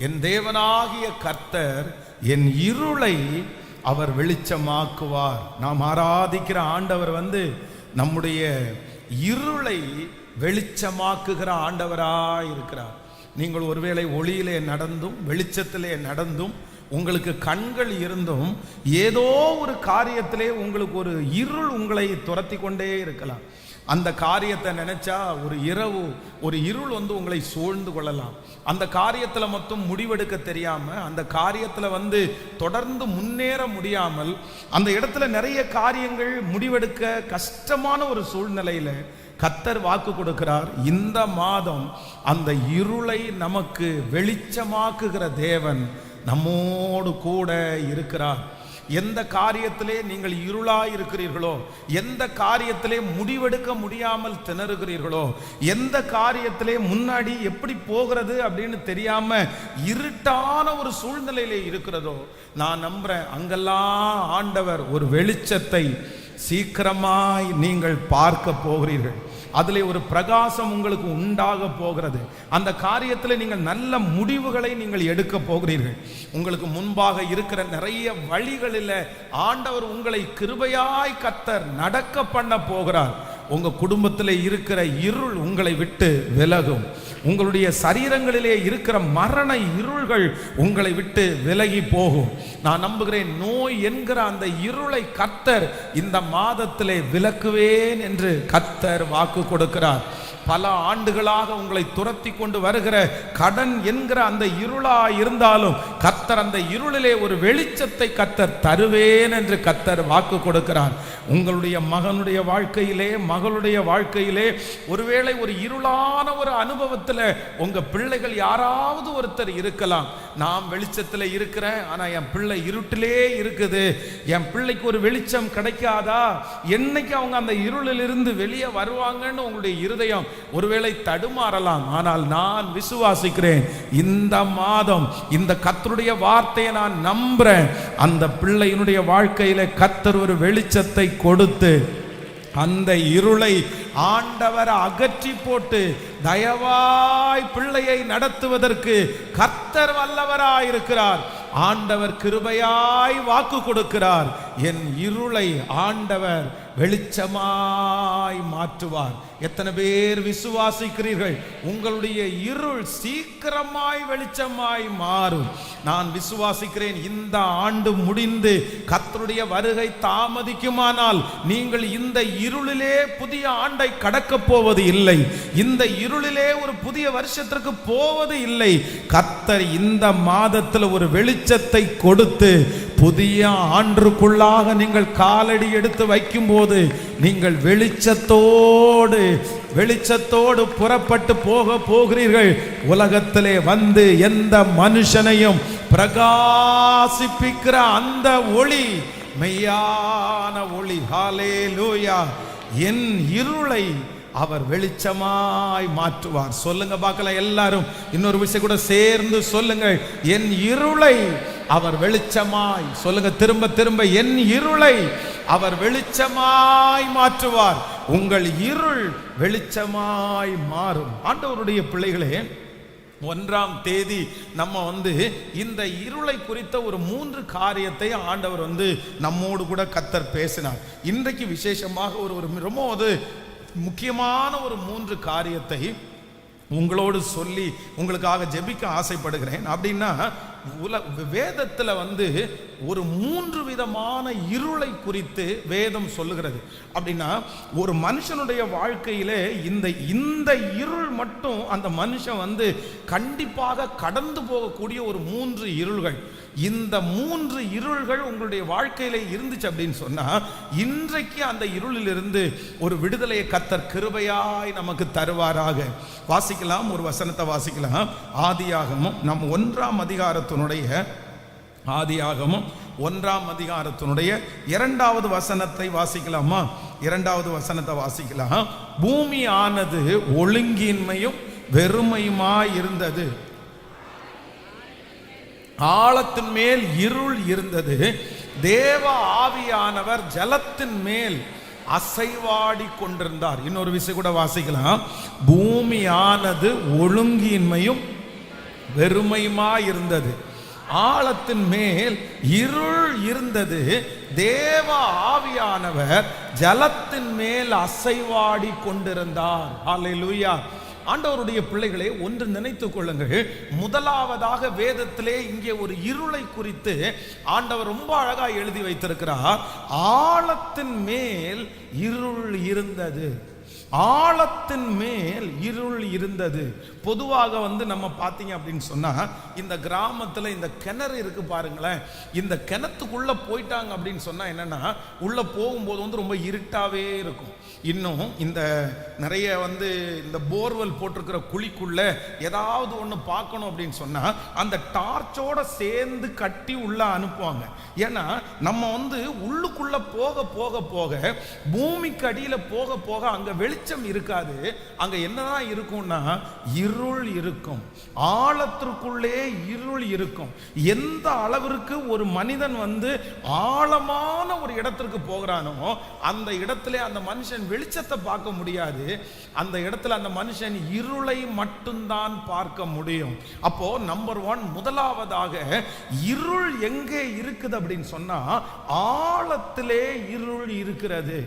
என் தேவனாகிய கர்த்தர் என் இருளை அவர் வெளிச்சமாக்குவார். நாம் ஆராதிக்கிற ஆண்டவர் நம்முடைய இருளை வெளிச்சமாக்குகிற ஆண்டவராய் இருக்கிறார். நீங்கள் ஒருவேளை ஒளியிலே நடந்தும் வெளிச்சத்திலே நடந்தும் உங்களுக்கு கண்கள் இருந்தும் ஏதோ ஒரு காரியத்திலே உங்களுக்கு ஒரு இருள் உங்களை துரத்தி கொண்டே இருக்கலாம். அந்த காரியத்தை நினைச்சா ஒரு இருள் உங்களை சூழ்ந்து கொள்ளலாம். அந்த காரியத்தில் மட்டும் முடிவெடுக்க தெரியாம, அந்த காரியத்தில் தொடர்ந்து முன்னேற முடியாமல், அந்த இடத்துல நிறைய காரியங்கள் முடிவெடுக்க கஷ்டமான ஒரு சூழ்நிலையில கர்த்தர் வாக்கு கொடுக்கிறார். இந்த மாதம் அந்த இருளை நமக்கு வெளிச்சமாக்குகிற தேவன் நம்மோடு கூட இருக்கிறார். எந்த காரியத்திலே நீங்கள் இருளாய் இருக்கிறீர்களோ, எந்த காரியத்திலே முடிவெடுக்க முடியாமல் திணறுகிறீர்களோ, எந்த காரியத்திலே முன்னாடி எப்படி போகிறது அப்படின்னு தெரியாம இருட்டான ஒரு சூழ்நிலையிலே இருக்கிறதோ, நான் நம்புறேன் அங்கெல்லாம் ஆண்டவர் ஒரு வெளிச்சத்தை சீக்கிரமாய் நீங்கள் பார்க்க போகிறீர்கள். அதிலே ஒரு பிரகாசம் உங்களுக்கு உண்டாக போகிறது. அந்த காரியத்தில் நீங்கள் நல்ல முடிவுகளை நீங்கள் எடுக்க போகிறீர்கள். உங்களுக்கு முன்பாக இருக்கிற நிறைய வழிகளில் ஆண்டவர் உங்களை கிருபையாய் கர்த்தர் நடக்க பண்ண போகிறார். உங்க குடும்பத்தில் இருக்கிற இருள் உங்களை விட்டு விலகும். உங்களுடைய சரீரங்களிலே இருக்கிற மரண இருள்கள் உங்களை விட்டு விலகி போகும். நான் நம்புகிறேன், நோய் என்கிற அந்த இருளை கர்த்தர் இந்த மாதத்திலே விலக்குவேன் என்று கர்த்தர் வாக்கு கொடுக்கிறார். பல ஆண்டுகளாக உங்களை துரத்தி கொண்டு வருகிற கடன் என்கிற அந்த இருளா இருந்தாலும் கர்த்தர் அந்த இருளிலே ஒரு வெளிச்சத்தை கர்த்தர் தருவேன் என்று கர்த்தர் வாக்கு கொடுக்கிறார். உங்களுடைய மகனுடைய வாழ்க்கையிலே, மகளுடைய வாழ்க்கையிலே ஒருவேளை ஒரு இருளான ஒரு அனுபவத்தில் உங்க பிள்ளைகள் யாராவது ஒருத்தர் இருக்கலாம். நான் வெளிச்சத்தில் இருக்கிறேன், ஆனா என் பிள்ளை இருட்டிலே இருக்குது, என் பிள்ளைக்கு ஒரு வெளிச்சம் கிடைக்காதா, என்னைக்கு அவங்க அந்த இருளில் இருந்து வெளியே வருவாங்கன்னு உங்களுடைய இருதயம் ஒருவேளை தடுமாறலாம். ஆனால் நான் விசுவாசிக்கிறேன், இந்த மாதம் இந்த கர்த்தருடைய வார்த்தையை நான் நம்புறேன். அந்த பிள்ளையினுடைய வாழ்க்கையில கர்த்தர் ஒரு வெளிச்சத்தை கொடுத்து அந்த இருளை ஆண்டவர் அகற்றி போட்டு தயவாய் பிள்ளையை நடத்துவதற்கு கர்த்தர் வல்லவராயிருக்கிறார். ஆண்டவர் கிருபையாய் வாக்கு கொடுக்கிறார். என் இருளை ஆண்டவர் வெளிச்சமாய் மாற்றுவார். எத்தனை பேர் விசுவாசிக்கிறீர்கள்? உங்களுடைய இருள் சீக்கிரமாய் வெளிச்சமாய் மாறும். நான் விசுவாசிக்கிறேன், இந்த ஆண்டு முடிந்து கர்த்தருடைய வருகை தாமதிக்குமானால் நீங்கள் இந்த இருளிலே புதிய ஆண்டை கடக்கப் போவது இல்லை. இந்த இருளிலே ஒரு புதிய வருஷத்திற்கு போவது இல்லை. கர்த்தர் இந்த மாதத்தில் ஒரு வெளிச்சத்தை கொடுத்து புதிய ஆண்டுக்குள்ளாக நீங்கள் காலடி எடுத்து வைக்கும் போது நீங்கள் வெளிச்சத்தோடு புறப்பட்டு போகிறீர்கள். உலகத்திலே எந்த மனுஷனையும் பிரகாசிப்பிக்கிற அந்த ஒளி மெய்யான ஒளி. ஹல்லேலூயா. என் இருளை அவர் வெளிச்சமாய் மாற்றுவார். சொல்லுங்க பார்க்கலாம் எல்லாரும். இன்னொரு விஷயம் கூட சேர்ந்து சொல்லுங்கள், என் இருளை அவர் வெளிச்சமாய். சொல்லுங்க திரும்ப திரும்ப, என் இருளை அவர் வெளிச்சமாய் மாற்றுவார். உங்கள் இருள் வெளிச்சமாய் மாறும். ஆண்டவருடைய பிள்ளைகளே, 1ஆம் தேதி நம்ம இந்த இருளை குறித்த ஒரு 3 காரியத்தை ஆண்டவர் நம்மோடு கூட கர்த்தர் பேசினார். இன்றைக்கு விசேஷமாக ஒரு ரொம்ப முக்கியமான ஒரு 3 காரியத்தை உங்களோடு சொல்லி உங்களுக்காக ஜெபிக்க ஆசைப்படுகிறேன். அப்படின்னா வேதத்தில் ஒரு 3 விதமான இருளை குறித்து வேதம் சொல்லுகிறது. அப்படின்னா ஒரு மனுஷனுடைய வாழ்க்கையிலே இந்த இருள் மட்டும் அந்த மனுஷன் கண்டிப்பாக கடந்து போகக்கூடிய ஒரு 3 இருள்கள். இந்த 3 இருள்கள் உங்களுடைய வாழ்க்கையில இருந்துச்சு அப்படின்னு சொன்னா, இன்றைக்கு அந்த இருளில் இருந்து ஒரு விடுதலையை கர்த்தர் கிருபையாய் நமக்கு தருவாராக. வாசிக்கலாம், ஒரு வசனத்தை வாசிக்கலாம். ஆதியாகமம், நம் 1ஆம் அதிகாரத்தினுடைய ஆதியாகமம் 1ஆம் அதிகாரத்தினுடைய 2வது வசனத்தை வாசிக்கலாமா? 2வது வசனத்தை வாசிக்கலாம். பூமி ஆனது ஒழுங்கின்மையும் வெறுமையுமாய் இருந்தது, ஆழத்தின் மேல் இருள் இருந்தது, தேவ ஆவியானவர் ஜலத்தின் மேல் அசைவாடி கொண்டிருந்தார். இன்னொரு விஷயம் கூட வாசிக்கலாம். பூமியானது ஒழுங்கின்மையும் வெறுமையுமா இருந்தது, ஆழத்தின் மேல் இருள் இருந்தது, தேவ ஆவியானவர் ஜலத்தின் மேல் அசைவாடி கொண்டிருந்தார். ஹல்லேலூயா. ஆண்டவருடைய பிள்ளைகளே, ஒன்று நினைத்துக் கொள்ளுங்கள். முதலாவதாக வேதத்திலே இங்கே ஒரு இருளை குறித்து ஆண்டவர் ரொம்ப அழகா எழுதி வைத்திருக்கிறார். ஆழத்தின் மேல் இருள் இருந்தது. ஆழத்தின் மேல் இருள் இருந்தது. பொதுவாக நம்ம பார்த்தீங்க அப்படின்னு சொன்னா, இந்த கிராமத்தில் இந்த கிணறு இருக்கு பாருங்களேன், இந்த கிணத்துக்குள்ள போயிட்டாங்க அப்படின்னு சொன்னா என்னன்னா, உள்ள போகும்போது ரொம்ப இருட்டாவே இருக்கும். இன்னும் இந்த நிறைய இந்த போர்வெல் போட்டிருக்கிற குழிக்குள்ள ஏதாவது ஒன்று பார்க்கணும் அப்படின்னு சொன்னா அந்த டார்ச்சோட சேர்ந்து கட்டி உள்ள அனுப்புவாங்க. ஏன்னா நம்ம உள்ளுக்குள்ள போக போக போக பூமிக்கு அடியில போக போக அங்க வெளிச்சம் இருக்காது. அங்க என்னதான் இருக்கும்னா இருள் இருக்கும். ஆழத்திற்குள்ளே இருள் இருக்கும். எந்த அளவிற்கு ஒரு மனிதன் ஆழமான ஒரு இடத்திற்கு போகிறானோ அந்த இடத்துல அந்த மனுஷன் வெளிச்சத்தை பார்க்க முடியாது. அந்த இடத்துல அந்த மனுஷன் இருளை மட்டும்தான் பார்க்க முடியும். அப்போ நம்பர் 1, முதலாவதாக இருள் எங்கே இருக்குது அப்படின்னு சொன்னா ஆழத்திலே இருள் இருக்கிறது.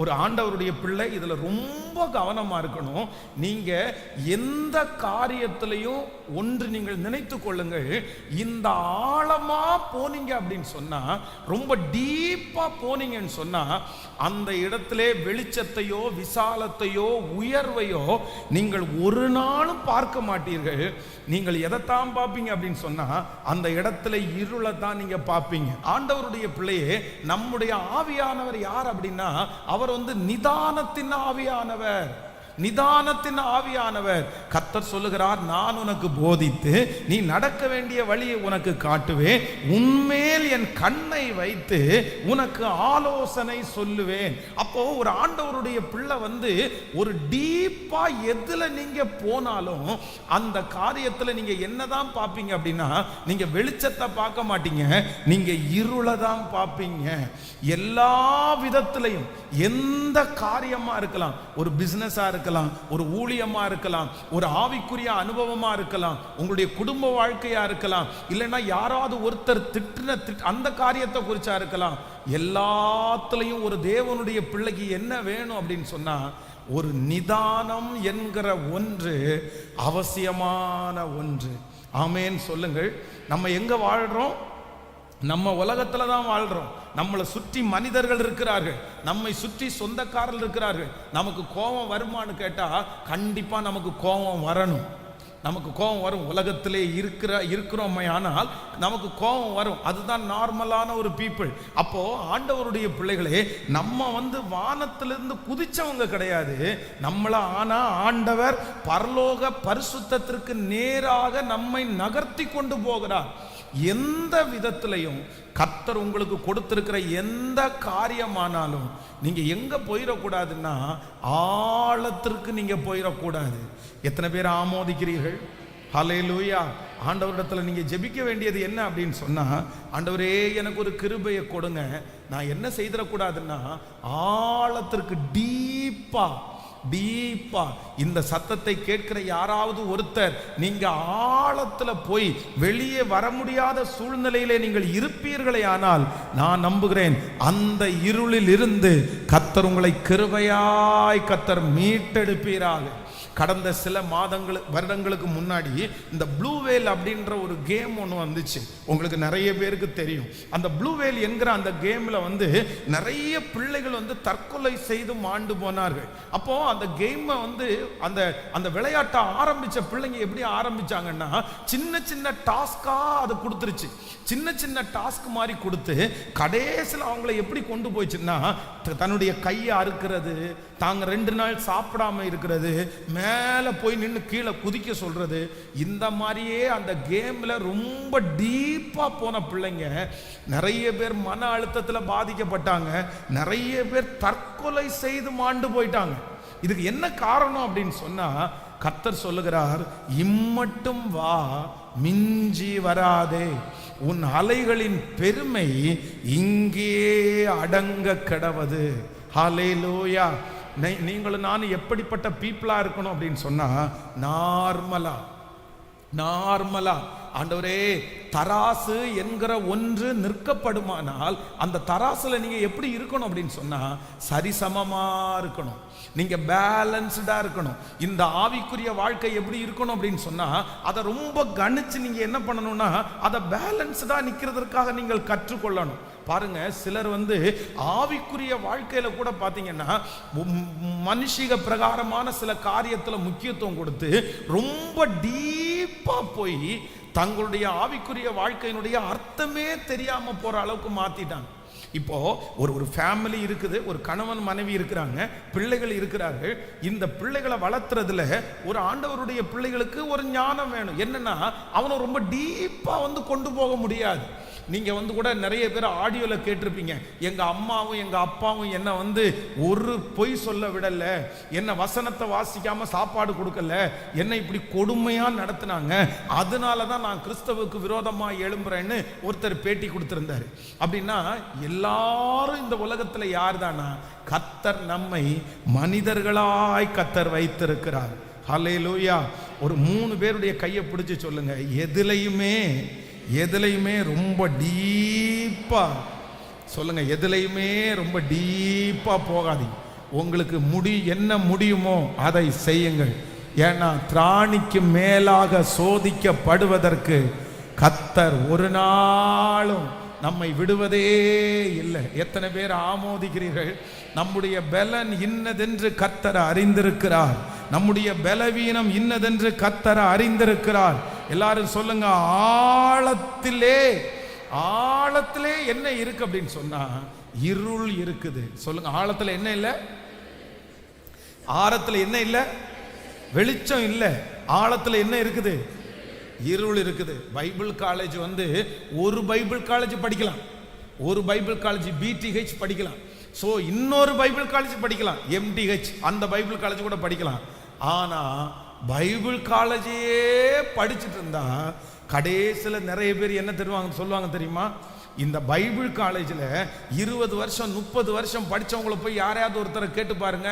ஒரு ஆண்டவருடைய பிள்ளை இதுல ரொம்ப கவனமா இருக்கணும். நீங்க எந்த காரியத்திலையும் ஒன்று நீங்கள் நினைத்துக் கொள்ளுங்கள், இந்த ஆழமா போனீங்க அப்படின்னு சொன்னா, ரொம்ப டீப்பா போனீங்கன்னு சொன்னா அந்த இடத்திலே வெளிச்சத்தையோ விசாலத்தையோ உயர்வையோ நீங்கள் ஒரு நாளும் பார்க்க மாட்டீர்கள். நீங்கள் எதைத்தான் பார்ப்பீங்க அப்படின்னு சொன்னா அந்த இடத்துல இருளை தான் நீங்க பார்ப்பீங்க. ஆண்டவருடைய பிள்ளையே, நம்முடைய ஆவியானவர் யார் அப்படின்னா அவர் நிதானத்தின் ஆவியானவர். நிதானத்தின் ஆவியானவர். கர்த்தர் சொல்லுகிறார், நான் உனக்கு போதித்து நீ நடக்க வேண்டிய வழியை உனக்கு காட்டுவேன், உன்மேல் என் கண்ணை வைத்து உனக்கு ஆலோசனை சொல்லுவேன். அப்போ ஒரு ஆண்டவருடைய பிள்ளை ஒரு டீப்பா எதுல நீங்க போனாலும் அந்த காரியத்துல நீங்க என்னதான் பார்ப்பீங்க அப்படின்னா, நீங்க வெளிச்சத்தை பார்க்க மாட்டீங்க, நீங்க இருளை தான் பார்ப்பீங்க. எல்லா விதத்திலையும் எந்த காரியமா இருக்கலாம், ஒரு பிசினஸா இருக்கலாம், ஒரு ஊழியமா இருக்கலாம், ஒரு ஆவிக்குரிய அனுபவமா இருக்கலாம், உங்களுடைய குடும்ப வாழ்க்கையா இருக்கலாம், இல்லைன்னா யாராவது ஒருத்தர் திட்டின அந்த காரியத்தை குறிச்சா இருக்கலாம். எல்லாத்துலயும் ஒரு தேவனுடைய பிள்ளைக்கு என்ன வேணும் அப்படின்னு சொன்னா ஒரு நிதானம் என்கிற ஒன்று அவசியமான ஒன்று. ஆமேன் சொல்லுங்கள். நம்ம எங்க வாழ்றோம்? நம்ம உலகத்துல தான் வாழ்றோம். நம்மளை சுற்றி மனிதர்கள் இருக்கிறார்கள், நம்மை சுற்றி சொந்தக்காரர்கள் இருக்கிறார்கள். நமக்கு கோபம் வருமானு கேட்டா கண்டிப்பா நமக்கு கோபம் வரணும். நமக்கு கோபம் வரும். உலகத்திலே இருக்கிறோம் ஆனால் நமக்கு கோபம் வரும். அதுதான் நார்மலான ஒரு பீப்புள். அப்போ ஆண்டவருடைய பிள்ளைகளே, நம்ம வானத்திலிருந்து குதிச்சவங்க கிடையாது. நம்மள ஆனா ஆண்டவர் பரலோக பரிசுத்தத்திற்கு நேராக நம்மை நகர்த்தி கொண்டு போகிறார். எந்த விதத்திலையும் கர்த்தர் உங்களுக்கு கொடுத்திருக்கிற எந்த காரியமானாலும் நீங்க எங்க போயிடக்கூடாதுன்னா ஆழத்திற்கு நீங்க போயிடக்கூடாது. எத்தனை பேர் ஆமோதிக்கிறீர்கள்? ஹல்லேலூயா. ஆண்டவரிடத்துல நீங்க ஜெபிக்க வேண்டியது என்ன அப்படின்னு சொன்னா, ஆண்டவரே எனக்கு ஒரு கிருபையை கொடுங்க, நான் என்ன செய்திடக்கூடாதுன்னா ஆழத்திற்கு டீப்பா இந்த சத்தத்தை கேட்கிற யாராவது ஒருத்தர் நீங்க ஆழத்துல போய் வெளியே வர முடியாத சூழ்நிலையிலே நீங்கள் இருப்பீர்களே ஆனால் நான் நம்புகிறேன் அந்த இருளில் இருந்து கர்த்தர் உங்களை கிருபையாய் கர்த்தர் மீட்டெடுப்பீராக. கடந்த சில வருடங்களுக்கு முன்னாடி இந்த ப்ளூ வேல் அப்படின்ற ஒரு கேம் ஒன்று வந்துச்சு. உங்களுக்கு நிறைய பேருக்கு தெரியும். அந்த ப்ளூ வேல் என்கிற அந்த கேம்ல நிறைய பிள்ளைகள் தற்கொலை செய்து மாண்டு போனார்கள். அப்போ அந்த கேமை அந்த அந்த விளையாட்டை ஆரம்பிச்ச பிள்ளைங்க எப்படி ஆரம்பிச்சாங்கன்னா, சின்ன சின்ன டாஸ்கா அது கொடுத்துருச்சு. சின்ன சின்ன டாஸ்க் மாதிரி கொடுத்து கடைசியில் அவங்களை எப்படி கொண்டு போயிடுச்சுன்னா, தன்னுடைய கையை அறுக்கிறது, தாங்க 2 நாள் சாப்பிடாம இருக்கிறது, மேலே போய் நின்று கீழே குதிக்க சொல்றது, இந்த மாதிரியே அந்த கேம்ல ரொம்ப டீப்பா போன பிள்ளைங்க நிறைய பேர் மன அழுத்தத்தில் பாதிக்கப்பட்டாங்க. நிறைய பேர் தற்கொலை செய்து மாண்டு போயிட்டாங்க. இதுக்கு என்ன காரணம் அப்படின்னு சொன்னா, கர்த்தர் சொல்லுகிறார், இம்மட்டும் வா, மிஞ்சி வராதே, உன் அலைகளின் பெருமை இங்கே அடங்க கிடவது. ஹல்லேலூயா. நீங்களும் நானும் எப்படிப்பட்ட பீப்புளா இருக்கணும் அப்படின்னு சொன்னா, நார்மலா நார்மலா ஆண்டவரே தராசு என்கிற ஒன்று நிற்கப்படுமானால் அந்த தராசுல நீங்க எப்படி இருக்கணும் அப்படின்னு சொன்னா சரிசமமா இருக்கணும், நீங்க பேலன்ஸ்டா இருக்கணும். இந்த ஆவிக்குரிய வாழ்க்கை எப்படி இருக்கணும் அப்படின்னு சொன்னா அதை ரொம்ப கணிச்சு நீங்க என்ன பண்ணணும்னா அதை பேலன்ஸ்டா நிக்கிறதுக்காக நீங்கள் கற்றுக்கொள்ளணும். பாருங்க, சிலர் ஆவிக்குரிய வாழ்க்கையில கூட பாத்தீங்கன்னா மனுஷிக பிரகாரமான சில காரியத்துல முக்கியத்துவம் கொடுத்து ரொம்ப டீப்பா போய் தங்களுடைய ஆவிக்குரிய வாழ்க்கையினுடைய அர்த்தமே தெரியாம போற அளவுக்கு மாத்திட்டாங்க. இப்போ ஒரு ஃபேமிலி இருக்குது, ஒரு கணவன் மனைவி இருக்கிறாங்க, பிள்ளைகள் இருக்கிறார்கள். இந்த பிள்ளைகளை வளர்த்துறதுல ஒரு ஆண்டவருடைய பிள்ளைகளுக்கு ஒரு ஞானம் வேணும். என்னன்னா அவனை ரொம்ப டீப்பா கொண்டு போக முடியாது. நீங்க கூட நிறைய பேர் ஆடியோல கேட்டிருப்பீங்க, எங்க அம்மாவும் எங்க அப்பாவும் என்ன ஒரு பொய் சொல்ல விடல, என்ன வசனத்தை வாசிக்காம சாப்பாடு கொடுக்கல, என்ன இப்படி கொடுமையா நடத்தினாங்க, அதனாலதான் நான் கிறிஸ்தவுக்கு விரோதமா எழும்புறேன்னு ஒருத்தர் பேட்டி கொடுத்திருந்தாரு. அப்படின்னா எல்லாரும் இந்த உலகத்துல யார் தானா? கர்த்தர் நம்மை மனிதர்களாய் கர்த்தர் வைத்திருக்கிறார். ஹல்லேலூயா. ஒரு 3 பேருடைய கையை பிடிச்சு சொல்லுங்க, எதுலையுமே ரொம்ப டீப்பா சொல்லுங்க, எதுலையுமே ரொம்ப டீப்பா போகாதீங்க. உங்களுக்கு என்ன முடியுமோ அதை செய்யுங்கள். ஏன்னா திராணிக்கு மேலாக சோதிக்கப்படுவதற்கு கர்த்தர் ஒரு நாளும் நம்மை விடுவதே இல்லை. எத்தனை பேர் ஆமோதிக்கிறீர்கள்? நம்முடைய பலன் இன்னதென்று கர்த்தர் அறிந்திருக்கிறார், நம்முடைய பலவீனம் இன்னதென்று கர்த்தர் அறிந்திருக்கிறார். எல்லாரும் சொல்லுங்க, ஆழத்திலே என்ன இருக்கு அப்படின்னு சொன்னா இருள் இருக்குது. சொல்லுங்க, ஆழத்துல என்ன இல்லை? ஆழத்துல என்ன இல்லை? வெளிச்சம் இல்லை. ஆழத்துல என்ன இருக்குது? இருள் இருக்குது. பைபிள் காலேஜ் ஒரு பைபிள் காலேஜ் படிக்கலாம், ஒரு பைபிள் காலேஜ் பிடிஹெச் படிக்கலாம், சோ இன்னொரு பைபிள் காலேஜ் படிக்கலாம், எம்டிஹெச் அந்த பைபிள் காலேஜ் கூட படிக்கலாம். ஆனா பைபிள் காலேஜே படிச்சுட்டு இருந்தா கடைசியில நிறைய பேர் என்ன சொல்லுவாங்க தெரியுமா? இந்த பைபிள் காலேஜில் 20 வருஷம் 30 வருஷம் படிச்சவங்களை போய் யாரையாவது ஒருத்தரை கேட்டு பாருங்க,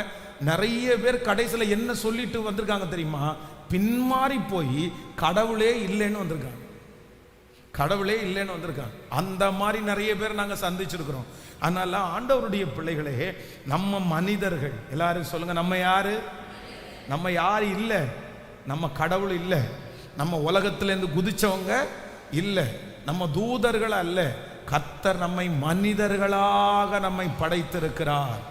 நிறைய பேர் கடைசியில் என்ன சொல்லிட்டு வந்திருக்காங்க தெரியுமா? பின்மாறி போய் கடவுளே இல்லைன்னு வந்திருக்காங்க, கடவுளே இல்லைன்னு வந்திருக்காங்க. அந்த மாதிரி நிறைய பேர் நாங்கள் சந்திச்சிருக்கிறோம். அதனால ஆண்டவருடைய பிள்ளைகளே, நம்ம மனிதர்கள். எல்லாரும் சொல்லுங்க, நம்ம யாரு இல்லை? நம்ம கடவுள் இல்லை, நம்ம உலகத்திலேருந்து குதிச்சவங்க இல்லை, நம்ம தூதர்கள் அல்ல. கர்த்தர் நம்மை மனிதர்களாக நம்மை படைத்திருக்கிறார்.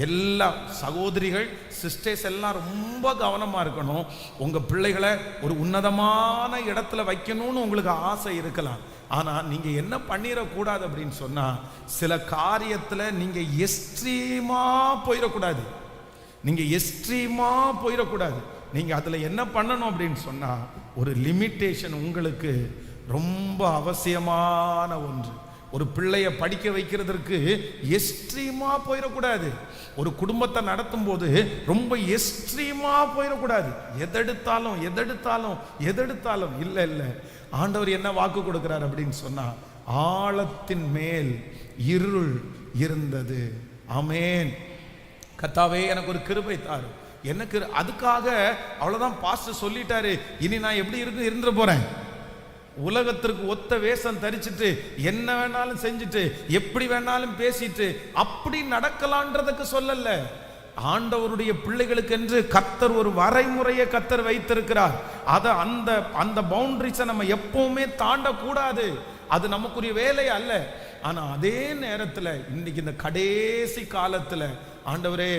எல்லா சகோதரிகள் சிஸ்டர்ஸ் எல்லாம் ரொம்ப கவனமா இருக்கணும். உங்க பிள்ளைகளை ஒரு உன்னதமான இடத்துல வைக்கணும்னு உங்களுக்கு ஆசை இருக்கலாம். ஆனா நீங்க என்ன பண்ணிடக்கூடாது அப்படின்னு சொன்னா, சில காரியத்துல நீங்க எக்ஸ்ட்ரீமா போயிடக்கூடாது. நீங்க அதுல என்ன பண்ணணும் அப்படின்னு சொன்னா, ஒரு லிமிட்டேஷன் உங்களுக்கு ரொம்ப அவசியமான ஒன்று. ஒரு பிள்ளைய படிக்க வைக்கிறதுக்கு எக்ஸ்ட்ரீமா போயிடக்கூடாது. ஒரு குடும்பத்தை நடத்தும் போது ரொம்ப எக்ஸ்ட்ரீமா போயிடக்கூடாது. எதெடுத்தாலும் இல்ல. ஆண்டவர் என்ன வாக்கு கொடுக்கிறார் அப்படின்னு சொன்னா, ஆழத்தின் மேல் இருள் இருந்தது. ஆமென். கர்த்தாவே எனக்கு ஒரு கிருபை தாரு. எனக்கு அதுக்காக அவ்வளவுதான் பாஸ்டர் சொல்லிட்டாரு, இனி நான் எப்படி இருந்துட போறேன்? உலகத்திற்கு ஒத்த வேஷம் தரிச்சிட்டு என்ன வேணாலும் செஞ்சுட்டு எப்படி வேணாலும் பேசிட்டு அப்படி நடக்கலான்றதுக்கு சொல்லல. ஆண்டவருடைய பிள்ளைகளுக்கு என்று கர்த்தர் ஒரு வரைமுறையை கர்த்தர் வைத்திருக்கிறார். அதை அந்த பவுண்டரிஸை நம்ம எப்பவுமே தாண்டக்கூடாது. அது நமக்குரிய வேலை அல்ல. ஆனா அதே நேரத்தில் இன்னைக்கு இந்த கடைசி காலத்துல ஆண்டவரே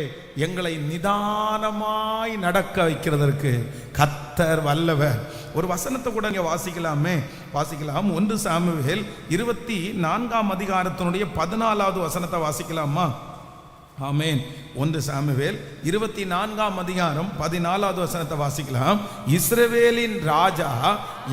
எங்களை நிதானமாய் நடக்க வைக்கிறதற்கு கர்த்தர் வல்லவர். ஒரு வசனத்தை கூட இங்க வாசிக்கலாம். 1 சாமுவேல் 24ஆம் அதிகாரத்தினுடைய 14வது வசனத்தை வாசிக்கலாமா? ஆமென். 1 சாமுவேல் 24ஆம் அதிகாரம் 14வது வசனத்தை வாசிக்கலாம். இஸ்ரவேலின் ராஜா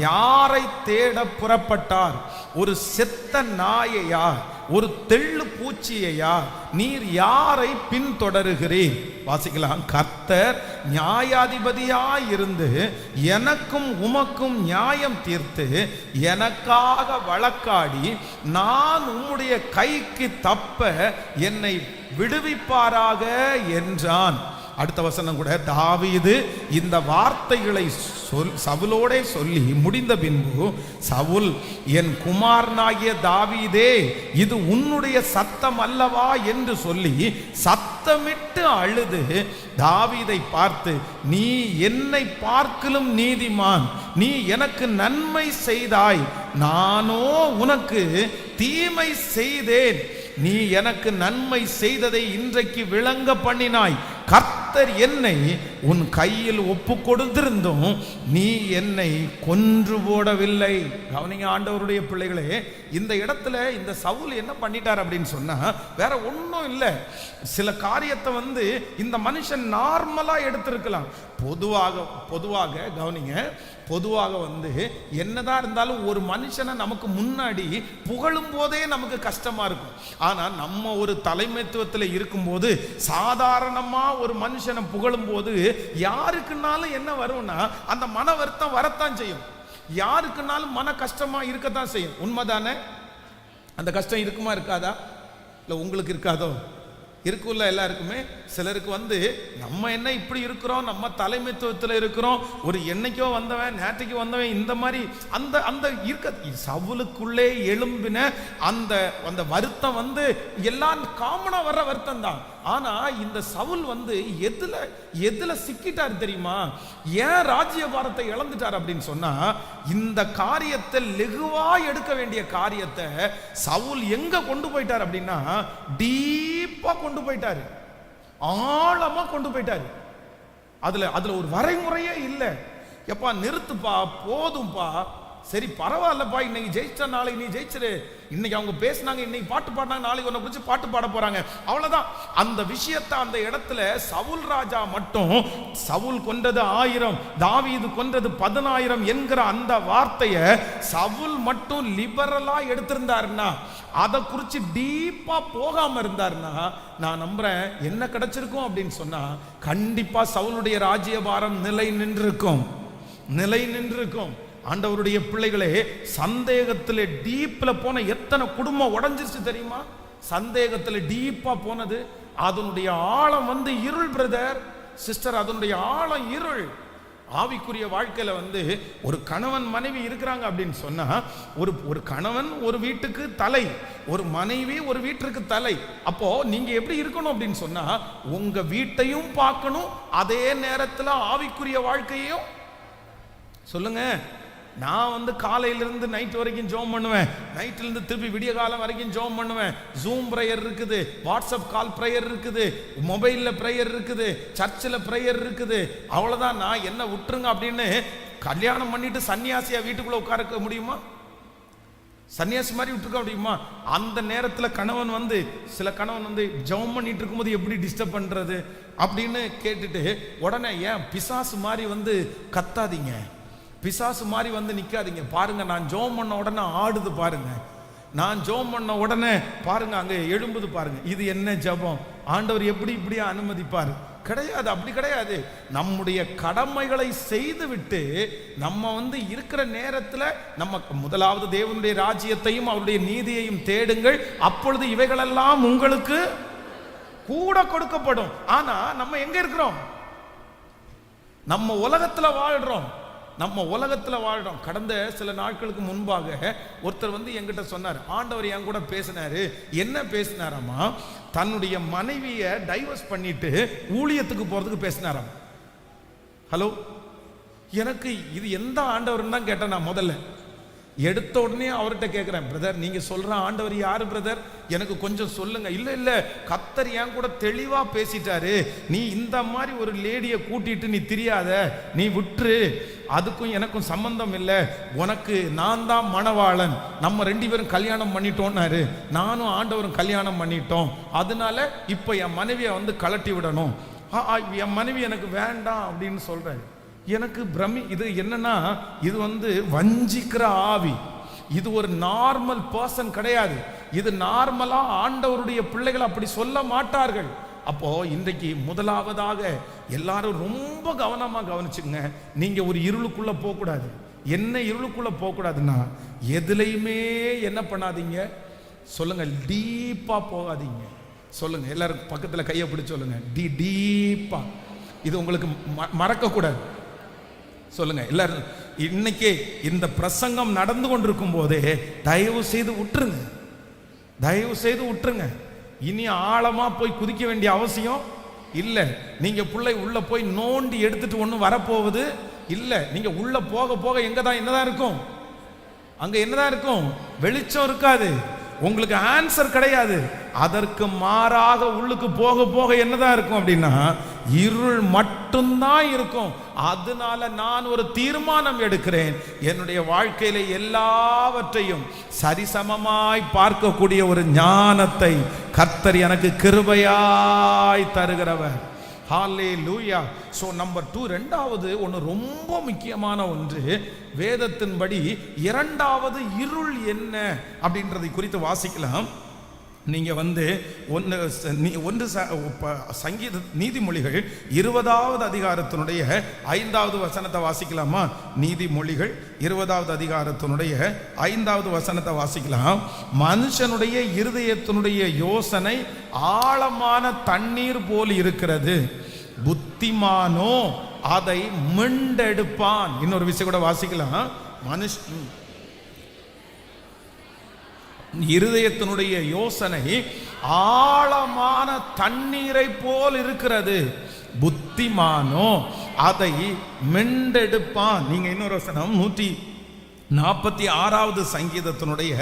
யாரை தேட புறப்பட்டார்? ஒரு செத்த நாயையா, ஒரு தெள்ளு பூச்சியையா? நீர் யாரை பின்தொடருகிறீர்? வாசிக்கலாம். கர்த்தர் நியாயாதிபதியாய் இருந்து எனக்கும் உமக்கும் நியாயம் தீர்த்து எனக்காக வழக்காடி நான் உம்முடைய கைக்கு தப்ப என்னை விடுவிப்பாராக என்றான். அடுத்த வசனம் கூட, தாவீது இந்த வார்த்தைகளை சவுலோடே சொல்லி முடிந்த பின்பு, சவுல், என் குமாரனாகிய தாவீதே, இது உன்னுடைய சத்தம் அல்லவா என்று சொல்லி சத்தமிட்டு அழுது தாவீதை பார்த்து, நீ என்னை பார்க்கிலும் நீதிமான், நீ எனக்கு நன்மை செய்தாய், நானோ உனக்கு தீமை செய்தேன், நீ எனக்கு நன்மை செய்ததை இன்றைக்கு விளங்க பண்ணினாய், கர்த்தர் என்னை உன் கையில் ஒப்பு கொடுத்திருந்தும் நீ என்னை கொன்று போடவில்லை. கவனிங்க ஆண்டவருடைய பிள்ளைகளே, இந்த இடத்துல இந்த சவுல் என்ன பண்ணிட்டார் அப்படின்னு சொன்னா, வேற ஒன்றும் இல்லை. சில காரியத்தை இந்த மனுஷன் நார்மலா எடுத்திருக்கலாம். பொதுவாக கவனிங்க, பொதுவாக என்னதான் இருந்தாலும் ஒரு மனுஷனை நமக்கு முன்னாடி புகழும் போதே நமக்கு கஷ்டமா இருக்கும். ஆனா நம்ம ஒரு தலைமைத்துவத்தில் இருக்கும்போது சாதாரணமா ஒரு மனுஷனை புகழும் போது யாருக்குனாலும் என்ன வரும்னா அந்த மன வருத்தம் வரத்தான் செய்யும். யாருக்குனாலும் மன கஷ்டமா இருக்கத்தான் செய்யும். உண்மைதானே? அந்த கஷ்டம் இருக்குமா இருக்காதா? இல்லை உங்களுக்கு இருக்காதோ? இருக்குல்ல எல்லாருக்குமே. சிலருக்கு நம்ம என்ன இப்படி இருக்கிறோம், நம்ம தலைமைத்துவத்தில் இருக்கிறோம், ஒரு என்னைக்கோ வந்தவன் நேற்றைக்கு வந்தவன், இந்த மாதிரி அந்த அந்த இருக்க சவுலுக்குள்ளே எழும்பின அந்த அந்த வருத்தம் எல்லாம் காமனா வர்ற வருத்தம் தான். ஆனா இந்த சவுல் எதுல சிக்கிட்டார் தெரியுமா? ஏன் ராஜ்யபாரத்தை இழந்துட்டார் அப்படின்னு சொன்னா, இந்த காரியத்தை லெகுவா எடுக்க வேண்டிய காரியத்தை சவுல் எங்க கொண்டு போயிட்டார் அப்படின்னா, டீப்பா கொண்டு போயிட்டாரு, ஆழமா கொண்டு போயிட்டாரு. அதுல ஒரு வரைமுறையே இல்லை. எப்பா நிறுத்துப்பா, போதும்பா, சரி பரவாயில்லப்பா, இன்னைக்கு ஜெயிச்சா நாளைக்கு நீ ஜெயிச்சிரு, இன்னைக்கு அவங்க பேசினாங்க, இன்னைக்கு பாட்டு பாடினாங்க, நாளைக்கு உன்னை குறிச்சு பாட்டு பாட போறாங்க, அவ்வளவுதான். அந்த விஷயத்தை அந்த இடத்துல சவுல் ராஜா மட்டும், சவுல் கொன்றது 1000, தாவீது கொன்றது 10000 என்கிற அந்த வார்த்தையை சவுல் மட்டும் லிபரலா எடுத்திருந்தாருன்னா, அதை குறிச்சு டீப்பா போகாம இருந்தாருன்னா, நான் நம்புறேன் என்ன கிடைச்சிருக்கும் அப்படின்னு சொன்னா, கண்டிப்பா சவுலுடைய ராஜ்யபாரம் நிலை நின்றிருக்கும். ஆண்டவருடைய பிள்ளைகளே, சந்தேகத்தில் டீப்ல போன எத்தனை குடும்பம் உடைஞ்சிருச்சு தெரியுமா? சந்தேகத்தில் டீப்பா போனது, அதனுடைய ஆழம் இருள் பிரதர் சிஸ்டர், அதனுடைய ஆழம் இருள். ஆவிக்குரிய வாழ்க்கையில ஒரு கணவன் மனைவி இருக்கிறாங்க அப்படின்னு சொன்னா, ஒரு கணவன் ஒரு வீட்டுக்கு தலை, ஒரு மனைவி ஒரு வீட்டுக்கு தலை. அப்போ நீங்க எப்படி இருக்கணும் அப்படின்னு சொன்னா, உங்க வீட்டையும் பார்க்கணும், அதே நேரத்தில் ஆவிக்குரிய வாழ்க்கையையும். சொல்லுங்க, நான் காலையிலிருந்து நைட் வரைக்கும் ஜோம் பண்ணுவேன், நைட்டிலிருந்து திருப்பி விடிய காலம் வரைக்கும் ஜோம் பண்ணுவேன். ஜூம் ப்ரேயர் இருக்குது, வாட்ஸ்அப் கால் ப்ரேயர் இருக்குது, மொபைலில் ப்ரேயர் இருக்குது, சர்ச்சில் ப்ரேயர் இருக்குது. அவ்வளோதான், நான் என்ன விட்டுருங்க அப்படின்னு கல்யாணம் பண்ணிட்டு சன்னியாசியா வீட்டுக்குள்ளே உட்கார முடியுமா? சன்னியாசி மாதிரி விட்டுருக்க முடியுமா? அந்த நேரத்தில் கணவன் சில கணவன் ஜெபம் பண்ணிட்டு இருக்கும்போது எப்படி டிஸ்டர்ப் பண்ணுறது அப்படின்னு கேட்டுட்டு, உடனே ஏன் பிசாசு மாதிரி கத்தாதீங்க, பிசாசு மாதிரி நிக்காதீங்க. பாருங்க, நான் ஜெபம் பண்ண உடனே ஆடுது பாருங்க, நான் ஜெபம் பண்ண உடனே பாருங்க அங்க எழும்புது பாருங்க. இது என்ன ஜெபம்? ஆண்டவர் எப்படி இப்படியா அனுமதிப்பார்? கிடையாது, அப்படி கிடையாது. நம்முடைய கடமைகளை செய்து விட்டு நம்ம இருக்கிற நேரத்தில் நம்ம முதலாவது தேவனுடைய ராஜ்யத்தையும் அவருடைய நீதியையும் தேடுங்கள், அப்பொழுது இவைகளெல்லாம் உங்களுக்கு கூட கொடுக்கப்படும். ஆனா நம்ம எங்க இருக்கிறோம்? நம்ம உலகத்துல வாழ்றோம். கடந்த சில நாட்களுக்கு முன்பாக ஒருத்தர் என்கிட்ட சொன்னார், ஆண்டவர் என் கூட பேசினாரு. என்ன பேசினாராமா? தன்னுடைய மனைவியை டைவர்ஸ் பண்ணிட்டு ஊழியத்துக்கு போறதுக்கு பேசினாராம். ஹலோ, எனக்கு இது எந்த ஆண்டவர்னு தான் கேட்டேன். நான் முதல்ல எடுத்த உடனே அவர்கிட்ட கேட்கிறேன், பிரதர் நீங்க சொல்ற ஆண்டவர் யாரு பிரதர், எனக்கு கொஞ்சம் சொல்லுங்க. இல்ல கர்த்தர் என் கூட தெளிவா பேசிட்டாரு, நீ இந்த மாதிரி ஒரு லேடியை கூட்டிட்டு நீ தெரியாத, நீ விட்டுரு, அதுக்கும் எனக்கும் சம்பந்தம் இல்லை, உனக்கு நான் தான் மணவாளன், நம்ம 2 பேரும் கல்யாணம் பண்ணிட்டோம்னாரு, நானும் ஆண்டவரும் கல்யாணம் பண்ணிட்டோம், அதனால இப்ப என் மனைவியை கலட்டி விடணும், என் மனைவி எனக்கு வேண்டாம் அப்படின்னு சொல்றேன். எனக்கு இது என்னன்னா, இது வஞ்சிக்கிற ஆவி, இது ஒரு நார்மல் பர்சன் கிடையாது. இது நார்மலா ஆண்டவருடைய பிள்ளைகள் அப்படி சொல்ல மாட்டார்கள். அப்போ இன்றைக்கு முதலாவதாக எல்லாரும் ரொம்ப கவனமா கவனிச்சுங்க. நீங்க ஒரு இருளுக்குள்ள போக கூடாது. என்ன இருளுக்குள்ள போக கூடாதுன்னா, எதுலையுமே என்ன பண்ணாதீங்க சொல்லுங்க, டீப்பா போகாதீங்க. சொல்லுங்க, எல்லாரும் பக்கத்துல கையை பிடிச்சு சொல்லுங்க, டீப்பா இது உங்களுக்கு மறக்கக்கூடாது. சொல்லுங்க எல்லாரும். இன்னைக்கு இந்த பிரசங்கம் நடந்து கொண்டிருக்கும் போதே தயவு செய்து விட்டுருங்க, தயவு செய்து விட்டுருங்க. இனி ஆழமா போய் குதிக்க வேண்டிய அவசியம் இல்லை. நீங்க பிள்ளை உள்ள போய் நோண்டி எடுத்துட்டு ஒண்ணு வரப்போவது இல்லை. நீங்க உள்ள போக போக என்னதான் இருக்கும்? அங்க என்னதான் இருக்கும்? வெளிச்சம் இருக்காது, உங்களுக்கு ஆன்சர் கிடையாது. அதற்கு மாறாக உள்ளுக்கு போக போக என்னதான் இருக்கும் அப்படின்னா இருள் மட்டும்தான் இருக்கும். அதனால நான் ஒரு தீர்மானம் எடுக்கிறேன், என்னுடைய வாழ்க்கையில எல்லாவற்றையும் சரிசமமாய் பார்க்கக்கூடிய ஒரு ஞானத்தை கர்த்தர் எனக்கு கிருபையாய் தருகிறவர். ஹல்லேலூயா. ஸோ நம்பர் 2, ரெண்டாவது ஒன்று ரொம்ப முக்கியமான ஒன்று, வேதத்தின்படி இரண்டாவது இருள் என்ன அப்படின்றதை குறித்து வாசிக்கலாம். நீங்க சங்கீத நீதிமொழிகள் 20வது அதிகாரத்தினுடைய 5வது வசனத்தை வாசிக்கலாமா? நீதிமொழிகள் 20வது அதிகாரத்தினுடைய 5வது வசனத்தை வாசிக்கலாம். மனுஷனுடைய இருதயத்தினுடைய யோசனை ஆழமான தண்ணீர் போல் இருக்கிறது, புத்திமானோ அதை மீண்டெடுப்பான். இன்னொரு விஷயம் கூட வாசிக்கலாம். இருதயத்தினுடைய யோசனை ஆழமான தண்ணீரை போல் இருக்கிறது, புத்திமானோ அதை மீண்டெடுப்பான். நீங்க இன்னொரு வசனம் 146வது சங்கீதத்தினுடைய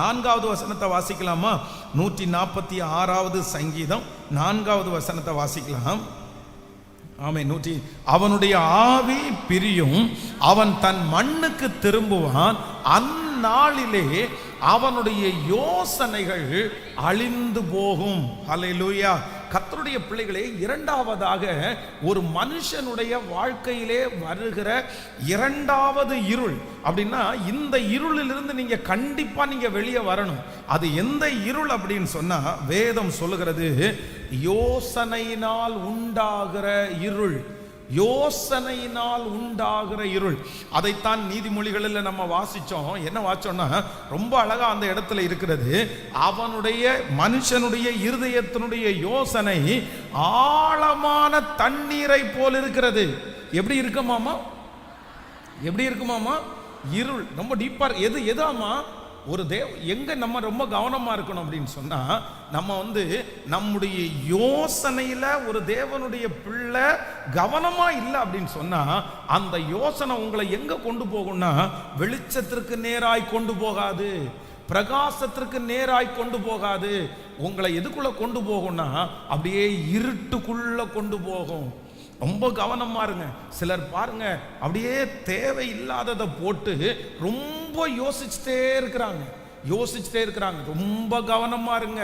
4வது வசனத்தை வாசிக்கலாமா? 146வது சங்கீதம் 4வது வசனத்தை வாசிக்கலாம். அவனுடைய ஆவி பிரியும், அவன் தன் மண்ணுக்கு திரும்புவான், அந்நாளிலே அவனுடைய யோசனைகள் அழிந்து போகும். ஹல்லேலூயா. கர்த்தருடைய பிள்ளைகளே, இரண்டாவதாக ஒரு மனுஷனுடைய வாழ்க்கையிலே வருகிற இரண்டாவது இருள் அப்படின்னா, இந்த இருளிலிருந்து நீங்க கண்டிப்பா நீங்க வெளியே வரணும். அது எந்த இருள் அப்படின்னு சொன்னா, வேதம் சொல்லுகிறது யோசனையினால் உண்டாகிற இருள். யோசனையினால் உண்டாகிற இருள். அதைத்தான் நீதிமொழிகளில் நம்ம வாசிச்சோம். என்ன வாசிச்சோம்னா, ரொம்ப அழகா அந்த இடத்துல இருக்கிறது, அவனுடைய மனுஷனுடைய இருதயத்தினுடைய யோசனை ஆழமான தண்ணீரை போல் இருக்கிறது. எப்படி இருக்குமாமா? எப்படி இருக்குமாமா? இருள் ரொம்ப டீப்பா. எதாமா ஒரு எங்க நம்ம ரொம்ப கவனமா இருக்கணும் அப்படின்னு சொன்னா, நம்ம நம்முடைய யோசனையில ஒரு தேவனுடைய பிள்ளை கவனமா இல்லை அப்படின்னு சொன்னா, அந்த யோசனை உங்களை எங்க கொண்டு போகும்னா, வெளிச்சத்திற்கு நேராய் கொண்டு போகாது, பிரகாசத்திற்கு நேராய் கொண்டு போகாது. உங்களை எதுக்குள்ள கொண்டு போகும்னா, அப்படியே இருட்டுக்குள்ள கொண்டு போகும். ரொம்ப கவனமா இருங்க. சிலர் பாருங்க, அப்படியே தேவையில்லாததை போட்டு ரொம்ப யோசிச்சுட்டே இருக்கிறாங்க. ரொம்ப கவனமா இருங்க.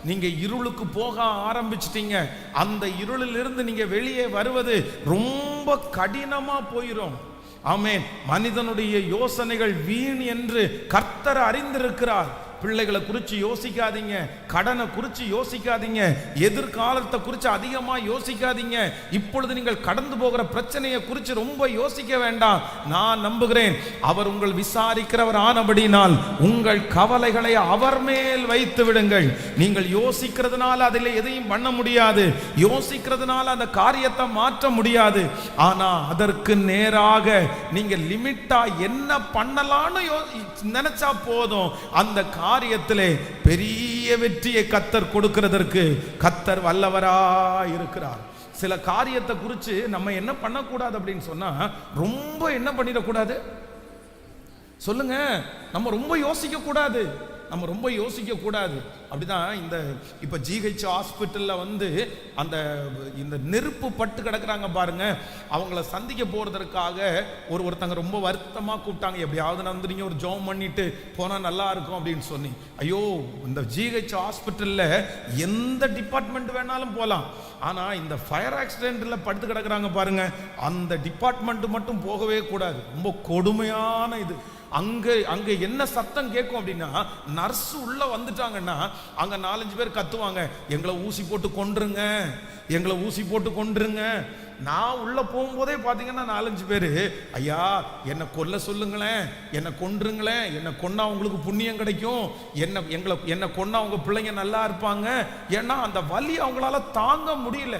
நீங்க இருளுக்கு போக ஆரம்பிச்சிட்டீங்க, அந்த இருளிலிருந்து நீங்க வெளியே வருவது ரொம்ப கடினமா போயிடும். ஆமென். மனிதனுடைய யோசனைகள் வீண் என்று கர்த்தர் அறிந்திருக்கிறார். பிள்ளைகளை குறித்து யோசிக்காதீங்க, கடனை குறித்து யோசிக்காதீங்க, எதிர்காலத்தை குறித்து அதிகமா யோசிக்காதீங்க. இப்பொழுது நீங்கள் கடந்து போகிற பிரச்சனையை குறித்து ரொம்ப யோசிக்க வேண்டாம். நான் நம்புகிறேன், அவர் உங்கள் விசாரிக்கிறவர் ஆனபடினால் உங்கள் கவலைகளை அவர் மேல் வைத்து விடுங்கள். நீங்கள் யோசிக்கிறதுனால அதில் எதையும் பண்ண முடியாது, யோசிக்கிறதுனால அந்த காரியத்தை மாற்ற முடியாது. ஆனா அதற்கு நேராக நீங்க லிமிட்டா என்ன பண்ணலாம்னு நினைச்சா போதும், அந்த காரியத்திலே பெரிய வெற்றியை கர்த்தர் கொடுக்கிறதற்கு கர்த்தர் வல்லவராய் இருக்கிறார். சில காரியத்தை குறித்து நம்ம என்ன பண்ணக்கூடாது அப்படின்னு சொன்னா, ரொம்ப என்ன பண்ணிடக்கூடாது சொல்லுங்க, நம்ம ரொம்ப யோசிக்க கூடாது. அப்படிதான் இந்த இப்ப ஜிஹெச் ஹாஸ்பிட்டல்ல அந்த இந்த நெருப்பு பட்டு கிடக்குறாங்க பாருங்க, அவங்கள சந்திக்க போறதற்காக ஒருத்தங்க ரொம்ப வருத்தமா கூப்பிட்டாங்க. எப்படியாவது நீங்க ஒரு ஜெபம் பண்ணிட்டு போனா நல்லா இருக்கும் அப்படின்னு சொல்லி. ஐயோ, இந்த ஜிஹெச் ஹாஸ்பிட்டல்ல எந்த டிபார்ட்மெண்ட் வேணாலும் போகலாம், ஆனா இந்த ஃபயர் ஆக்சிடென்ட்ல படுத்து கிடக்குறாங்க பாருங்க, அந்த டிபார்ட்மெண்ட் மட்டும் போகவே கூடாது. ரொம்ப கொடுமையான இது. அங்க என்ன சத்தம் கேட்கும் அப்படின்னா, நர்ஸ் உள்ள வந்துட்டாங்கன்னா அங்க 4-5 பேர் கத்துவாங்க, எங்களை ஊசி போட்டு கொன்றுங்க. நான் உள்ள போகும்போதே பாத்தீங்கன்னா 4-5 பேரு, ஐயா என்னை கொல்ல சொல்லுங்களேன், என்னை கொன்றுங்களேன், என்னை கொன்னா உங்களுக்கு புண்ணியம் கிடைக்கும், என்னை கொன்னா உங்க பிள்ளைங்க நல்லா இருப்பாங்க. ஏன்னா அந்த வலி அவங்களால தாங்க முடியல.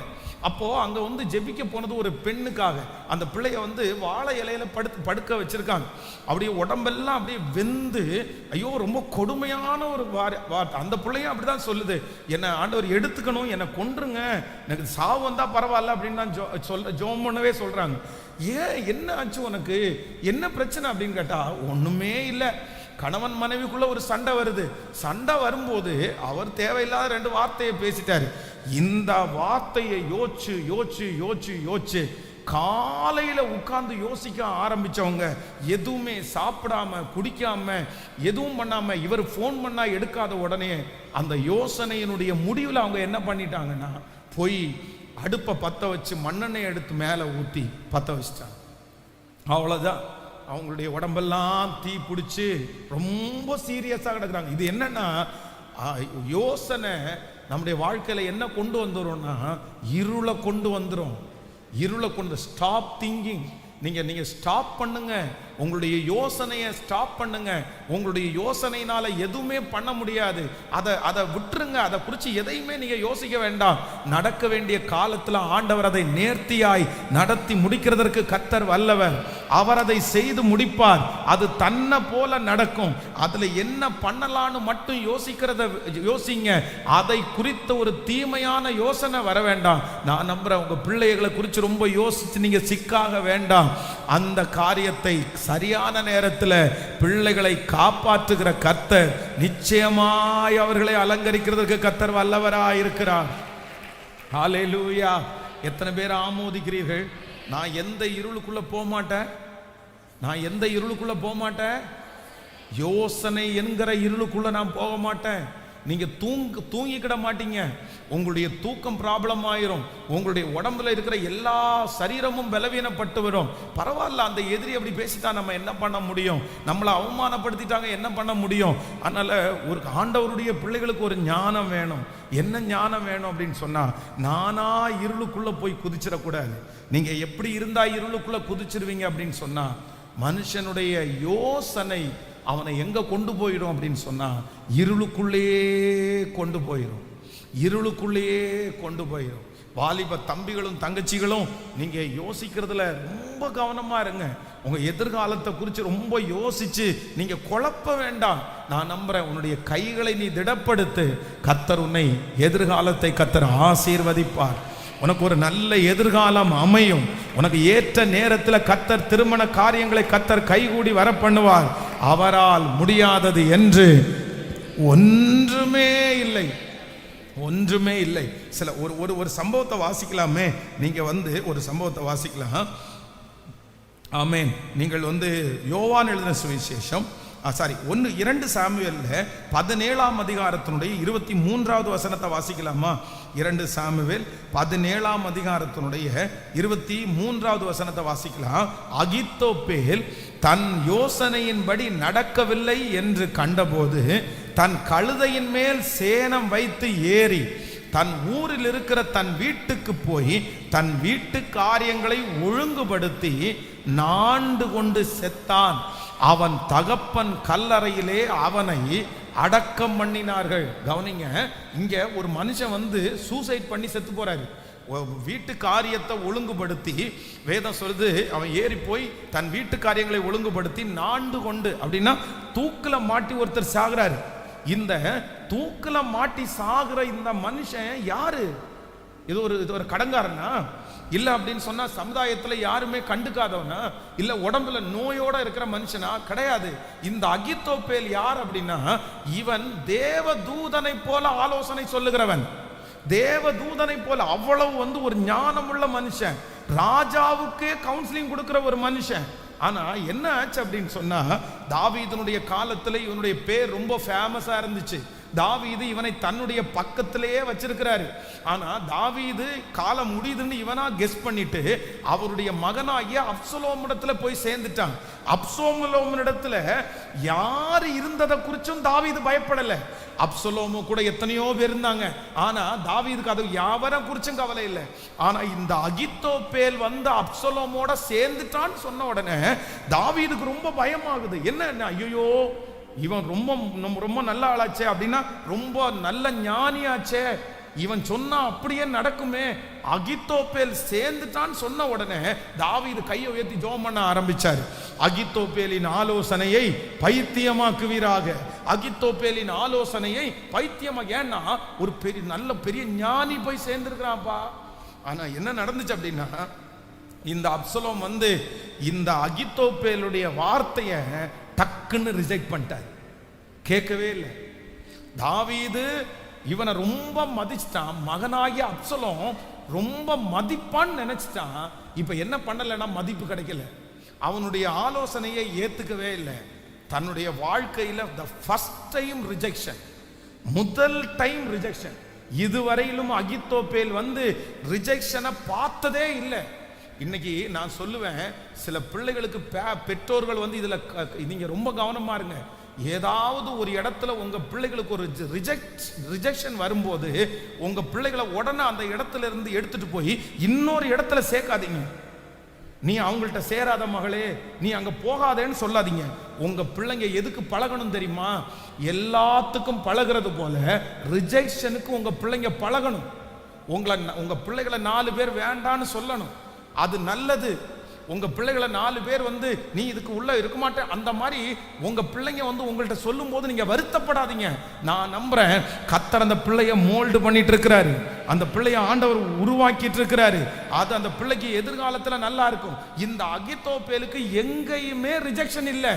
அப்போ அங்க வந்து ஜெபிக்க போனது ஒரு பெண்ணுக்காக. அந்த பிள்ளைய வந்து வாழை இலையில படுக்க வச்சிருக்காங்க. அப்படியே உடம்பெல்லாம் அப்படியே வெந்து, ஐயோ ரொம்ப கொடுமையான ஒரு வார்த்தை. அந்த பிள்ளையும் அப்படிதான் சொல்லுது, என்ன ஆண்டவர் எடுத்துக்கணும், என்னை கொன்றுங்க, எனக்கு சாவு வந்தா பரவாயில்ல அப்படின்னு தான் ஜோம் பண்ணவே சொல்றாங்க. ஏன், என்ன ஆச்சு உனக்கு, என்ன பிரச்சனை அப்படின்னு கேட்டா, ஒண்ணுமே இல்லை, கணவன் மனைவிக்குள்ள ஒரு சண்டை வருது. சண்டை வரும்போது அவர் தேவையில்லாத 2 வார்த்தையை பேசிட்டாரு. இந்த வார்த்தையை யோசிச்சு யோசிச்சு யோசிச்சு யோசிச்சு காலையில உட்கார்ந்து யோசிக்க ஆரம்பிச்சவங்க, எதுவுமே சாப்பிடாம குடிக்காம எதுவும் பண்ணாம, இவர் போன் பண்ணா எடுக்காத உடனே அந்த யோசனையினுடைய முடிவில் அவங்க என்ன பண்ணிட்டாங்கன்னா, போய் அடுப்பை பற்ற வச்சு மண்ணெண்ணெய் எடுத்து மேலே ஊற்றி பற்ற வச்சிட்டாங்க. அவ்வளோதான், அவங்களுடைய உடம்பெல்லாம் தீ பிடிச்சி ரொம்ப சீரியஸாக கிடக்குறாங்க. இது என்னன்னா, யோசனை நம்முடைய வாழ்க்கையில என்ன கொண்டு வந்துடும்னா, இருளை கொண்டு வந்துடும். இருளை கொண்டு, ஸ்டாப் திங்கிங். நீங்க ஸ்டாப் பண்ணுங்க, உங்களுடைய யோசனையை ஸ்டாப் பண்ணுங்க. உங்களுடைய யோசனையினால எதுவுமே பண்ண முடியாது. அதை விட்டுருங்க, அதை குறித்து எதையுமே நீங்க யோசிக்க வேண்டாம். நடக்க வேண்டிய காலத்தில் ஆண்டவர் அதை நேர்த்தியாய் நடத்தி முடிக்கிறதற்கு கர்த்தர் வல்லவர். அவர் அதை செய்து முடிப்பார். அது தன்னை போல நடக்கும். அதுல என்ன பண்ணலான்னு மட்டும் யோசிங்க. அதை குறித்த ஒரு தீமையான யோசனை வர வேண்டாம். நான் நம்புறேன், உங்க பிள்ளைகளை குறித்து ரொம்ப யோசிச்சு நீங்க சிக்காக வேண்டாம். அந்த காரியத்தை சரியான நேரத்தில் பிள்ளைகளை காப்பாற்றுகிற கர்த்தர் நிச்சயமாய் அவர்களை அலங்கரிக்கிறதுக்கு கர்த்தர் வல்லவராய் இருக்கிறார். ஹல்லேலூயா. எத்தனை பேர் ஆமோதிக்கிறீர்கள்? நான் எந்த இருளுக்குள்ள போக மாட்டேன், நான் எந்த இருளுக்குள்ள போக மாட்டேன், யோசனை என்கிற இருளுக்குள்ள நான் போக மாட்டேன். நீங்க தூங்கிக்கிட மாட்டீங்க. உங்களுடைய தூக்கம் ப்ராப்ளம் ஆயிரும். உங்களுடைய உடம்புல இருக்கிற எல்லா சரீரமும் பலவீனப்பட்டு வரும். பரவாயில்ல, அந்த எதிரி அப்படி பேசிட்டா நம்ம என்ன பண்ண முடியும், நம்மளை அவமானப்படுத்திட்டாங்க, என்ன பண்ண முடியும்? அதனால ஒரு ஆண்டவருடைய பிள்ளைகளுக்கு ஒரு ஞானம் வேணும். என்ன ஞானம் வேணும் அப்படின்னு சொன்னா, நானா இருளுக்குள்ள போய் குதிச்சிடக்கூடாது. நீங்க எப்படி இருந்தா இருளுக்குள்ள குதிச்சிருவீங்க அப்படின்னு சொன்னா, மனுஷனுடைய யோசனை அவனை எங்க கொண்டு போயிடும் அப்படின்னு சொன்னா, இருளுக்குள்ளேயே கொண்டு போயிடும். இருளுக்குள்ளேயே கொண்டு போயிடும். வாலிப தம்பிகளும் தங்கச்சிகளும், நீங்க யோசிக்கிறதுல ரொம்ப கவனமா இருங்க. உங்க எதிர்காலத்தை குறித்து ரொம்ப யோசிச்சு நீங்க குழப்ப வேண்டாம். நான் நம்புறேன், உன்னுடைய கைகளை நீ திடப்படுத்து. கர்த்தர் உன்னை, எதிர்காலத்தை கர்த்தர் ஆசீர்வதிப்பார். உனக்கு ஒரு நல்ல எதிர்காலம் அமையும். உனக்கு ஏற்ற நேரத்தில் கர்த்தர் திருமண காரியங்களை கர்த்தர் கைகூடி வர பண்ணுவார். அவரால் முடியாதது என்று ஒன்றுமே இல்லை, ஒன்றுமே இல்லை. சில ஒரு சம்பவத்தை வாசிக்கலாமே. நீங்க ஒரு சம்பவத்தை வாசிக்கலாம். ஆமென். நீங்கள் யோவான் எழுதின சுவிசேஷம் 2 சாமுவேல்ல 17ஆம் அதிகாரத்தினுடைய 23வது வசனத்தை வாசிக்கலாமா? 2 சாமுவேல் 17ஆம் அதிகாரத்தினுடைய 23வது வசனத்தை வாசிக்கலாம். அகித்தோப்பேல் தன் யோசனையின்படி நடக்கவில்லை என்று கண்டபோது தன் கழுதையின் மேல் சேணம் வைத்து ஏறி தன் ஊரில் இருக்கிற தன் வீட்டுக்கு போய் தன் வீட்டு காரியங்களை ஒழுங்குபடுத்தி நாண்டு கொண்டு செத்தான். அவன் தகப்பன் கல்லறையிலே அவனை அடக்கம் பண்ணினார்கள். கவனிங்க, இங்க ஒரு மனுஷன் சூசைட் பண்ணி செத்து போறாரு. வீட்டு காரியத்தை ஒழுங்குபடுத்தி, வேதம் சொல்லுது, அவன் ஏறி போய் தன் வீட்டு காரியங்களை ஒழுங்குபடுத்தி நாண்டு கொண்டு, அப்படின்னா தூக்குல மாட்டி ஒருத்தர் சாகுறாரு. இந்த தூக்குல மாட்டி சாகுற இந்த மனுஷன் யாரு? இது ஒரு கடங்காரனா? இல்ல அப்படின்னு சொன்னா சமுதாயத்துல யாருமே கண்டுக்காதவனா? இல்ல உடம்புல நோயோட இருக்கிற மனுஷனா? கிடையாது. இந்த அகித்தோப்பேல் யார் அப்படின்னா, இவன் தேவ தூதனை போல ஆலோசனை சொல்லுகிறவன். தேவ தூதனை போல அவ்வளவு ஒரு ஞானமுள்ள மனுஷன். ராஜாவுக்கே கவுன்சிலிங் கொடுக்கிற ஒரு மனுஷன். ஆனா என்ன ஆச்சு அப்படின்னு சொன்னா, தாவீதுனுடைய காலத்துல இவனுடைய பேர் ரொம்ப ஃபேமஸா இருந்துச்சு. தாவீது இவனை தன்னுடைய பக்கத்திலேயே வச்சிருக்கிறாரு. ஆனா தாவீது காலம் முடியுதுன்னு இவனா கெஸ் பண்ணிட்டு அவருடைய மகனாகிய அப்சலோமிடத்துல போய் சேர்ந்துட்டான். அப்சலோமிடத்துல யாரு இருந்ததை குறிச்சும் தாவீது பயப்படல. அப்சலோமு கூட எத்தனையோ பேர் இருந்தாங்க. ஆனா தாவீதுக்கு அது யாவரை குறிச்சும் கவலை இல்லை. ஆனா இந்த அகித்தோப்பேல் அப்சலோமோட சேர்ந்துட்டான்னு சொன்ன உடனே தாவீதுக்கு ரொம்ப பயமாகுது. என்ன, ஐயோ இவன் ரொம்ப ரொம்ப நல்ல ஆளாச்சே, அப்படின்னா ரொம்ப நல்ல ஞானியாச்சே, இவன் சொன்னா அப்படியே நடக்குமே, அகித்தோப்பேல் சேர்ந்துட்டான்னு சொன்ன உடனே தாவீது கையை உயர்த்தி ஜெபம் பண்ண ஆரம்பிச்சாரு. அகித்தோப்பேலின் ஆலோசனையை பைத்தியமாக்குவீராக, அகித்தோப்பேலின் ஆலோசனையை பைத்தியமா. ஏன்னா ஒரு பெரிய ஞானி போய் சேர்ந்திருக்கிறான்ப்பா. ஆனா என்ன நடந்துச்சு அப்படின்னா, இந்த அப்சலோம் இந்த அகித்தோப்பேலுடைய வார்த்தைய டக்குன்னு ரிஜெக்ட் பண்ணிட்டார், கேட்கவே இல்லை. தாவீது இவனை ரொம்ப மதிச்சிட்டான், மகனாகிய அப்சலோம் ரொம்ப மதிப்பான்னு நினைச்சிட்டான். இப்ப என்ன பண்ணலன்னா மதிப்பு கிடைக்கல, அவனுடைய ஆலோசனையை ஏத்துக்கவே இல்லை. தன்னுடைய வாழ்க்கையில the first time ரிஜெக்ஷன், முதல் டைம் ரிஜெக்ஷன். இதுவரையிலும் அகித்தோப்பேல் ரிஜெக்ஷனை பார்த்ததே இல்லை. இன்னைக்கு நான் சொல்லுவேன், சில பிள்ளைகளுக்கு பெற்றோர்கள் இதுல நீங்க ரொம்ப கவனமா இருங்க. ஏதாவது ஒரு இடத்துல உங்க பிள்ளைகளுக்கு ஒரு ரிஜெக்ஷன் வரும்போது உங்க பிள்ளைகளை உடனே அந்த இடத்துல இருந்து எடுத்துட்டு போய் இன்னொரு இடத்துல சேர்க்காதீங்க. நீ அவங்கள்ட்ட சேராத மகளே, நீ அங்க போகாதேன்னு சொல்லாதீங்க. உங்க பிள்ளைங்க எதுக்கு பழகணும் தெரியுமா? எல்லாத்துக்கும் பழகிறது போல ரிஜெக்ஷனுக்கு உங்க பிள்ளைங்க பழகணும். உங்க பிள்ளைகளை 4 பேர் வேண்டான்னு சொல்லணும், அது நல்லது. உங்க பிள்ளைகளை 4 பேர் நீ இதுக்கு உள்ள இருக்க மாட்டேன் அந்த மாதிரி உங்க பிள்ளைங்க உங்கள்கிட்ட சொல்லும் போது நீங்க வருத்தப்படாதீங்க. நான் நம்புறேன் கர்த்தர் அந்த பிள்ளைய மோல்டு பண்ணிட்டு இருக்கிறாரு, அந்த பிள்ளைய ஆண்டவர் உருவாக்கிட்டு இருக்கிறாரு. அது அந்த பிள்ளைக்கு எதிர்காலத்துல நல்லா இருக்கும். இந்த அகித்தோப்பேலுக்கு எங்கேயுமே ரிஜெக்ஷன் இல்லை.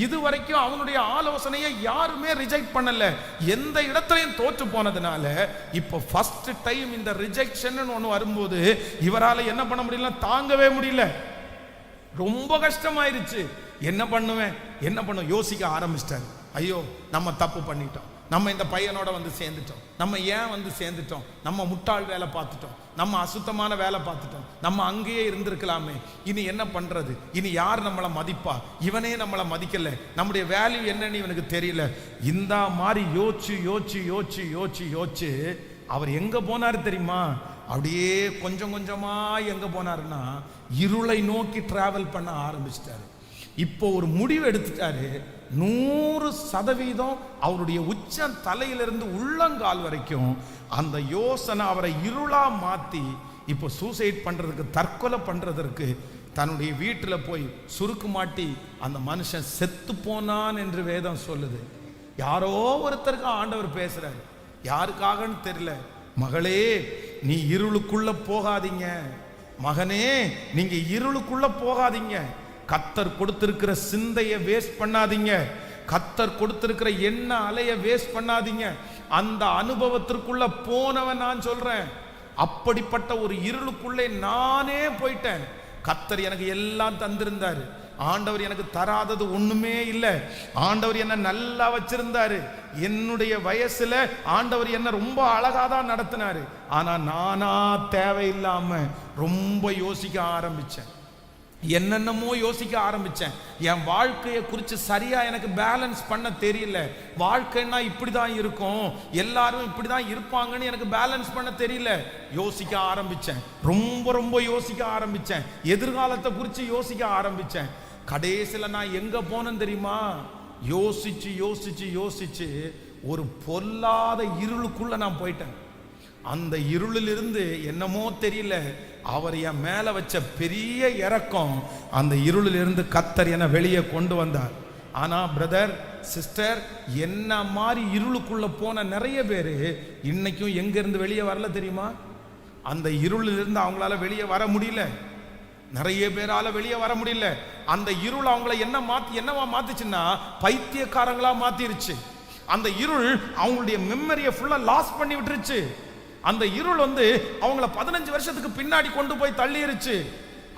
இதுவரைக்கும் அவனுடைய ஆலோசனையை யாருமே ரிஜெக்ட் பண்ணல, எந்த இடத்துலையும் தோற்று போனதுனால இப்போ ஃபர்ஸ்ட் டைம் இந்த ரிஜெக்ஷன் ஒன்று வரும்போது இவரால் என்ன பண்ண முடியல, தாங்கவே முடியல, ரொம்ப கஷ்டமாயிருச்சு. என்ன பண்ணுவேன் யோசிக்க ஆரம்பிச்சிட்டாரு. ஐயோ நம்ம தப்பு பண்ணிட்டோம், நம்ம இந்த பையனோட சேர்ந்துட்டோம், நம்ம ஏன் சேர்ந்துட்டோம், நம்ம முட்டாள் வேலை பார்த்துட்டோம், நம்ம அசுத்தமான வேலை பார்த்துட்டோம், நம்ம அங்கேயே இருந்திருக்கலாமே, இனி என்ன பண்றது, இனி யார் நம்மளை மதிப்பா, இவனே நம்மளை மதிக்கல, நம்முடைய வேல்யூ என்னன்னு இவனுக்கு தெரியல. இந்த மாதிரி யோசிச்சு யோசிச்சு யோசிச்சு யோசிச்சு யோசிச்சு அவர் எங்க போனாரு தெரியுமா? அப்படியே கொஞ்சம் கொஞ்சமா எங்க போனாருன்னா இருளை நோக்கி டிராவல் பண்ண ஆரம்பிச்சிட்டாரு. இப்போ ஒரு முடிவு எடுத்துட்டாரு, 100% அவருடைய உச்ச தலையிலிருந்து உள்ளங்கால் வரைக்கும் அந்த யோசனை அவரை இருளா மாத்தி இப்போ சூசைட் பண்றதுக்கு, தற்கொலை பண்றதற்கு தன்னுடைய வீட்டில் போய் சுருக்கு மாட்டி அந்த மனுஷன் செத்து போனான் என்று வேதம் சொல்லுது. யாரோ ஒருத்தருக்கு ஆண்டவர் பேசுறாரு, யாருக்காகன்னு தெரியல. மகளே நீ இருளுக்குள்ள போகாதீங்க, மகனே நீங்க இருளுக்குள்ள போகாதீங்க, கர்த்தர் கொடுத்திருக்கிற சிந்தையை வேஸ்ட் பண்ணாதீங்க, கர்த்தர் கொடுத்திருக்கிற எண்ண அலைய வேஸ்ட் பண்ணாதீங்க. அந்த அனுபவத்திற்குள்ள போனவன் நான் சொல்றேன், அப்படிப்பட்ட ஒரு இருளுக்குள்ளே நானே போயிட்டேன். கர்த்தர் எனக்கு எல்லாம் தந்திருந்தாரு, ஆண்டவர் எனக்கு தராதது ஒண்ணுமே இல்லை. ஆண்டவர் என்ன நல்லா வச்சிருந்தாரு, என்னுடைய வயசுல ஆண்டவர் என்ன ரொம்ப அழகாதான் நடத்தினாரு. ஆனா நானா தேவையில்லாம ரொம்ப யோசிக்க ஆரம்பிச்சேன், என்னென்னமோ யோசிக்க ஆரம்பிச்சேன். என் வாழ்க்கையை குறித்து சரியா எனக்கு பேலன்ஸ் பண்ண தெரியல. வாழ்க்கைன்னா இப்படிதான் இருக்கும், எல்லாரும் இப்படிதான் இருப்பாங்கன்னு எனக்கு பேலன்ஸ் பண்ண தெரியல. யோசிக்க ஆரம்பிச்சேன், ரொம்ப ரொம்ப யோசிக்க ஆரம்பிச்சேன், எதிர்காலத்தை குறித்து யோசிக்க ஆரம்பிச்சேன். கடைசியில் நான் எங்க போனேன்னு தெரியுமா? யோசிச்சு யோசிச்சு யோசிச்சு ஒரு பொல்லாத இருளுக்குள்ள நான் போயிட்டேன். அந்த இருளிலிருந்து என்னமோ தெரியல, அவர் என் மேல வச்ச பெரிய இரக்கம், அந்த இருளிலிருந்து கர்த்தர் என்னை வெளியே கொண்டு வந்தார். ஆனா பிரதர் சிஸ்டர், என்ன மாதிரி இருளுக்குள்ள போன நிறைய பேரு இன்னைக்கும் எங்க இருந்து வெளியே வரல தெரியுமா? அந்த இருளிலிருந்து அவங்களால வெளியே வர முடியல, நிறைய பேரால வெளியே வர முடியல. அந்த இருள் அவங்கள என்னவா மாத்துச்சுன்னா பைத்தியக்காரங்களா மாத்திருச்சு. அந்த இருள் அவங்களுடைய மெமரியை ஃபுல்லா லாஸ் பண்ணி விட்டுருச்சு. அந்த இருள் அவங்கள 15 வருஷத்துக்கு பின்னாடி கொண்டு போய் தள்ளிருச்சு.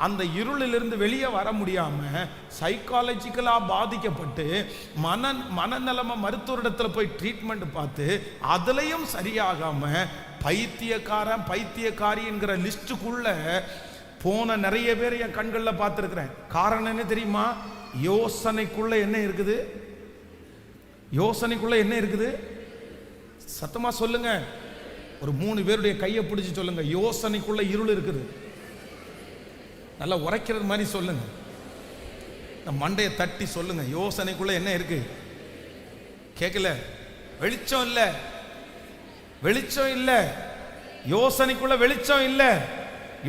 அந்த இருளிலிருந்து வெளியே வர முடியாம சைக்காலஜிக்கலா பாதிக்கப்பட்டு மனநலம மருத்துவரிடத்துல போய் ட்ரீட்மெண்ட் பார்த்து அதுலயும் சரியாகாம பைத்தியக்காரன் பைத்தியக்காரி என்கிற லிஸ்டுக்குள்ள போன நிறைய பேர் என் கண்களில் பார்த்துருக்கிறேன். காரணம் என்ன தெரியுமா? யோசனைக்குள்ள என்ன இருக்குது? யோசனைக்குள்ள என்ன இருக்குது? சத்தமா சொல்லுங்க. ஒரு 3 பேருடைய கையை பிடிச்சி சொல்லுங்க, யோசனைக்குள்ள இருள் இருக்குது. நல்லா உரைக்கிறது மாதிரி சொல்லுங்க, மண்டையை தட்டி சொல்லுங்க, யோசனைக்குள்ள என்ன இருக்கு? கேட்கல? வெளிச்சம் இல்லை, வெளிச்சம் இல்லை. யோசனைக்குள்ள வெளிச்சம் இல்ல.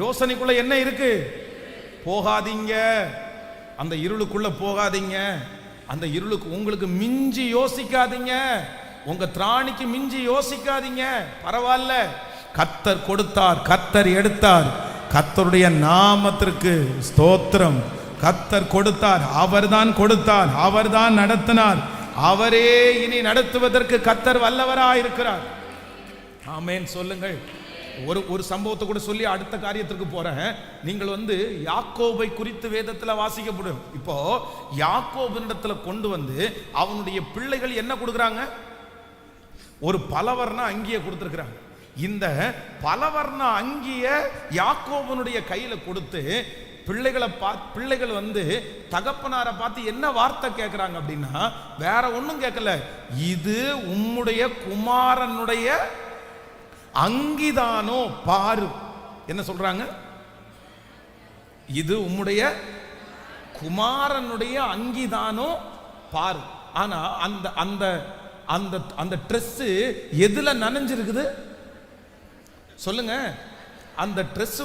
யோசனைக்குள்ள என்ன இருக்கு? போகாதீங்க, அந்த இருளுக்குள்ள போகாதீங்க. அந்த இருளுக்கு உங்களுக்கு மிஞ்சி யோசிக்காதீங்க, உங்க திராணிக்கு மிஞ்சி யோசிக்காதீங்க. பரவாயில்ல, கர்த்தர் கொடுத்தார், கர்த்தர் எடுத்தார். கர்த்தருடைய நாமத்திற்கு ஸ்தோத்திரம். கர்த்தர் கொடுத்தார், அவர்தான் கொடுத்தார், அவர்தான் நடத்தினார், அவரே இனி நடத்துவதற்கு கர்த்தர் வல்லவராய் இருக்கிறார். ஆமென் சொல்லுங்கள். ஒரு சம்பவத்தை கூட சொல்லி அடுத்த காரியத்திற்கு போறேன். நீங்கள் யாக்கோபை குறித்து வேதத்தில் வாசிக்கப்படும். இப்போ யாக்கோபினிடத்துல கொண்டு வந்து அவனுடைய பிள்ளைகள் என்ன கொடுக்குறாங்க? ஒரு பலவர்ண அங்கியை கொடுத்துருக்கிறாங்க. இந்த பலவர்ண அங்கிய யாக்கோபனுடைய கையில கொடுத்து பிள்ளைகள் தகப்பனாரை பார்த்து என்ன வார்த்தை கேட்கிறாங்க அப்படின்னா, வேற ஒன்றும் கேட்கல, இது உம்முடைய குமாரனுடைய அங்கிதானோ பாரு. என்ன சொல்றாங்க? இது உம்முடைய குமாரனுடைய அங்கிதானோ பாரு. ஆனா அந்த அந்த அந்த அந்த ட்ரெஸ் எதுல நனைஞ்சிருக்குது சொல்லுங்க? அந்த ட்ரெஸ்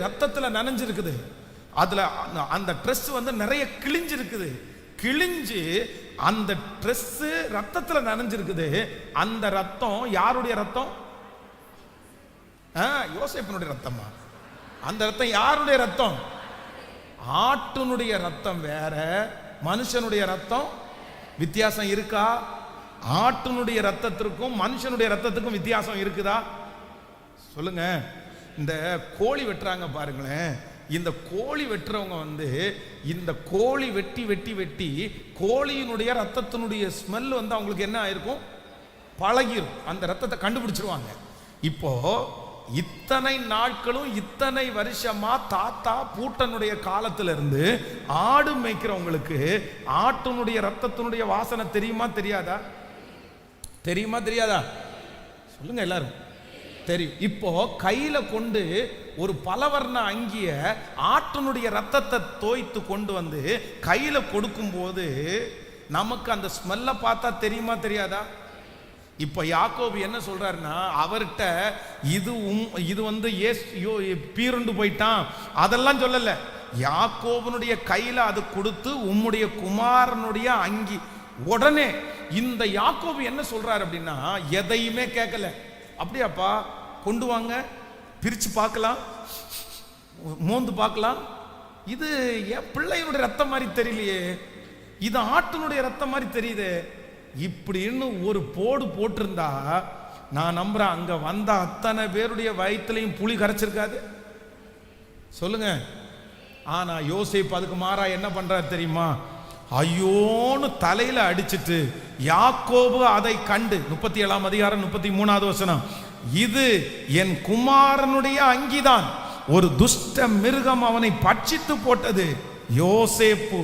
ரத்தத்துல நனைஞ்சிருக்குது. அதுல அந்த ட்ரெஸ் நிறைய கிழிஞ்சிருக்குது. கிழிஞ்சு அந்த ட்ரெஸ் ரத்தத்துல நனைஞ்சிருக்குது. அந்த ரத்தம் யாருடைய ரத்தம்? யோசேப்பினுடைய ரத்தமா? அந்த ரத்தம் யாருடைய ரத்தம்? ஆட்டுனுடைய ரத்தம் வேற, மனுஷனுடைய ரத்தம் வித்தியாசம் இருக்கா? ஆட்டுனுடைய ரத்தத்திற்கும் மனுஷனுடைய ரத்தத்துக்கும் வித்தியாசம் இருக்குதா? சொல்லுங்க. இந்த கோழி வெட்டுறாங்க பாருங்களேன். இந்த கோழி வெட்டுறவங்க இந்த கோழி வெட்டி வெட்டி வெட்டி கோழியினுடைய ரத்தத்தினுடைய ஸ்மெல் அவங்களுக்கு என்ன ஆயிருக்கும்? பழகிரும். அந்த ரத்தத்தை கண்டுபிடிச்சிருவாங்க. இப்போ இத்தனை நாட்களும் இத்தனை வருஷமா தாத்தா பூட்டனுடைய காலத்துல இருந்து ஆடு மேய்க்கிறவங்களுக்கு ஆட்டுனுடைய ரத்தத்தினுடைய வாசனை தெரியுமா தெரியாதா? தெரியுமா தெரியாதா? சொல்லுங்க எல்லாரும். தெரியும். இப்போ கையில கொண்டு ஒரு பலவர்ண அங்கிய ஆட்டினுடைய ரத்தத்தை தோய்த்து கொண்டு கையில கொடுக்கும் போது நமக்கு அந்த ஸ்மெல்ல பார்த்தா தெரியுமா தெரியாதா? இப்ப யாக்கோபு என்ன சொல்றாருன்னா, அவர்கிட்ட இது பீருண்டு போயிட்டான் அதெல்லாம் சொல்லல. யாக்கோபனுடைய கையில அது கொடுத்து உம்முடைய குமாரனுடைய அங்கி. உடனே இந்த யாக்கோபு என்ன சொல்றாரு அப்படின்னா, எதையுமே கேட்கல. அப்படியாப்பா, கொண்டு வாங்க, பிரிச்சு பார்க்கலாம், மோந்து பார்க்கலாம். இது என் பிள்ளையினுடைய ரத்தம் மாதிரி தெரியலையே, இது ஆட்டினுடைய ரத்தம் மாதிரி தெரியுது. இப்படின்னு ஒரு போடு போட்டிருந்தா நான் நம்புறேன் அங்க வந்த அத்தனை பேருடைய வயிற்றுலையும் புளி கரைச்சிருக்காது. சொல்லுங்க. ஆனா யோசேப்பு அதுக்கு மாறா என்ன பண்றாரு தெரியுமா? ஐயோன்னு தலையில அடிச்சிட்டு யாக்கோபு அதை கண்டு 37ஆம் அதிகாரம் 33வது வசனம், இது என் குமாரனுடைய அங்கிதான், ஒரு துஷ்ட மிருகம் அவனை பட்சித்து போட்டது. யோசேப்பு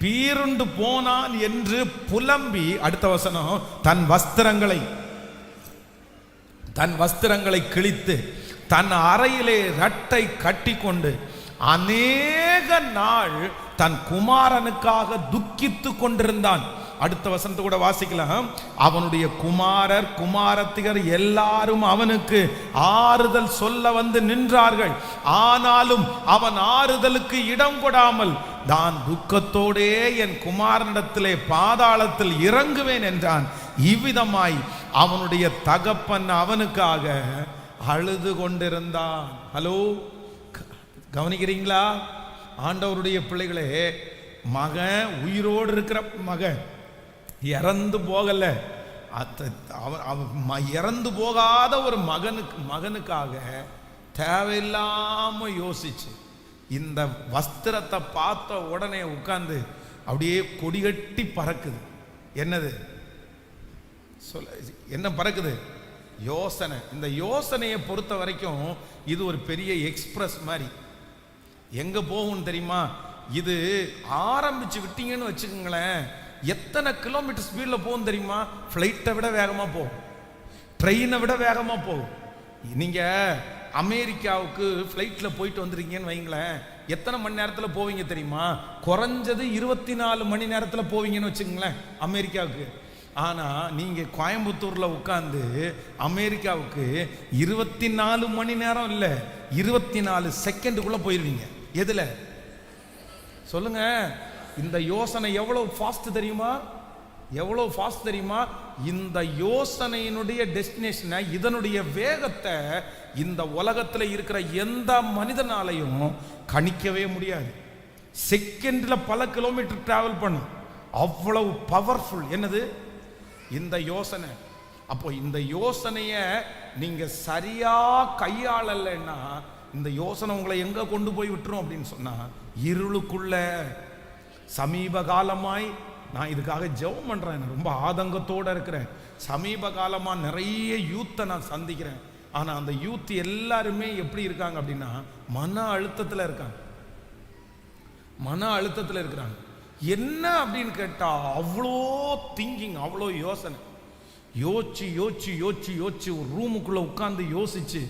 பீருண்டு போனான் என்று புலம்பி, அடுத்த வசனம், தன் வஸ்திரங்களை கிழித்து தன் அறையிலே ரட்டை கட்டி கொண்டு அநேக நாள் தன் குமாரனுக்காக துக்கித்து கொண்டிருந்தான். அடுத்த வசனத்தை கூட வாசிக்கலாம். அவனுடைய குமாரர் குமாரத்திகர் எல்லாரும் அவனுக்கு ஆறுதல் சொல்ல நின்றார்கள். ஆனாலும் அவன் ஆறுதலுக்கு இடம் கொடாமல், நான் துக்கத்தோடே என் குமாரனிடத்திலே பாதாளத்தில் இறங்குவேன் என்றான். இவ்விதமாய் அவனுடைய தகப்பன் அவனுக்காக அழுது கொண்டிருந்தான். ஹலோ, கவனிக்கிறீங்களா? ஆண்டவருடைய பிள்ளைகளே, மகன் உயிரோடு இருக்கிற மகன் இறந்து போகல, இறந்து போகாத ஒரு மகனுக்காக தேவையில்லாம யோசிச்சு இந்த வஸ்திரத்தை பார்த்த உடனே உட்கார்ந்து அப்படியே கொடிகட்டி பறக்குது. என்னது சொல்ல, என்ன பறக்குது? யோசனை. இந்த யோசனையை பொறுத்த வரைக்கும் இது ஒரு பெரிய எக்ஸ்பிரஸ் மாதிரி. எங்க போகும் தெரியுமா? இது ஆரம்பிச்சு விட்டீங்கன்னு வச்சுக்கோங்களேன், எத்தனை கிலோமீட்டர் ஸ்பீட்ல போகும் தெரியுமா? ஃப்ளைட்டை விட வேகமா போகும், ட்ரெயினை விட வேகமா போகும். நீங்க அமெரிக்காவுக்கு ஃப்ளைட்ல போயிட்டு வந்துருக்கீங்கன்னு வைங்களேன், எத்தனை மணி நேரத்தில் போவீங்க தெரியுமா? குறைஞ்சது 24 மணி நேரத்தில் போவீங்கன்னு வச்சுக்கோங்களேன் அமெரிக்காவுக்கு. ஆனா நீங்க கோயம்புத்தூர்ல உட்கார்ந்து அமெரிக்காவுக்கு 24 மணி நேரம் இல்ல 24 செகண்டுக்குள்ள போயிருவீங்க. எதுல சொல்லுங்க? இந்த யோசனை எவ்வளவு ஃபாஸ்ட் தெரியுமா? எவ்வளவு ஃபாஸ்ட் தெரியுமா? இந்த யோசனையினுடைய டெஸ்டினேஷனை, இதனுடைய வேகத்தை இந்த உலகத்துல இருக்கிற எந்த மனிதனாலையும் கணிக்கவே முடியாது. செகண்ட்ல பல கிலோமீட்டர் டிராவல் பண்ணும். அவ்வளவு பவர்ஃபுல் என்னது இந்த யோசனை. அப்போ இந்த யோசனைய நீங்க சரியா கையாளலைன்னா இந்த யோசனை உங்களை எங்க கொண்டு போய் விட்டுரும் அப்படின்னு சொன்னா இருளுக்குள்ள. சமீப காலமாய் நான் இதுக்காக ஜெபம் பண்றேன், ரொம்ப ஆதங்கத்தோட இருக்கிறேன். சமீப காலமா நிறைய யூத்தை நான் சந்திக்கிறேன். ஆனா அந்த யூத் எல்லாருமே எப்படி இருக்காங்க அப்படின்னா மன அழுத்தத்துல இருக்காங்க. மன அழுத்தத்துல இருக்கிறாங்க. என்ன அப்படின்னு கேட்டா அவ்வளோ திங்கிங், அவ்வளோ யோசனை. யோசிச்சு யோசிச்சு யோசிச்சு யோசிச்சு ஒரு ரூமுக்குள்ள உட்கார்ந்து யோசிச்சு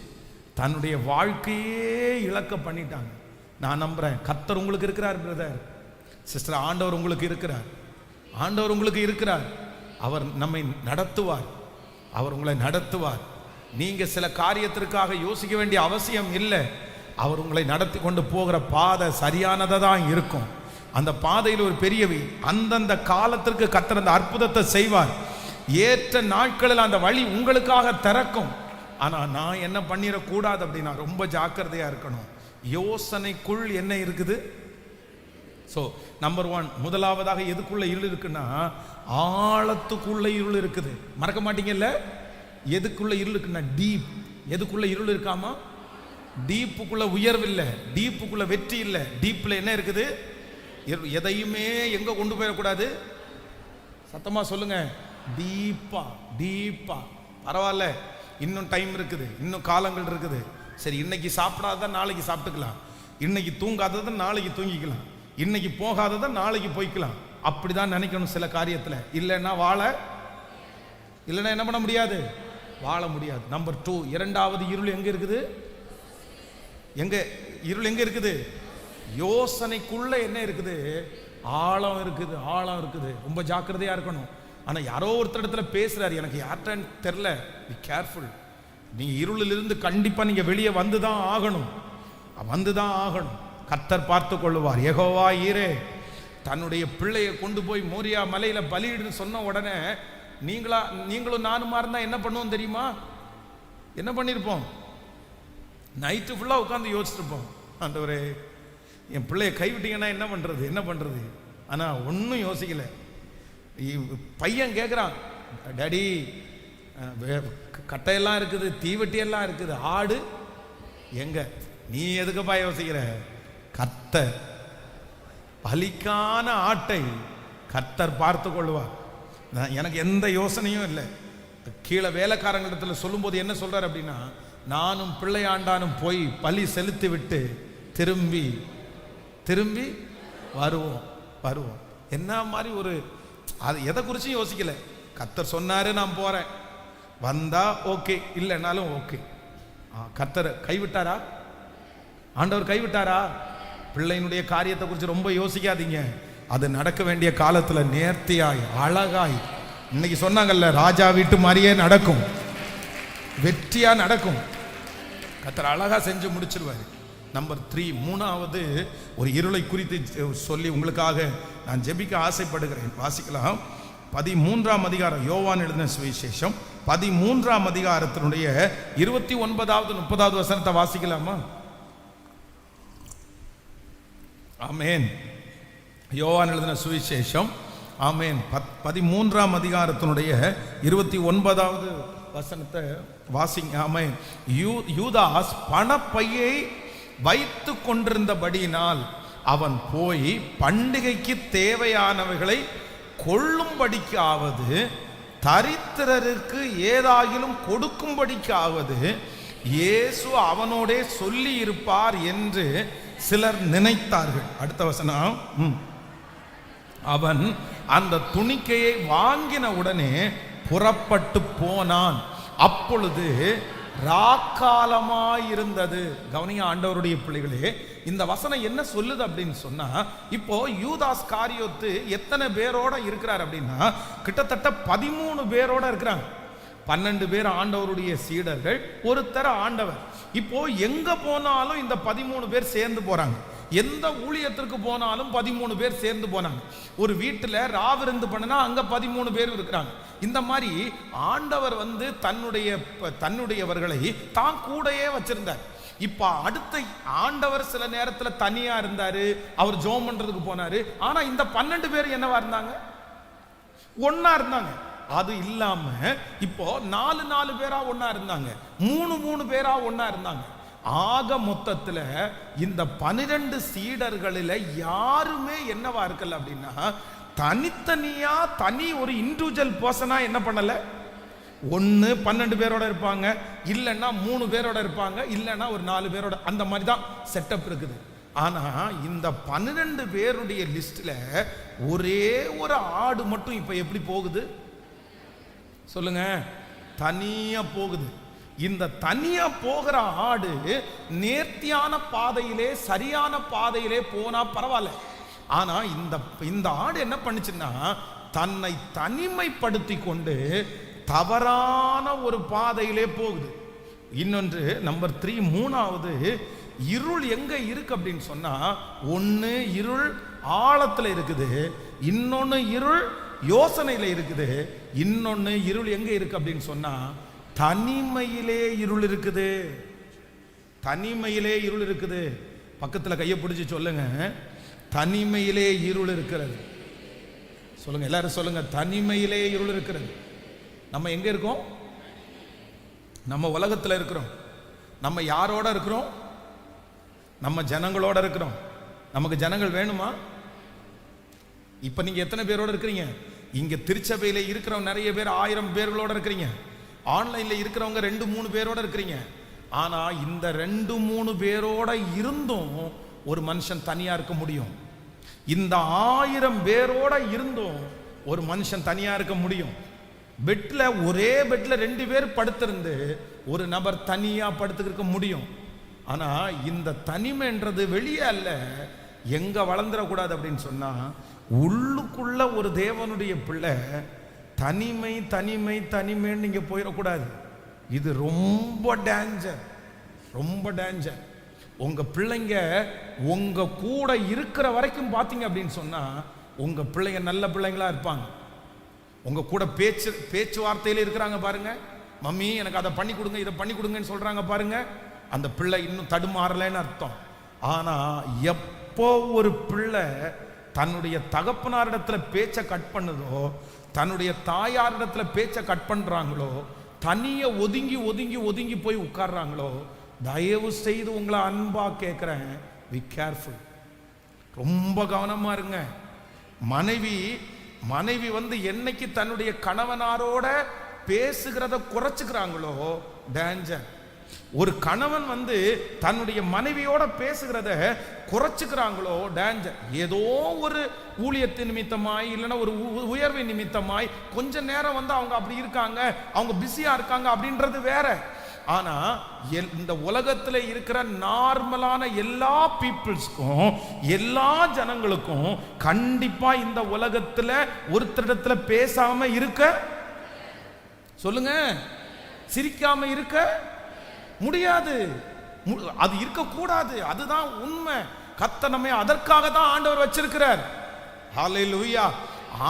தன்னுடைய வாழ்க்கையே இழக்க பண்ணிட்டாங்க. நான் நம்புறேன் கர்த்தர் உங்களுக்கு இருக்கிறார் பிரதர் சிஸ்டர். ஆண்டவர் உங்களுக்கு இருக்கிறார். ஆண்டவர் உங்களுக்கு இருக்கிறார். அவர் நம்மை நடத்துவார். அவர் உங்களை நடத்துவார். நீங்க சில காரியத்திற்காக யோசிக்க வேண்டிய அவசியம் இல்லை. அவர் உங்களை நடத்தி கொண்டு போகிற பாதை சரியானதா தான் இருக்கும். அந்த பாதையில் ஒரு பெரிய அந்தந்த காலத்திற்கு கர்த்தர் அந்த அற்புதத்தை செய்வார். ஏற்ற நாட்களில் அந்த வழி உங்களுக்காக திறக்கும். ஆனா நான் என்ன பண்ணிடக்கூடாது அப்படின்னா ரொம்ப ஜாக்கிரதையா இருக்கணும். யோசனைக்குள் என்ன இருக்குது? ஸோ நம்பர் 1, முதலாவதாக எதுக்குள்ள இருள் இருக்குன்னா ஆழத்துக்குள்ள இருள் இருக்குது. மறக்க மாட்டீங்கல்ல? எதுக்குள்ள இருள் இருக்குன்னா டீப். எதுக்குள்ள இருள் இருக்காமா? டீப்புக்குள்ள உயர்வு இல்லை, டீப்புக்குள்ள வெற்றி இல்லை. டீப்ல என்ன இருக்குது? எதையுமே எங்க கொண்டு போயிடக்கூடாது. சத்தமா சொல்லுங்க, டீப்பா. டீப்பா. பரவாயில்ல, இன்னும் டைம் இருக்குது, இன்னும் காலங்கள் இருக்குது. சரி, இன்னைக்கு சாப்பிடாதான் நாளைக்கு சாப்பிட்டுக்கலாம், இன்னைக்கு தூங்காததை நாளைக்கு தூங்கிக்கலாம், இன்னைக்கு போகாததை நாளைக்கு போய்க்கலாம். அப்படிதான் நினைக்கணும் சில காரியத்தில். இல்லைன்னா இல்லைன்னா என்ன பண்ண முடியாது? வாழ முடியாது. நம்பர் 2, இரண்டாவது இருள் எங்க இருக்குது? எங்க இருள் எங்க இருக்குது? யோசனைக்குள்ள என்ன இருக்குது? ஆழம் இருக்குது. ஆழம் இருக்குது. ரொம்ப ஜாக்கிரதையா இருக்கணும். ஆனா யாரோ ஒருத்தர் இடத்துல பேசுறாரு, எனக்கு யார்கிட்டன்னு தெரியல. Be careful. நீங்க இருளில் இருந்து கண்டிப்பா நீங்க வெளியே வந்துதான் ஆகணும். வந்துதான் ஆகணும். கர்த்தர் பார்த்து கொள்ளுவார். யெகோவா ஈரே தன்னுடைய பிள்ளையை கொண்டு போய் மோரியா மலையில பலியிடுன்னு சொன்ன உடனே நீங்களும் நானுமா இருந்தா என்ன பண்ணுவோம் தெரியுமா? என்ன பண்ணிருப்போம்? நைட்டு ஃபுல்லா உட்காந்து யோசிச்சிருப்போம், ஆண்டவரே என் பிள்ளைய கைவிட்டீங்கன்னா என்ன பண்றது, என்ன பண்றது. ஆனா ஒன்னும் யோசிக்கல. பையன் கேட்குறான், டாடி கட்டையெல்லாம் இருக்குது, தீவெட்டியெல்லாம் இருக்குது, ஆடு எங்க? நீ எதுக்குப்பா யோசிக்கிற? கர்த்தர் பலிக்கான ஆட்டை கர்த்தர் பார்த்து கொள்வார். எனக்கு எந்த யோசனையும் இல்லை. கீழே வேலைக்காரங்களிடத்துல சொல்லும்போது என்ன சொல்றாரு அப்படின்னா, நானும் பிள்ளையாண்டானும் போய் பலி செலுத்தி விட்டு திரும்பி திரும்பி வருவோம். என்ன மாதிரி ஒரு, அது எதை குறிச்சும் யோசிக்கல. கர்த்தர் சொன்னாரு, நான் போறேன், வந்தா ஓகே, இல்லைன்னாலும் ஓகே. கர்த்தர் கைவிட்டாரா? ஆண்டவர் கைவிட்டாரா? பிள்ளையினுடைய காரியத்தை குறித்து ரொம்ப யோசிக்காதீங்க. அது நடக்க வேண்டிய காலத்துல நேர்த்தியாய் அழகாய், இன்னைக்கு சொன்னாங்கல்ல, ராஜா வீட்டு மாதிரியே நடக்கும், வெற்றியா நடக்கும். கர்த்தர் அழகா செஞ்சு முடிச்சிருவாரு. நம்பர் 3, மூணாவது ஒரு இருளை குறித்து சொல்லி உங்களுக்காக நான் ஜெபிக்க ஆசைப்படுகிறேன். வாசிக்கலாம். 13ஆம் அதிகாரம், யோவான் எழுதின சுவிசேஷம் 13ஆம் அதிகாரத்தினுடைய 29வது 30வது வசனத்தை வாசிக்கலாமா? ஆமேன். யோவான் எழுதின சுவிசேஷம், ஆமேன், 13ஆம் அதிகாரத்தினுடைய 29வது வசனத்தை வாசிங்க. ஆமேன். யூதாஸ் பணப்பையை வைத்து கொண்டிருந்தபடியினால் அவன் போய் பண்டிகைக்கு தேவையானவைகளை கொள்ளும்படிக்காவது தரித்திரருக்கு ஏதாகிலும் கொடுக்கும்படிக்காவது இயேசு அவனோடே சொல்லி இருப்பார் என்று சிலர் நினைத்தார்கள். அடுத்த வசனம், அவன் அந்த துணிக்கையை வாங்கின உடனே புறப்பட்டு போனான். அப்பொழுது ராக்காலமாயிருந்தது. கவனிங்க ஆண்டவருடைய பிள்ளைகளே, இந்த வசனம் என்ன சொல்லுது அப்படின்னு சொன்னா, இப்போ யூதாஸ் காரியோத்து எத்தனை பேரோட இருக்கிறார் அப்படின்னா, கிட்டத்தட்ட 13 பேரோட இருக்கிறாங்க. 12 பேர் ஆண்டவருடைய சீடர்கள், ஒருத்தர் ஆண்டவர். இப்போ எங்க போனாலும் இந்த 13 பேர் சேர்ந்து போறாங்க. எந்த ஊழியத்திற்கு போனாலும் 13 பேர் சேர்ந்து போனாங்க. ஒரு வீட்டில் ராவிருந்து பண்ணனா அங்க 13 பேர் இருக்கிறாங்க. இந்த மாதிரி ஆண்டவர் வந்து தன்னுடையவர்களை தான் கூடயே வச்சிருந்தார். இப்ப அடுத்த ஆண்டவர் சில நேரத்தில் தனியா இருந்தாரு, அவர் ஜெபம் பண்றதுக்கு போனாரு. ஆனா இந்த 12 பேர் என்னவா இருந்தாங்க? ஒன்னா இருந்தாங்க. அது இல்லாம இப்போ 4 பேரா ஒன்னா இருந்தாங்க, 3 பேரா ஒன்னா இருந்தாங்க. ஆக மொத்தத்துல இந்த 12 சீடர்களில் யாருமே என்னவா இருக்கல அப்படின்னா, தனித்தனியா தனி ஒரு இண்டிவிஜுவல் பர்சனா என்ன பண்ணல. ஒன்னு 12 பேரோட இருப்பாங்க, இல்லைன்னா 3 பேரோட இருப்பாங்க, இல்லைன்னா ஒரு 4 பேரோட, அந்த மாதிரி தான் செட்டப் இருக்குது. ஆனா இந்த 12 பேருடைய லிஸ்ட்ல ஒரே ஒரு ஆடு மட்டும் இப்ப எப்படி போகுது சொல்லுங்க? தனியா போகுது. இந்த தனியா போகிற ஆடு நேர்த்தியான பாதையிலே, சரியான பாதையிலே போனா பரவாயில்ல. ஆனா இந்த ஆடு என்ன பண்ணுச்சுன்னா, தன்னை தனிமைப்படுத்தி கொண்டு தவறான ஒரு பாதையிலே போகுது. இன்னொன்று நம்பர் 3, மூணாவது, இருள் எங்க இருக்கு அப்படின்னு சொன்னா, ஒன்னு இருள் ஆழத்துல இருக்குது, இன்னொன்னு இருள் யோசனையில இருக்குது, இன்னொன்னு இருள் எங்க இருக்கு அப்படின்னு சொன்னா தனிமையிலே இருள் இருக்குது. தனிமையிலே இருள் இருக்குது. பக்கத்துல கையை பிடிச்சு சொல்லுங்க, தனிமையிலே இருள் இருக்கிறது. சொல்லுங்க, எல்லாரும் சொல்லுங்க, தனிமையிலே இருள் இருக்கிறது. நம்ம எங்க இருக்கோம்? நம்ம உலகத்துல இருக்கிறோம். நம்ம யாரோட இருக்கிறோம்? நம்ம ஜனங்களோட இருக்கிறோம். நமக்கு ஜனங்கள் வேணுமா? இப்ப நீங்க எத்தனை பேரோட இருக்கிறீங்க? இங்க திருச்சபையில இருக்கிறவங்க நிறைய பேர் 1000 பேர்களோட இருக்கிறீங்க. ஆன்லைன்ல இருக்கிறவங்க 2-3 பேரோட இருக்கிறீங்க. ஆனா இந்த 2-3 பேரோட இருந்தும் ஒரு மனுஷன் தனியா இருக்க முடியும். இந்த 1000 பேரோட இருந்தும் ஒரு மனுஷன் தனியா இருக்க முடியும். பெட்ல, ஒரே பெட்ல 2 பேர் படுத்திருந்து ஒரு நபர் தனியா படுத்துக்க முடியும். ஆனா இந்த தனிமைன்றது வெளியே அல்ல. எங்க வளர்ந்துடக்கூடாது அப்படின்னு சொன்னா, உள்ளுக்குள்ள ஒரு தேவனுடைய பிள்ளை தனிமை தனிமை தனிமைன்னு நீங்க போயிடக்கூடாது. இது ரொம்ப டேஞ்சர், ரொம்ப டேஞ்சர். உங்க பிள்ளைங்க உங்க கூட இருக்கிற வரைக்கும் பார்த்தீங்க அப்படின்னு சொன்னா, உங்க பிள்ளைங்க நல்ல பிள்ளைங்களா இருப்பாங்க. உங்க கூட பேச்சுவார்த்தையில இருக்கிறாங்க பாருங்க. மம்மி எனக்கு அதை பண்ணி கொடுங்க, இதை பண்ணி கொடுங்கன்னு சொல்றாங்க பாருங்க. அந்த பிள்ளை இன்னும் தடுமாறலைன்னு அர்த்தம். ஆனா எப்போ ஒரு பிள்ளை தன்னுடைய தகப்பனாரிடத்துல பேச்சை கட் பண்ணுதோ, தன்னுடைய தாயாரிடத்துல பேச்சை கட் பண்றாங்களோ, தனிய ஒதுங்கி ஒதுங்கி ஒதுங்கி போய் உட்கார்றாங்களோ, தயவு செய்து உங்களை அன்பா கேட்கிறேன், பி கேர்ஃபுல். ரொம்ப கவனமா இருங்க. மனைவி வந்து என்னைக்கு தன்னுடைய கணவனாரோட பேசுகிறத குறைச்சுக்கிறாங்களோ டேஞ்சர். ஒரு கணவன் வந்து தன்னுடைய மனைவியோட பேசுகிறத குறைச்சுக்கிறாங்களோ டேஞ்சர். ஏதோ ஒரு ஊழியத்தின் நிமித்தமாய், இல்லைன்னா ஒரு உயர்வு நிமித்தமாய் கொஞ்ச நேரம் வந்து அவங்க அப்படி இருக்காங்க, அவங்க பிஸியா இருக்காங்க அப்படின்றது வேற. ஆனா இந்த உலகத்துல இருக்கிற நார்மலான எல்லா பீப்புள்ஸ்க்கும், எல்லா ஜனங்களுக்கும் கண்டிப்பா இந்த உலகத்துல ஒருத்தரிடத்துல பேசாம இருக்க, சொல்லுங்க, சிரிக்காம இருக்க முடியாது. அது இருக்கக்கூடாது. அதுதான் உண்மை. கர்த்தர் நம்மை அதற்காக தான் ஆண்டவர் வச்சிருக்கிறார். ஹல்லேலூயா.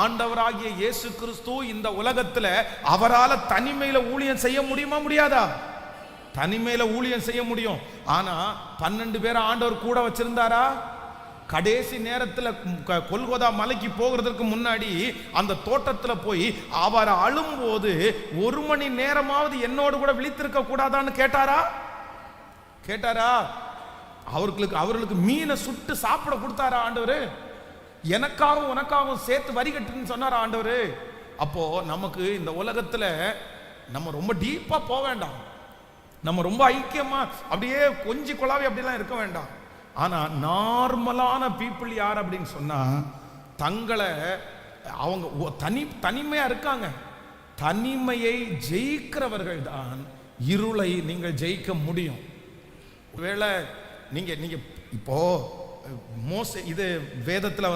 ஆண்டவராகிய இயேசு கிறிஸ்து இந்த உலகத்துல அவரால தனிமையில ஊழியம் செய்ய முடியுமா? முடியாதா? தனிமையில ஊழியம் செய்ய முடியும். ஆனா 12 பேரை ஆண்டவர் கூட வச்சிருந்தாரா? கடைசி நேரத்தில் கொல்கொதா மலைக்கு போகிறதுக்கு முன்னாடி அந்த தோட்டத்துல போய் அவர் அழும்போது 1 மணி நேரமாவது என்னோடு கூட விழித்திருக்க கூடாதான்னு கேட்டாரா? அவர்களுக்கு மீனை சுட்டு சாப்பிட கொடுத்தாரா ஆண்டவர்? எனக்காகவும் உனக்காகவும் சேர்த்து வரி கட்டுன்னு சொன்னாரா ஆண்டவர்? அப்போ நமக்கு இந்த உலகத்துல நம்ம ரொம்ப டீப்பா போக வேண்டாம். நம்ம ரொம்ப ஐக்கியமா அப்படியே கொஞ்சி கொள்ளாவே அப்படிலாம் இருக்க வேண்டாம். ஆனா நார்மலான பீப்புள் யார் அப்படின்னு சொன்னா, தங்களை அவங்க தனிமையா இருக்காங்க. தனிமையை ஜெயிக்கிறவர்கள் தான் இருளை நீங்கள் ஜெயிக்க முடியும். ஒருவேளை நீங்க நீங்க இப்போ இது வேதத்துல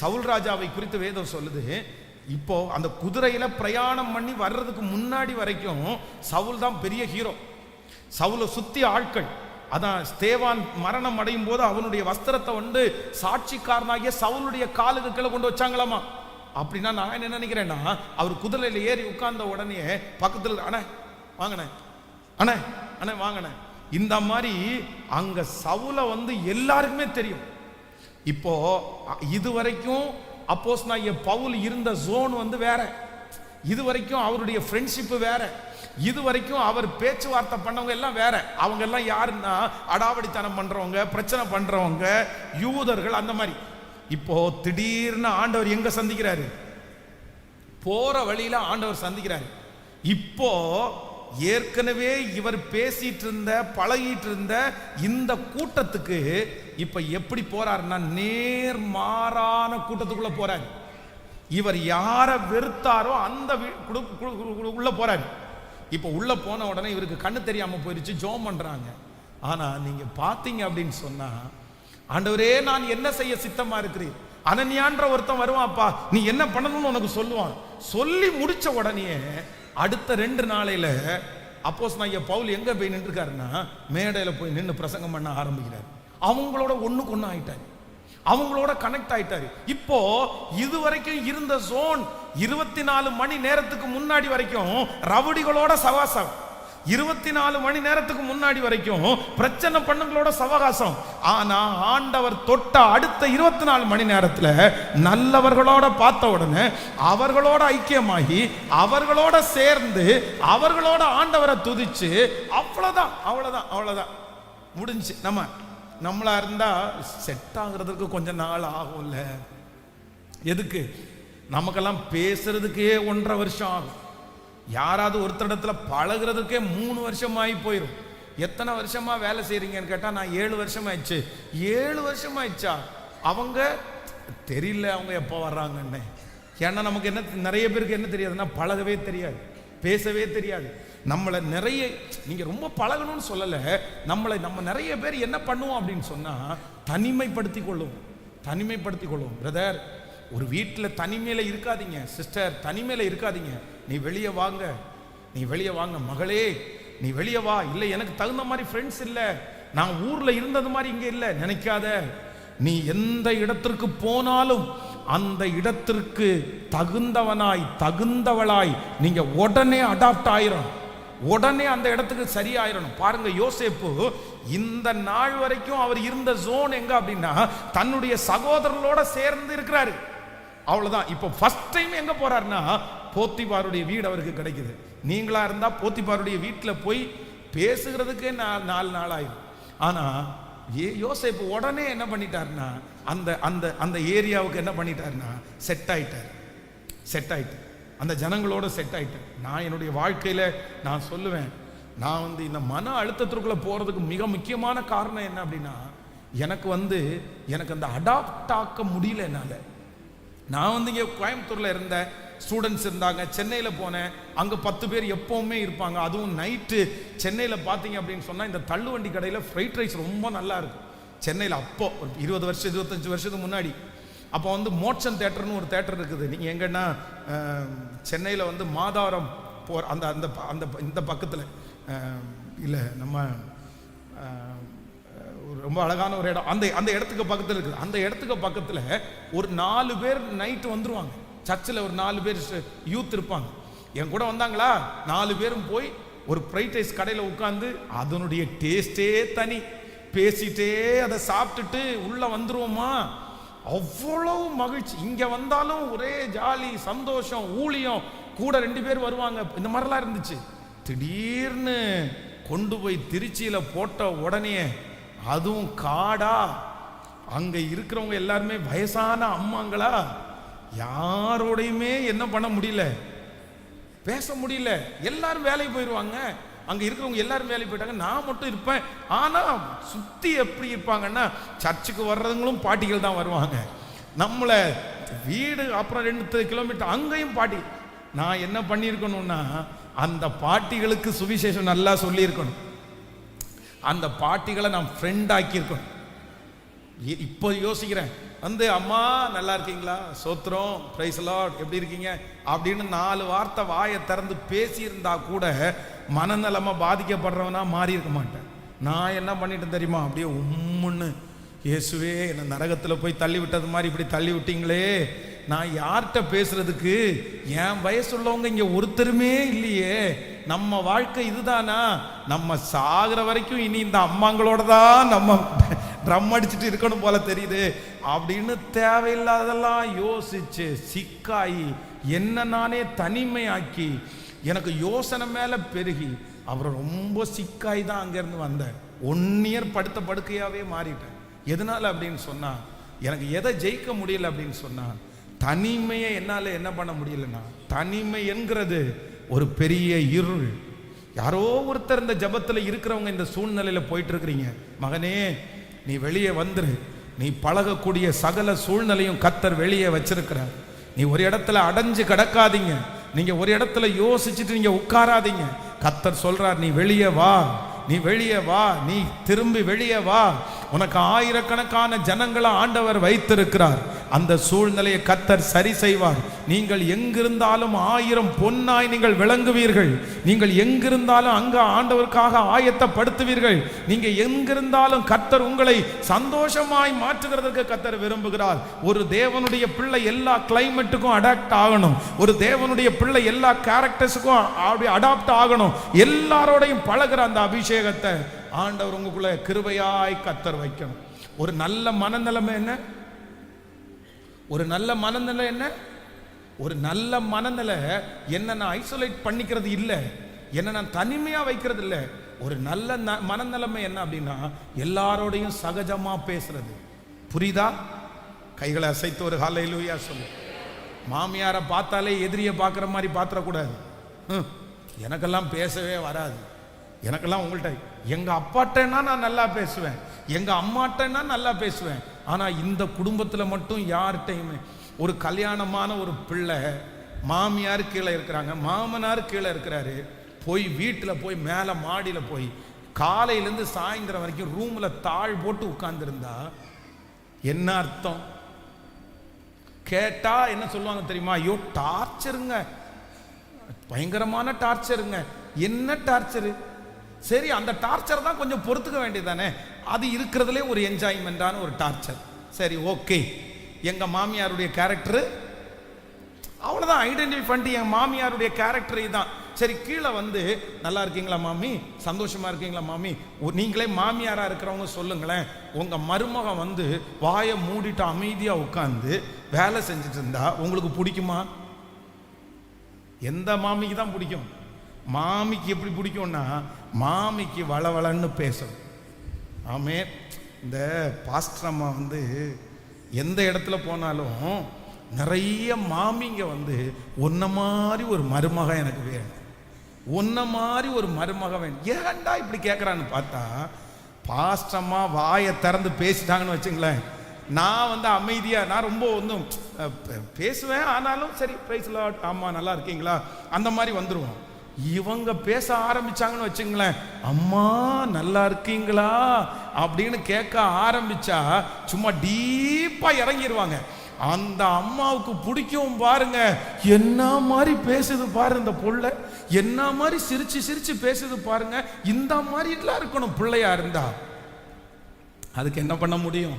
சவுல் ராஜாவை குறித்து வேதம் சொல்லுது. இப்போ அந்த குதிரையில பிரயாணம் பண்ணி வர்றதுக்கு முன்னாடி வரைக்கும் சவுல் தான் பெரிய ஹீரோ. சவுலை சுத்தி ஆட்கள். அதான் ஸ்தேவான் மரணம் அடையும் போது அவனுடைய வஸ்திரத்தை சாட்சிக்காரனாகிய சவுலுடைய காலுக்கு கீழே கொண்டு வச்சாங்களாமா. அப்படின்னா நான் என்ன நினைக்கிறேன்னா, அவர் குதிரையில ஏறி உட்கார்ந்த உடனே பக்கத்தில் அண்ணே வாங்கண்ணே, அண்ணே அண்ணே வாங்கண்ணே, இந்த மாதிரி அங்க சவுலை எல்லாருக்குமே தெரியும். இப்போ இதுவரைக்கும் அப்போஸ்தலனாகிய பவுல் இருந்த ஜோன் வேற. இதுவரைக்கும் அவருடைய ஃப்ரெண்ட்ஷிப் வேற. இதுவரைக்கும் அவர் பேச்சுவார்த்தை பண்ணவங்க எல்லாம் வேற. அவங்க எல்லாம் யாருன்னா அடாவடித்தனம் பண்றவங்க, பிரச்சனை பண்றவங்க, யூதர்கள், அந்த மாதிரி. இப்போ திடீர்னு ஆண்டவர் எங்க சந்திக்கிறாரு? போற வழியில ஆண்டவர் சந்திக்கிறாரு. இப்போ ஏற்கனவே இவர் பேசிட்டு இருந்த பழகிட்டு இருந்த இந்த கூட்டத்துக்கு இப்ப எப்படி போறாருன்னா, நேர்மாறான கூட்டத்துக்குள்ள போறாரு. இவர் யார வெறுத்தாரோ அந்த உள்ள போறாரு. இப்ப உள்ள போன உடனே இவருக்கு கண்ணு தெரியாம போயிருச்சு, ஜெபம் பண்றாங்க. ஆனா நீங்க பாத்தீங்க அப்படின்னு சொன்னா, ஆண்டவரே நான் என்ன செய்ய சித்தமா இருக்கிறேன், அனன்யான்ற ஒருத்தன் வருவான்ப்பா, நீ என்ன பண்ணணும்னு உனக்கு சொல்லுவான். சொல்லி முடிச்ச உடனே அடுத்த 2 நாளையில அப்போஸ்தலனாகிய பவுல் எங்க போய் நின்றுக்காருன்னா, மேடையில போய் நின்று பிரசங்கம் பண்ண ஆரம்பிக்கிறார். அவங்களோட ஒண்ணுக்கு ஒண்ணு ஆயிட்டாரு, அவங்களோட கனெக்ட் ஆயிட்டாரு. இப்போ இதுவரைக்கும் இருந்த ஜோன் 24 மணி நேரத்துக்கு முன்னாடி வரைக்கும் ரவுடிகளோட சவாசம், 24 மணி நேரத்துக்கு முன்னாடி வரைக்கும் பிரச்சனை பண்ணுங்களோட சவகாசம். ஆனா ஆண்டவர் தொட்ட அடுத்த 24 மணி நேரத்துல நல்லவர்களோட பார்த்த உடனே அவர்களோட ஐக்கியமாகி அவர்களோட சேர்ந்து அவர்களோட ஆண்டவரை துதிச்சு, அவ்வளவுதான் அவ்வளவுதான் அவ்வளவுதான் முடிஞ்சு. நம்மளா இருந்தா செட் ஆகுறதுக்கு கொஞ்சம் நாள் ஆகும்ல. எதுக்கு? நமக்கெல்லாம் பேசுறதுக்கே 1.5 வருஷம் ஆகும். யாராவது ஒருத்தரிடத்துல பழகிறதுக்கே 3 வருஷம் ஆகி போயிடும். எத்தனை வருஷமா வேலை செய்றீங்கன்னு கேட்டா, நான் 7 வருஷம் ஆயிடுச்சு. 7 வருஷம் ஆயிடுச்சா? அவங்க தெரியல அவங்க எப்போ வர்றாங்கன்னு. ஏன்னா நமக்கு என்ன, நிறைய பேருக்கு என்ன தெரியாதுன்னா, பழகவே தெரியாது, பேசவே தெரியாது. நம்மளை நிறைய, நீங்க ரொம்ப பழகணும்னு சொல்லல, நம்ம நிறைய பேர் என்ன பண்ணுவோம் அப்படின்னு சொன்னா, தனிமைப்படுத்தி கொள்ளுவோம். பிரதர், ஒரு வீட்டில் தனிமையில இருக்காதீங்க. சிஸ்டர், தனிமையில இருக்காதீங்க. நீ வெளியே வாங்க. மகளே, நீ வெளியே வா. இல்லை எனக்கு தகுந்த மாதிரி ஃப்ரெண்ட்ஸ் இல்லை, நான் ஊர்ல இருந்தது மாதிரி இங்க இல்லை நினைக்காத. நீ எந்த இடத்திற்கு போனாலும் அந்த இடத்திற்கு தகுந்தவளாய் நீங்க உடனே அடாப்ட் ஆயிரும், உடனே அந்த இடத்துக்கு சரியாயிரணும். பாருங்க, யோசேப்பு இந்த நாள் வரைக்கும் அவர் இருந்த ஜோன் எங்க அப்படின்னா, தன்னுடைய சகோதரர்களோட சேர்ந்து இருக்கிறாரு. அவ்வளவுதான். இப்போ ஃபர்ஸ்ட் டைம் எங்க போறாருன்னா, போத்திபாருடைய வீடு அவருக்கு கிடைக்குது. நீங்களா இருந்தா போத்திபாருடைய வீட்டில் போய் பேசுகிறதுக்கே 4 நாள் ஆயிடும். ஆனா யோசேப்பு உடனே என்ன பண்ணிட்டாருன்னா, அந்த ஏரியாவுக்கு என்ன பண்ணிட்டாருன்னா, செட் ஆயிட்டார். அந்த ஜனங்களோட செட் ஆயிட்டார். நான் என்னுடைய வாழ்க்கையில நான் சொல்லுவேன், நான் இந்த மன அழுத்தத்திற்குள்ள போறதுக்கு மிக முக்கியமான காரணம் என்ன அப்படின்னா, எனக்கு அந்த அடாப்ட் ஆக்க முடியல என்னால. நான் இங்கே கோயம்புத்தூர்ல இருந்த ஸ்டூடெண்ட்ஸ் இருந்தாங்க, சென்னையில் போனேன், அங்கே 10 பேர் எப்பவுமே இருப்பாங்க. அதுவும் நைட்டு சென்னையில் பார்த்தீங்க அப்படின்னு சொன்னால், இந்த தள்ளுவண்டி கடையில் ஃப்ரைட் ரைஸ் ரொம்ப நல்லா இருக்கும் சென்னையில். அப்போ ஒரு 20 வருஷம் 25 வருஷத்துக்கு முன்னாடி. அப்போ மோட்சன் தேட்டர்னு ஒரு தேட்டர் இருக்குது. நீங்கள் எங்கன்னா சென்னையில் மாதாவரம் போகிற அந்த இந்த பக்கத்தில் இல்லை, நம்ம ரொம்ப அழகான ஒரு இடம், அந்த இடத்துக்கு பக்கத்தில் இருக்குது. அந்த இடத்துக்கு பக்கத்தில் ஒரு 4 பேர் நைட்டு வந்துருவாங்க. சர்ச்சில் ஒரு 4 பேர் யூத் இருப்பாங்க. என் கூட வந்தாங்களா, 4 பேரும் போய் ஒரு ஃப்ரைட் ரைஸ் கடையில் உட்காந்து, அதனுடைய டேஸ்டே தனி, பேசிட்டே அதை சாப்பிட்டுட்டு உள்ள வந்துருவோமா, அவ்வளவு மகிழ்ச்சி. இங்க வந்தாலும் ஒரே ஜாலி, சந்தோஷம், ஊழியம், கூட 2 பேர் வருவாங்க. இந்த மாதிரிலாம் இருந்துச்சு. திடீர்னு கொண்டு போய் திருச்சியில போட்ட உடனே, அதுவும் காடா, அங்க இருக்கிறவங்க எல்லாருமே வயசான அம்மாங்களா, யாரோடையுமே என்ன பண்ண முடியல, பேச முடியல. எல்லாரும் வேலைக்கு போயிடுவாங்க, அங்க இருக்கிறவங்க எல்லாரும் வேலைக்கு போயிட்டாங்க, நான் மட்டும் இருப்பேன். ஆனா சுத்தி எப்படி இருப்பாங்கன்னா, சர்ச்சுக்கு வர்றவங்களும் பாட்டிகள் தான் வருவாங்க. நம்மள வீடு அப்புறம் 2 கிலோமீட்டர் அங்கேயும் பாட்டி. நான் என்ன பண்ணியிருக்கணும்னா, அந்த பாட்டிகளுக்கு சுவிசேஷம் நல்லா சொல்லியிருக்கணும். அந்த பாட்டிகளை நான் ஃப்ரெண்ட் ஆக்கியிருக்கணும். இப்போ யோசிக்கிறேன், வந்து அம்மா நல்லா இருக்கீங்களா, சோத்திரம், பிரைஸ் லார்ட், எப்படி இருக்கீங்க அப்படின்னு 4 வார்த்தை வாயை திறந்து பேசியிருந்தா கூட மனநலமா பாதிக்கப்படுறவனா மாறி இருக்க மாட்டேன். நான் என்ன பண்ணிட்டேன் தெரியுமா, அப்படியே உம்முன்னு, இயேசுவே என்னை நரகத்தில் போய் தள்ளி விட்டது மாதிரி இப்படி தள்ளி விட்டீங்களே, நான் யார்கிட்ட பேசுறதுக்கு, என் வயசுள்ளவங்க இங்க ஒருத்தருமே இல்லையே, நம்ம வாழ்க்கை இதுதானா, நம்ம சாகிற வரைக்கும் இனி இந்த அம்மாங்களோட தான் நம்ம ட்ரம் அடிச்சுட்டு இருக்கணும் போல தெரியுது அப்படின்னு தேவையில்லாதெல்லாம் யோசிச்சு சிக்காயி என்ன நானே தனிமையாக்கி எனக்கு யோசனை மேல பெருகி அவரை ரொம்ப சிக்காய் தான் அங்கேருந்து வந்தேன். 1 இயர் படுத்த படுக்கையாவே மாறிட்டேன். எதனால அப்படின்னு சொன்னா, எனக்கு எதை ஜெயிக்க முடியல அப்படின்னு சொன்னா, தனிமையை என்னால் என்ன பண்ண முடியலன்னா, தனிமை என்கிறது ஒரு பெரிய இருள். யாரோ ஒருத்தர் இந்த ஜபத்தில் இருக்கிறவங்க இந்த சூழ்நிலையில் போயிட்டு இருக்கிறீங்க, மகனே நீ வெளியே வந்துரு, நீ பழகக்கூடிய சகல சூழ்நிலையும் கர்த்தர் வெளியே வச்சிருக்கிறார். நீ ஒரு இடத்துல அடைஞ்சு கிடக்காதீங்க, நீங்க ஒரு இடத்துல யோசிச்சுட்டு நீங்க உட்காராதீங்க. கர்த்தர் சொல்றார், நீ வெளியே வா, நீ வெளியே வா, நீ திரும்பி வெளியே வா. உனக்கு ஆயிரக்கணக்கான ஜனங்களை ஆண்டவர் வைத்திருக்கிறார். அந்த சூழ்நிலையை கர்த்தர் சரி செய்வார். நீங்கள் எங்கிருந்தாலும் 1000 பொன்னாய் நீங்கள் விளங்குவீர்கள். நீங்கள் எங்கிருந்தாலும் அங்க ஆண்டவருக்காக ஆயத்தப்படுத்துவீர்கள். நீங்க எங்கிருந்தாலும் கர்த்தர் உங்களை சந்தோஷமாய் மாற்றுகிறதுக்கு கர்த்தர் விரும்புகிறார். ஒரு தேவனுடைய பிள்ளை எல்லா கிளைமேட்டுக்கும் அடாப்ட் ஆகணும். ஒரு தேவனுடைய பிள்ளை எல்லா கேரக்டர்ஸுக்கும் அடாப்ட் ஆகணும். எல்லாரோடையும் பழகிற அந்த அபிஷேகத்தை ஆண்டவர் உங்களுக்குள்ள கிருபையாய் கர்த்தர் வைக்கணும். ஒரு நல்ல மனநிலைமை என்ன, ஒரு நல்ல மனநிலை என்ன, ஒரு நல்ல மனநிலை என்ன நான் ஐசோலேட் பண்ணிக்கிறது இல்லை, என்ன நான் தனிமையா வைக்கிறது இல்லை. ஒரு நல்ல மனநிலைமை என்ன அப்படின்னா, எல்லாரோடையும் சகஜமா பேசுறது. புரியுதா? கைகளை அசைத்து ஒரு ஹல்லேலூயா சொல்லு. மாமியாரை பார்த்தாலே எதிரியை பார்க்குற மாதிரி பார்த்துடக்கூடாது. எனக்கெல்லாம் பேசவே வராது, எனக்கெல்லாம் உங்கள்கிட்ட, எங்க அப்பாட்டன்னா நான் நல்லா பேசுவேன், எங்க அம்மாட்டன்னா நல்லா பேசுவேன், ஆனா இந்த குடும்பத்துல மட்டும் யார்கிட்டையுமே. ஒரு கல்யாணமான ஒரு பிள்ளை, மாமியார் கீழே இருக்கிறாங்க, மாமனார் கீழே இருக்கிறாரு, போய் வீட்டில் போய் மேலே மாடியில் போய் காலையிலேருந்து சாயந்தரம் வரைக்கும் ரூம்ல தாழ் போட்டு உட்கார்ந்துருந்தா என்ன அர்த்தம்? கேட்டா என்ன சொல்லுவாங்க தெரியுமா? ஐயோ டார்ச்சருங்க, பயங்கரமான டார்ச்சருங்க. என்ன டார்ச்சரு? சரி, அந்த டார்ச்சர் தான் கொஞ்சம் பொறுத்துக்க வேண்டியதானே, அது இருக்கிறதுலே ஒரு என்ஜாய்மெண்டான ஒரு டார்ச்சர். சரி, ஓகே, எங்க மாமியாருடைய கேரக்டர் அவ்வளவுதான், ஐடென்டிஃபை பண்ணிட்டு என் மாமியாருடைய கேரக்டர் தான். சரி, கீழே வந்து நல்லா இருக்கீங்களா மாமி, சந்தோஷமா இருக்கீங்களா மாமி, நீங்களே மாமியாரா இருக்கிறவங்க சொல்லுங்களேன், உங்க மருமகன் வந்து வாயை மூடிட்டு அமைதியா உட்கார்ந்து வேலை செஞ்சுட்டு இருந்தா உங்களுக்கு பிடிக்குமா? எந்த மாமிக்கு தான் பிடிக்கும்? மாமிக்கு எப்படி பிடிக்கும்னா, மாமிக்கு வளவளன்னு பேசும். ஆமே, இந்த பாஸ்டர் அம்மா வந்து எந்த இடத்துல போனாலும் நிறைய மாமிங்க வந்து ஒன்ன மாதிரி ஒரு மருமக எனக்கு வேணும், ஒன்ன மாதிரி ஒரு மருமக வேணும். ஏன்டா இப்படி கேட்குறான்னு பார்த்தா, பாஸ்டர் அம்மா வாயை திறந்து பேசிட்டாங்கன்னு வச்சுங்களேன், நான் வந்து அமைதியா, நான் ரொம்ப ஒன்றும் பேசுவேன், ஆனாலும் சரி பிரைஸ் லார்ட், ஆமா நல்லா இருக்கீங்களா அந்த மாதிரி வந்துருவோம். இவங்க பேச ஆரம்பிச்சாங்கன்னு வச்சுங்களேன், அம்மா நல்லா இருக்கீங்களா அப்படின்னு கேட்க ஆரம்பிச்சா சும்மா டீப்பா இறங்கிடுவாங்க. அந்த அம்மாவுக்கு பிடிக்கும் பாருங்க, என்ன மாதிரி பேசுது பாரு இந்த புள்ள, என்ன மாதிரி சிரிச்சு சிரிச்சு பேசுது பாருங்க. இந்த மாதிரி எல்லாம் இருக்கணும் பிள்ளையா இருந்தா. அதுக்கு என்ன பண்ண முடியும்?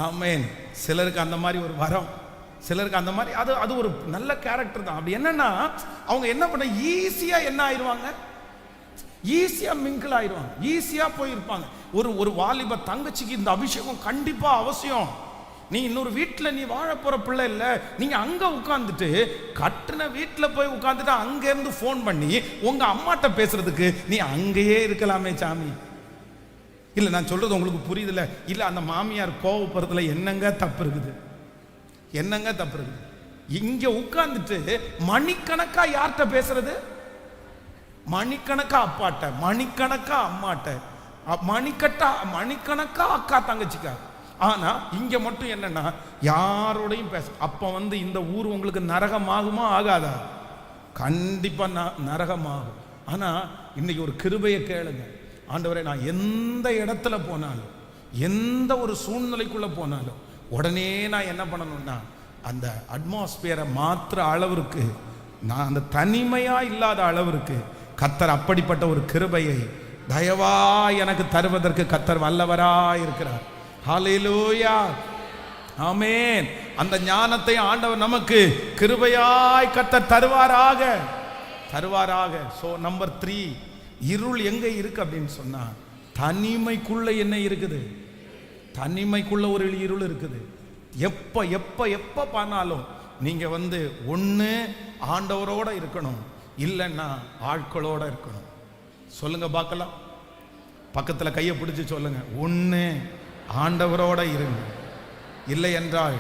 ஆமேன். சிலருக்கு அந்த மாதிரி ஒரு வரம், சிலருக்கு அந்த மாதிரி அது ஒரு நல்ல கேரக்டர் தான். அப்படி என்னன்னா, அவங்க என்ன பண்ண ஈஸியா என்ன ஆயிடுவாங்க, ஈஸியா மிங்கிள் ஆயிடுவாங்க, ஈஸியா போயிருப்பாங்க. ஒரு வாலிப தங்கச்சிக்கு இந்த அபிஷேகம் கண்டிப்பா அவசியம். நீ இன்னொரு வீட்டுல நீ வாழ போற பிள்ளை இல்ல, நீங்க அங்க உட்கார்ந்துட்டு, கட்டின வீட்டுல போய் உட்கார்ந்துட்டு அங்க இருந்து போன் பண்ணி உங்க அம்மாட்ட பேசுறதுக்கு நீ அங்கேயே இருக்கலாமே சாமி. இல்ல நான் சொல்றது உங்களுக்கு புரியுதுல? இல்ல அந்த மாமியார் கோவப்படுறதுல என்னங்க தப்பு இருக்குது? என்னங்க தப்பு இருக்குது? இங்க உட்கார்ந்துட்டு மணிக்கணக்கா யார்கிட்ட பேசுறது? மணிக்கணக்கா அப்பாட்ட, மணிக்கணக்கா அம்மாட்ட, மணிக்கணக்கா அக்கா தங்கச்சிக்கா. ஆனா இங்க மட்டும் என்னன்னா யாரோடையும் பேச. அப்ப வந்து இந்த ஊர் உங்களுக்கு நரகம் ஆகுமா ஆகாதா? கண்டிப்பா நரகமாகும். ஆனா இன்னைக்கு ஒரு கிருபையை கேளுங்க. ஆண்டவரே, நான் எந்த இடத்துல போனாலும், எந்த ஒரு சூழ்நிலைக்குள்ள போனாலும் உடனே நான் என்ன பண்ணணும்னா அந்த அட்மாஸ்பியரை மாற்ற அளவிற்கு, நான் அந்த தனிமையா இல்லாத அளவிற்கு கர்த்தர் அப்படிப்பட்ட ஒரு கிருபையை தயவா எனக்கு தருவதற்கு கர்த்தர் வல்லவராய் இருக்கிறார். ஹல்லேலூயா, ஆமென். அந்த ஞானத்தை ஆண்டவர் நமக்கு கிருபையாய் கர்த்தர் தருவாராக. சோ நம்பர் 3, இருள் எங்க இருக்கு அப்படின்னு சொன்னா தனிமைக்குள்ள என்ன இருக்குது? தனிமைக்குள்ள ஒரு இருள் இருக்குது. எப்ப எப்ப எப்ப பானாலும் நீங்க ஒண்ணு ஆண்டவரோட இருக்கணும், இல்லைன்னா ஆட்களோட இருக்கணும். சொல்லுங்க பார்க்கலாம். பக்கத்துல கையை பிடிச்சு சொல்லுங்க, ஒண்ணு ஆண்டவரோட இருங்க, இல்லை என்றால்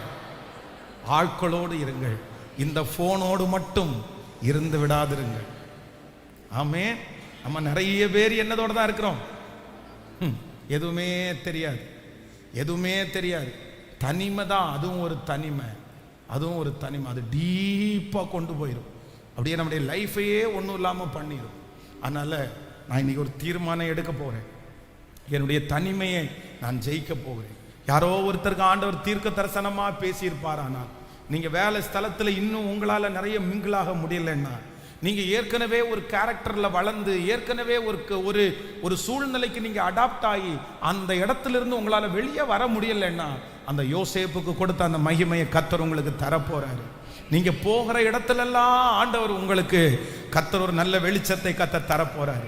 ஆட்களோடு இருங்கள். இந்த போனோடு மட்டும் இருந்து விடாதிருங்கள். ஆமே. நம்ம நிறைய பேர் என்னதோட தான் இருக்கிறோம், எதுவுமே தெரியாது, எதுவுமே தெரியாது. தனிமை தான், அதுவும் ஒரு தனிமை, அதுவும் ஒரு தனிமை. அது டீப்பா கொண்டு போயிடும், அப்படியே நம்முடைய லைஃபையே ஒன்றும் இல்லாமல் பண்ணிடும். அதனால நான் இன்னைக்கு ஒரு தீர்மானம் எடுக்க போறேன். என்னுடைய தனிமையை நான் ஜெயிக்க போகிறேன். யாரோ ஒருத்தருக்கு ஆண்டவர் தீர்க்க தரிசனமா பேசியிருப்பார். ஆனால் நீங்க வேலை ஸ்தலத்துல இன்னும் உங்களால நிறைய மிங்கிளாக முடியலன்னா, நீங்க ஏற்கனவே ஒரு கேரக்டர்ல வளர்ந்து, ஏற்கனவே ஒரு சூழ்நிலைக்கு நீங்க அடாப்ட் ஆகி அந்த இடத்துல இருந்து உங்களால வெளியே வர முடியலன்னா, அந்த யோசேப்புக்கு கொடுத்த அந்த மகிமையை கர்த்தர் உங்களுக்கு தரப்போறாரு. நீங்க போகிற இடத்துல எல்லாம் ஆண்டவர் உங்களுக்கு கர்த்தர் ஒரு நல்ல வெளிச்சத்தை கர்த்தர் தரப்போறாரு.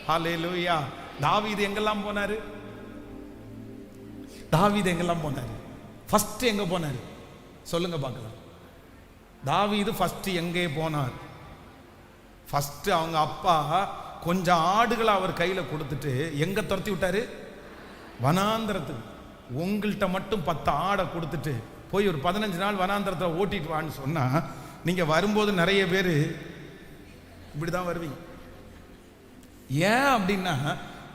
ஹல்லேலூயா. தாவீது எங்கெல்லாம் போனாரு? தாவீது எங்கெல்லாம் போனாரு? ஃபர்ஸ்ட் எங்க போனாரு சொல்லுங்க பார்க்கலாம். தாவீது ஃபர்ஸ்ட் எங்கே போனார்? ஃபர்ஸ்ட் அவங்க அப்பா கொஞ்சம் ஆடுகளை அவர் கையில கொடுத்துட்டு எங்க துரத்தி விட்டாரு? வனாந்தரத்துக்கு. உங்கள்கிட்ட மட்டும் 10 ஆடை கொடுத்துட்டு போய் ஒரு 15 நாள் வனாந்தரத்தை ஓட்டிட்டு வான்னு சொன்னா, நீங்க வரும்போது நிறைய பேர் இப்படிதான் வருவீங்க. ஏன் அப்படின்னா,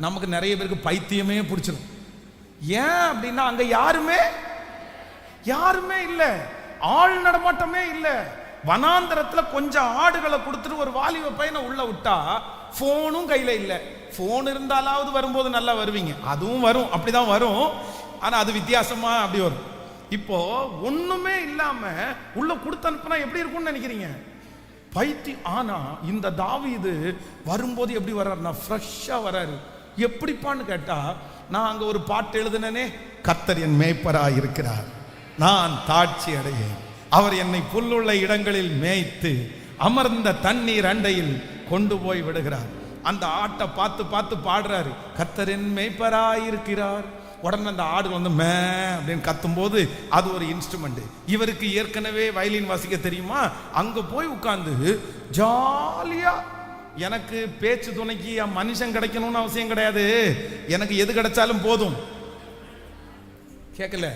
நமக்கு நிறைய பேருக்கு பைத்தியமே பிடிச்சிடும். ஏன் அப்படின்னா, அங்க யாருமே இல்ல, ஆள் நடமாட்டமே இல்ல. வனாந்தரத்துல கொஞ்சம் ஆடுகளை கொடுத்துட்டு ஒரு வாலிப பையனை உள்ள விட்டா, போனும் கையில இல்ல. போன் இருந்தாலாவது வரும்போது நல்லா வருவீங்க, அதுவும் வரும், அப்படிதான் வரும். ஆனா அது வித்தியாசமா அப்படி வரும். இப்போ ஒண்ணுமே இல்லாம உள்ள கொடுத்து அனுப்புனா எப்படி இருக்கும்னு நினைக்கிறீங்க? பைத்தியம். ஆனா இந்த தாவீது வரும்போது எப்படி வர்றாருன்னா, ஃப்ரெஷ்ஷா வர்றாரு. எப்படிப்பான்னு கேட்டா, நான் அங்க ஒரு பாட்டு எழுதுனே, கர்த்தர் என் மேய்ப்பராய் இருக்கிறார், நான் தாட்சி அடையேன், அவர் என்னை புல்லுள்ள இடங்களில் மேய்த்து அமர்ந்த தண்ணீர் அண்டையில் கொண்டு போய் விடுகிறார். அந்த ஆட்டை பார்த்து பார்த்து பாடுறாரு, கர்த்தர் என் மேய்ப்பராய் இருக்கிறார். உடனே அந்த ஆடு மே அப்படின்னு கத்தும் போது அது ஒரு இன்ஸ்ட்ருமெண்ட். இவருக்கு ஏற்கனவே வயலின் வாசிக்க தெரியுமா? அங்க போய் உட்கார்ந்து ஜாலியா, எனக்கு பேச்சு துணைக்கு மனுஷன் கிடைக்கணும்னு அவசியம் கிடையாது, எனக்கு எது கிடைச்சாலும் போதும். கேட்கல?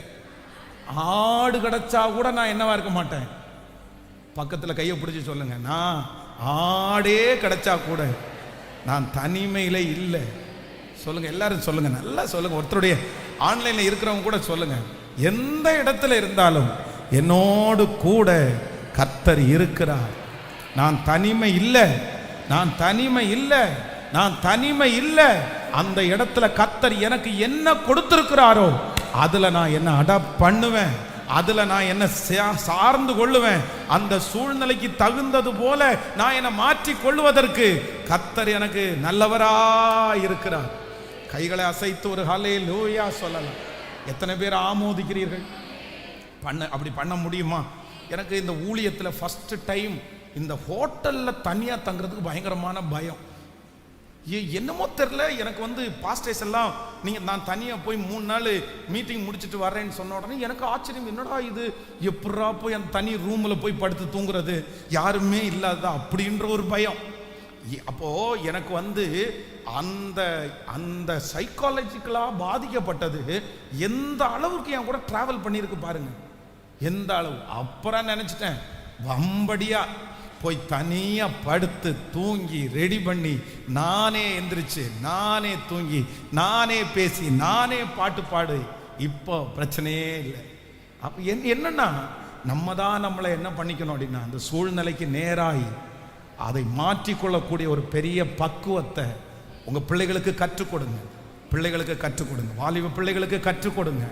ஆடு கிடைச்சா கூட நான் என்னவா இருக்க மாட்டேன். பக்கத்துல கையை பிடிச்சி சொல்லுங்க, நான் ஆடே கிடைச்சா கூட நான் தனிமையில இல்லை. சொல்லுங்க, எல்லாரும் சொல்லுங்க, நல்லா சொல்லுங்க. ஒருத்தருடைய ஆன்லைன்ல இருக்கிறவங்க கூட சொல்லுங்க, எந்த இடத்துல இருந்தாலும் என்னோடு கூட கர்த்தர் இருக்கிறார். நான் தனிமை இல்லை, நான் தனிமை இல்லை, நான் தனிமை இல்லை. அந்த இடத்துல கர்த்தர் எனக்கு என்ன கொடுத்திருக்கிறாரோ அதுல நான் என்ன அடாப்ட் பண்ணுவேன், அதுல நான் என்ன சார்ந்து கொள்ளுவேன். அந்த சூழ்நிலைக்கு தகுந்தது போல நான் என்ன மாற்றி கொள்வதற்கு கர்த்தர் எனக்கு நல்லவரா இருக்கிறார். கைகளை அசைத்து ஒரு ஹல்லேலூயா சொல்லலாம். எத்தனை பேர் ஆமோதிக்கிறீர்கள்? அப்படி பண்ண முடியுமா? எனக்கு இந்த ஊழியத்தில் ஃபர்ஸ்ட் டைம் இந்த ஹோட்டலில் தனியாக தங்குறதுக்கு பயங்கரமான பயம். என்னமோ தெரில, எனக்கு பாஸ்டர்ஸ் எல்லாம் நான் தனியாக போய் 3 நாள் மீட்டிங் முடிச்சுட்டு வர்றேன்னு சொன்ன உடனே எனக்கு ஆச்சரியம், என்னடா இது, எப்படா போய் அந்த தனி ரூமில் போய் படுத்து தூங்குறது, யாருமே இல்லாததா அப்படின்ற ஒரு பயம். அப்போ எனக்கு அந்த அந்த சைக்காலஜிக்கலா பாதிக்கப்பட்டது எந்த அளவுக்கு என் கூட டிராவல் பண்ணியிருக்கு பாருங்க, எந்த அளவு. அப்புறம் நினைச்சிட்டேன், வம்படியா போய் தனியா படுத்து தூங்கி ரெடி பண்ணி, நானே எந்திரிச்சு, நானே தூங்கி, நானே பேசி, நானே பாட்டு பாடு. இப்போ பிரச்சனையே இல்லை. அப்ப என்னன்னா, நம்ம தான் நம்மளை என்ன பண்ணிக்கணும் அப்படின்னா, அந்த சூழ்நிலைக்கு நேராகி அதை மாற்றிக்கொள்ளக்கூடிய ஒரு பெரிய பக்குவத்தை உங்க பிள்ளைகளுக்கு கற்றுக் கொடுங்க. பிள்ளைகளுக்கு கற்றுக் கொடுங்க. வாலிப பிள்ளைகளுக்கு கற்றுக் கொடுங்க.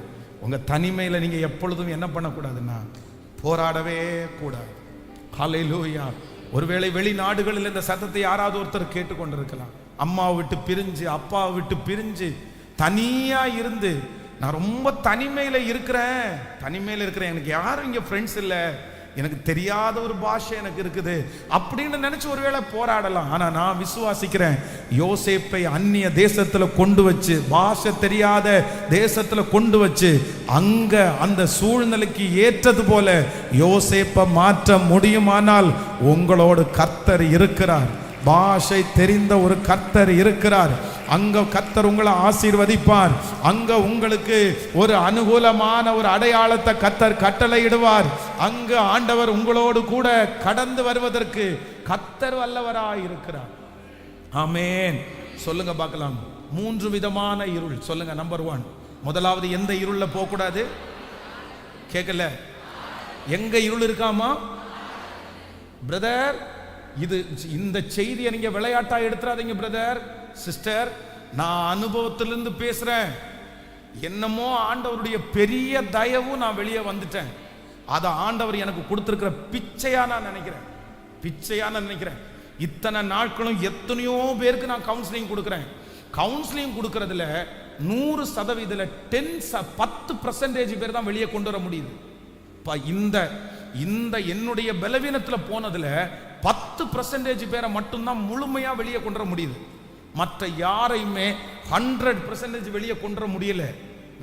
உங்க தனிமையில நீங்க எப்பொழுதும் என்ன பண்ணக்கூடாதுன்னா போராடவே கூடாது. ஹல்லேலூயா. ஒருவேளை வெளிநாடுகளில் இந்த சத்தத்தை யாராவது ஒருத்தர் கேட்டுக்கொண்டிருக்கலாம். அம்மாவை விட்டு பிரிஞ்சு, அப்பாவை விட்டு பிரிஞ்சு, தனியா இருந்து, நான் ரொம்ப தனிமையில இருக்கிறேன், எனக்கு யாரும் இங்க ஃப்ரெண்ட்ஸ் இல்லை, எனக்கு தெரியாத ஒரு பாஷை எனக்கு இருக்குது அப்படின்னு நினைச்சு ஒருவேளை போராடலாம். ஆனா நான் விசுவாசிக்கிறேன், யோசேப்பை அந்நிய தேசத்துல கொண்டு வச்சு, பாஷை தெரியாத தேசத்துல கொண்டு வச்சு, அங்க அந்த சூழ்நிலைக்கு ஏற்றது போல யோசேப்பை மாற்ற முடியுமானால் உங்களோடு கர்த்தர் இருக்கிறார். பாஷை தெரிந்த ஒரு கர்த்தர் இருக்கிறார். அங்க கர்த்தர் உங்களை ஆசீர்வதிப்பார். அங்க உங்களுக்கு ஒரு அனுகூலமான ஒரு அடையாளத்தை கர்த்தர் கட்டளையிடுவார். அங்க ஆண்டவர் உங்களோடு கூட கடந்து வருவதற்கு கர்த்தர் வல்லவராய் இருக்கிறார். ஆமென். சொல்லுங்க பார்க்கலாம். 3 விதமான இருள் சொல்லுங்க. நம்பர் 1, முதலாவது எந்த இருள்ல போக கூடாது? கேட்கல. எங்க இருள் இருக்காமா பிரதர்? இந்த செய்தியை நீங்க விளையாட்டா எடுத்துறாதீங்க பிரதர், சிஸ்டர். நான் அனுபவத்திலிருந்து பேசுறேன். என்னமோ ஆண்டவருடைய பெரிய தயவு நான் வெளியே வந்துட்டேன். அதை ஆண்டவர் எனக்கு கொடுத்திருக்கிற பிச்சையா நான் நினைக்கிறேன். இத்தனை நாட்களும் எத்தனையோ பேருக்கு நான் கவுன்சிலிங் கொடுக்கிறேன். கவுன்சிலிங் கொடுக்கறதுல 100% 10% பேர் தான் வெளியே கொண்டு வர முடியுது. இந்த என்னுடைய பலவீனத்துல போனதுல 10% பேரை மட்டும்தான் முழுமையா வெளியே கொண்டு வர முடியுது. மற்ற யாரையுமே 100% வெளியே கொண்டு வர முடியல.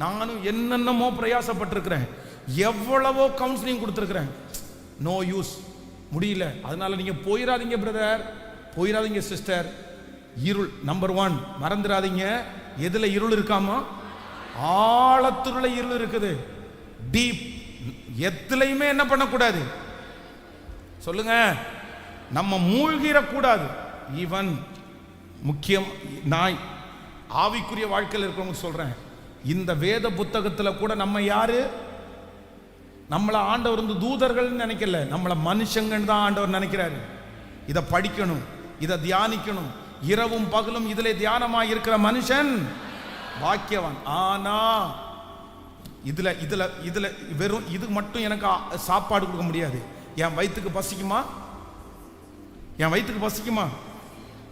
நானும் என்னென்னமோ பிரயாசப்பட்டிருக்கிறேன், எவ்வளவோ கவுன்சிலிங் கொடுத்திருக்கிறேன். நோ யூஸ், முடியல. அதனால நீங்க போயிடாதீங்க பிரதர், போயிடாதீங்க சிஸ்டர். இருள் நம்பர் 1 மறந்துடாதீங்க. எதுல இருள் இருக்காமா? ஆழத்துள்ள இருள் இருக்குது. டீப். எதுலையுமே என்ன பண்ணக்கூடாது சொல்லுங்க, நம்ம மூழ்கிடக்கூடாது. ஈவன் முக்கியம், நான் ஆவிக்குரிய வாழ்க்கையில் இருக்கிறவங்க சொல்றேன், இந்த வேத புத்தகத்துல கூட நம்ம யாரு? நம்மள ஆண்டவர் வந்து தூதர்கள் நினைக்கல, நம்மள மனுஷங்கன்னு தான் ஆண்டவர் நினைக்கிறாரு. இதை படிக்கணும், இதை தியானிக்கணும். இரவும் பகலும் இதிலே தியானமா இருக்கிற மனுஷன் பாக்கியவான். ஆனா இதுல இதுல இதுல வெறும் இது மட்டும் எனக்கு சாப்பாடு கொடுக்க முடியாது. என் வயிற்றுக்கு பசிக்குமா?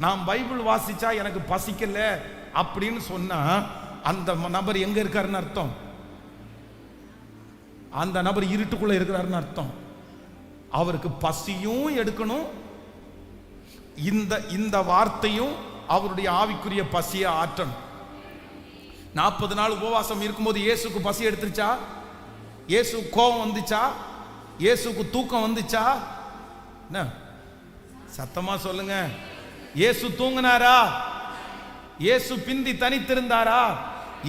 நான் பைபிள் வாசிச்சா எனக்கு பசிக்கல அப்படின்னு சொன்னா அந்த நபர் எங்க இருக்காருன்னு அர்த்தம்? அந்த நபர் இருட்டுக்குள்ள இருக்கிறாருன்னு அர்த்தம். அவருக்கு பசியும் எடுக்கணும், இந்த வார்த்தையும் அவருடைய ஆவிக்குரிய பசியை ஆற்றணும். 40 நாள் உபவாசம் இருக்கும்போது இயேசுக்கு பசி எடுத்துருச்சா? இயேசு கோபம் வந்துச்சா? இயேசுக்கு தூக்கம் வந்துச்சா? என்ன சத்தமா சொல்லுங்க. இயேசு தூங்கினாரா? இயேசு பிந்தி தனித்திருந்தாரா?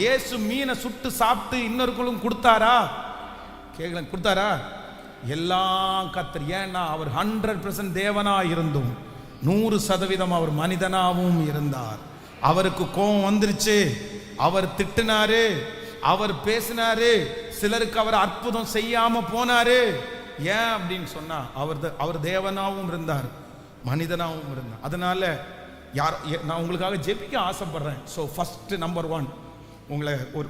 இயேசு மீனை சுட்டு சாப்பிட்டு இன்னொருக்குள்ளும் கொடுத்தாரா? கேட்கல, கொடுத்தாரா? எல்லாம் கர்த்தர். ஏன்னா அவர் 100% தேவனா இருந்தும் 100% அவர் மனிதனாவும் இருந்தார். அவருக்கு கோபம் வந்துருச்சு, அவர் திட்டினாரு, அவர் பேசினாரு, சிலருக்கு அவர் அற்புதம் செய்யாம போனாரு. ஏன் அப்படின்னு சொன்னா அவர் தேவனாவும் இருந்தார், மனிதனாவும் இருந்தார். அதனால நான் உங்களுக்காக ஜெபிக்க ஆசைப்படுறேன். ஸோ ஃபர்ஸ்ட் நம்பர் 1, உங்களை ஒரு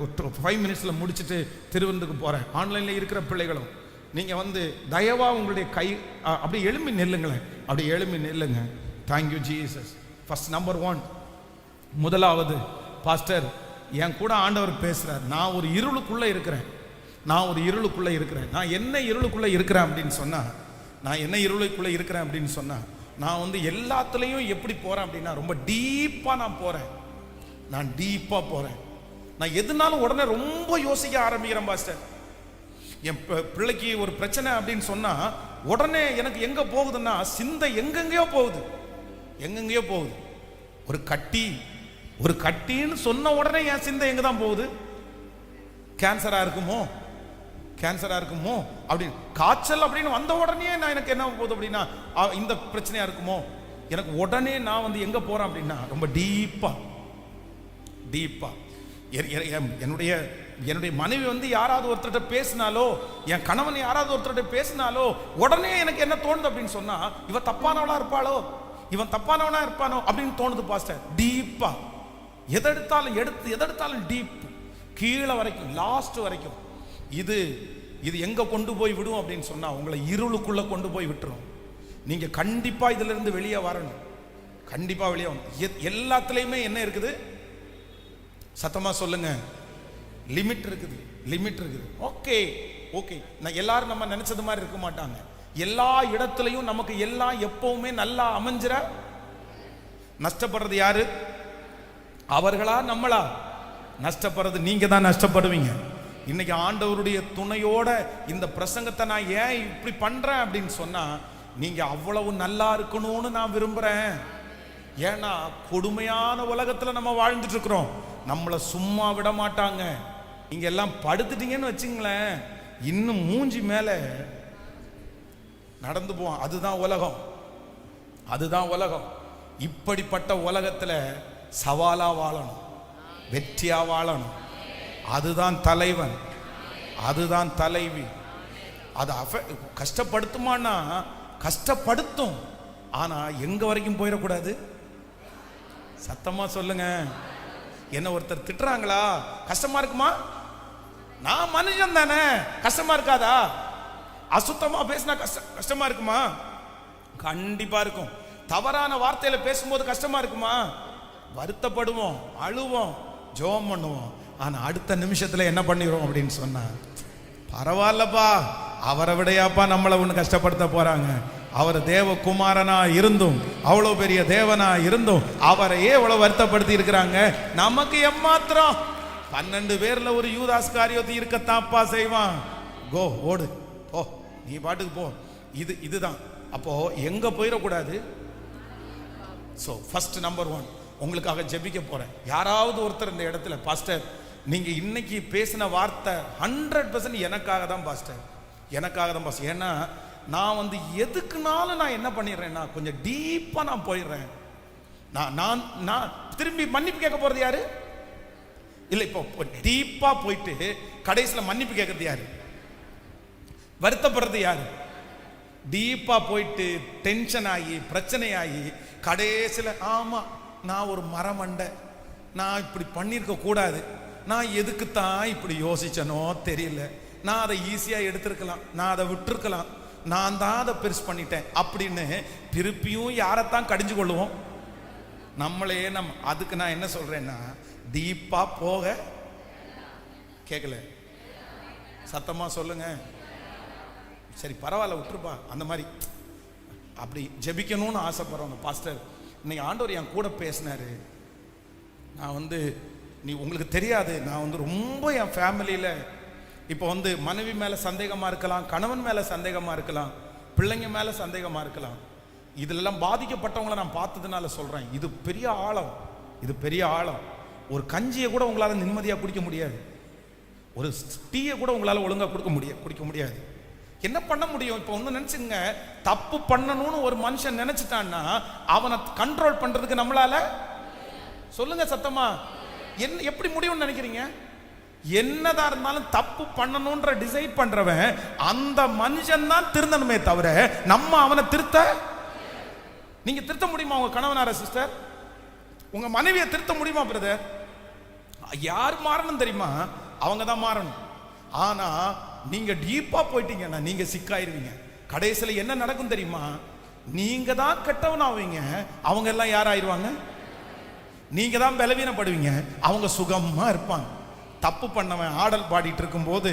5 மினிட்ஸ்ல முடிச்சுட்டு திருவிருந்துக்கு போறேன். ஆன்லைன்ல இருக்கிற பிள்ளைகளும் நீங்க வந்து தயவா உங்களுடைய கை அப்படி எழும்பி நில்லுங்களேன், அப்படி எழும்பி நில்லுங்க. Thank you Jesus. ஃபர்ஸ்ட் நம்பர் 1, முதலாவது பாஸ்டர் என் கூட ஆண்டவர் பேசுறார். நான் ஒரு இருளுக்குள்ள இருக்கிறேன். நான் என்ன இருளுக்குள்ள இருக்கிறேன் அப்படின்னு சொன்னா, நான் வந்து எல்லாத்துலயும் எப்படி போறேன் அப்படின்னா ரொம்ப டீப்பா நான் போறேன். நான் எதுனாலும் உடனே ரொம்ப யோசிக்க ஆரம்பிக்கிறேன் பாஸ்டர். என் பிள்ளைக்கு ஒரு பிரச்சனை அப்படின்னு சொன்னா உடனே எனக்கு எங்க போகுதுன்னா சிந்தை எங்கெங்கயோ போகுது. ஒரு கட்டின்னு சொன்ன உடனே என் சிந்தை எங்க தான் போகுது? கேன்சரா இருக்குமோ அப்படின்னு, காய்ச்சல் அப்படின்னு வந்த உடனே நான் எனக்கு என்ன போகுது அப்படின்னா இந்த பிரச்சனையா இருக்குமோ. எனக்கு உடனே நான் வந்து எங்க போறேன் அப்படின்னா ரொம்ப டீப்பா. என்னுடைய மனைவி வந்து யாராவது ஒருத்தர்கிட்ட பேசினாலோ, என் கணவன் யாராவது ஒருத்தர்கிட்ட பேசினாலோ உடனே எனக்கு என்ன தோணுது அப்படின்னு சொன்னா, இவ தப்பானவளா இருப்பாளோ, இவன் தப்பானவனா இருப்பானோ அப்படின்னு தோணுது பாஸ்டர். டீப்பா எதெடுத்தாலும் டீப், கீழே வரைக்கும், லாஸ்ட் வரைக்கும். இது எங்க கொண்டு போய் விடும் அப்படின்னு சொன்னா உங்களை இருளுக்குள்ள கொண்டு போய் விட்டுரும். நீங்க கண்டிப்பா இதுல இருந்து வெளியே வரணும், கண்டிப்பா வெளியே வரணும். எல்லாத்துலயுமே என்ன இருக்குது? சத்தமா சொல்லுங்க, லிமிட் இருக்குது, லிமிட் இருக்குது. ஓகே ஓகே, நான் எல்லாரும் நம்ம நினைச்சது மாதிரி இருக்க மாட்டாங்க. எல்லா இடத்துலையும் நமக்கு எல்லாம் எப்பவுமே நல்லா அமைஞ்சிர. நஷ்டப்படுறது யாரு? அவர்களா நம்மளா? நஷ்டப்படுறது நீங்க தான் நஷ்டப்படுவீங்க. இன்னைக்கு ஆண்டவருடைய துணையோட இந்த பிரசங்கத்தை நான் ஏன் இப்படி பண்றேன் அப்படின்னு சொன்னா, நீங்க அவ்வளவு நல்லா இருக்கணும்னு நான் விரும்புறேன். ஏன்னா கொடுமையான உலகத்துல நம்ம வாழ்ந்துட்டு இருக்கிறோம், நம்மளை சும்மா விட மாட்டாங்க. நீங்க எல்லாம் படுத்துட்டீங்கன்னு வச்சுங்களேன், இன்னும் மூஞ்சி மேல நடந்து போவோம். அதுதான் உலகம், அதுதான் உலகம். இப்படிப்பட்ட உலகத்துல சவாலா வாழணும், வெற்றியா வாழணும். அதுதான் தலைவன், அதுதான் தலைவி. அது கஷ்டப்படுத்துமானா கஷ்டப்படுத்தும், ஆனா எங்க வரைக்கும் போயிடக்கூடாது. சத்தமா சொல்லுங்க. என்ன ஒருத்தர் திட்டுறாங்களா, கஷ்டமா இருக்குமா? நான் மனுஷன் தானே, கஷ்டமா இருக்காதா? அசுத்தமா பேசினா கஷ்டமா இருக்குமா? கண்டிப்பா இருக்கும். தவறான வார்த்தையில பேசும்போது கஷ்டமா இருக்குமா? வருத்தப்படுவோம், அழுவோம், ஜெபம் பண்ணுவோம். ஆனா அடுத்த நிமிஷத்துல என்ன பண்ணிடுவோம் அப்படின்னு சொன்னா, பரவாயில்லப்பா, அவரை விடையாப்பா நம்மளை ஒன்று கஷ்டப்படுத்த போறாங்க. அவர் தேவகுமாரனா இருந்தும், அவ்வளவு பெரிய தேவனா இருந்தும் அவரையே இவ்வளவு வருத்தப்படுத்தி இருக்கிறாங்க. நமக்கு எம்மாத்திரம்? 12 பேர்ல ஒரு யூதாஸ் காரியோத்தி இருக்கத்தாப்பா செய்வான். கோ, ஓடு, போ, நீ பாட்டுக்கு போ. இதுதான். அப்போ எங்க போயிடக்கூடாது. ஸோ ஃபர்ஸ்ட் நம்பர் 1 உங்களுக்காக ஜெபிக்க போறேன். யாராவது ஒருத்தர் இந்த இடத்துல, பாஸ்டர் நீங்க இன்னைக்கு பேசின வார்த்தை 100% எனக்காக தான் பாஸ்டர், எனக்காக தான் பாஸ்டர். ஏன்னா நான் வந்து எதுக்குனாலும் நான் என்ன பண்ணிடுறேன்னா கொஞ்சம் டீப்பா நான் போயிடுறேன். நான் திரும்பி மன்னிப்பு கேட்க போறது யாரு? இல்ல, இப்போ டீப்பா போயிட்டு கடைசியில மன்னிப்பு கேட்கறது யாரு? வருத்தப்படுறது யாரு? டீப்பா போயிட்டு டென்ஷன் ஆகி பிரச்சனை ஆகி கடைசியில ஆமா நான் ஒரு மரமண்டை, நான் இப்படி பண்ணிருக்க கூடாது, நான் எதுக்குத்தான் இப்படி யோசிச்சனோ தெரியல, நான் அதை ஈஸியா எடுத்திருக்கலாம், நான் அதை விட்டுருக்கலாம், நான் தான் அதை பெருசு பண்ணிட்டேன் அப்படின்னு திருப்பியும் யாரைத்தான் கடிஞ்சு கொள்ளுவோம்? நம்மளே. அதுக்கு நான் என்ன சொல்றேன்னா, டீப்பா போக கேட்கல, சத்தமா சொல்லுங்க. சரி பரவாயில்ல, விட்டுருப்பா. அந்த மாதிரி அப்படி ஜெபிக்கணும்னு ஆசைப்படுறவங்க, பாஸ்டர் இன்னைக்கு ஆண்டவர் என் கூட பேசினாரு. நான் வந்து உங்களுக்கு தெரியாது, நான் ரொம்ப என் ஃபேமிலியில் இப்போ மனைவி மேலே சந்தேகமாக இருக்கலாம், கணவன் மேலே சந்தேகமாக இருக்கலாம், பிள்ளைங்க மேலே சந்தேகமாக இருக்கலாம். இதெல்லாம் பாதிக்கப்பட்டவங்களை நான் பார்த்ததுனால சொல்கிறேன். இது பெரிய ஆழம், இது பெரிய ஆழம். ஒரு கஞ்சியை கூட உங்களால் நிம்மதியாக குடிக்க முடியாது, ஒரு டீயை கூட உங்களால் ஒழுங்காக குடிக்க முடியாது. என்ன பண்ண முடியும்? இப்போ ஒன்று நினச்சிங்க, தப்பு பண்ணணும்னு ஒரு மனுஷன் நினைச்சிட்டான்னா அவனை கண்ட்ரோல் பண்ணுறதுக்கு நம்மளால, சொல்லுங்க சத்தமா, எப்படி முடியும்னு நினைக்கிறீங்க? என்னதான் இருந்தாலும் தப்பு பண்ணணும்ன்ற டிசைட் பண்றவன் அந்த மனுஷன் தான் திருந்தணுமே தவிர நம்ம அவனை திருத்த. நீங்க திருத்த முடியுமா உங்க கணவனார சிஸ்டர்? உங்க மனைவியை திருத்த முடியுமா பிரதர்? யார் மாறணும் தெரியுமா? அவங்க தான் மாறணும். ஆனா நீங்க டீப்பா போயிட்டீங்கன்னா நீங்க சிக்காயிருவீங்க. கடைசியில் என்ன நடக்கும் தெரியுமா? நீங்க தான் கெட்டவனாவீங்க, அவங்க எல்லாம் யாராயிருவாங்க? நீங்க தான் பலவீனப்படுவீங்க, அவங்க சுகமா இருப்பாங்க. தப்பு பண்ணவன் ஆடல் பாடிட்டு இருக்கும் போது,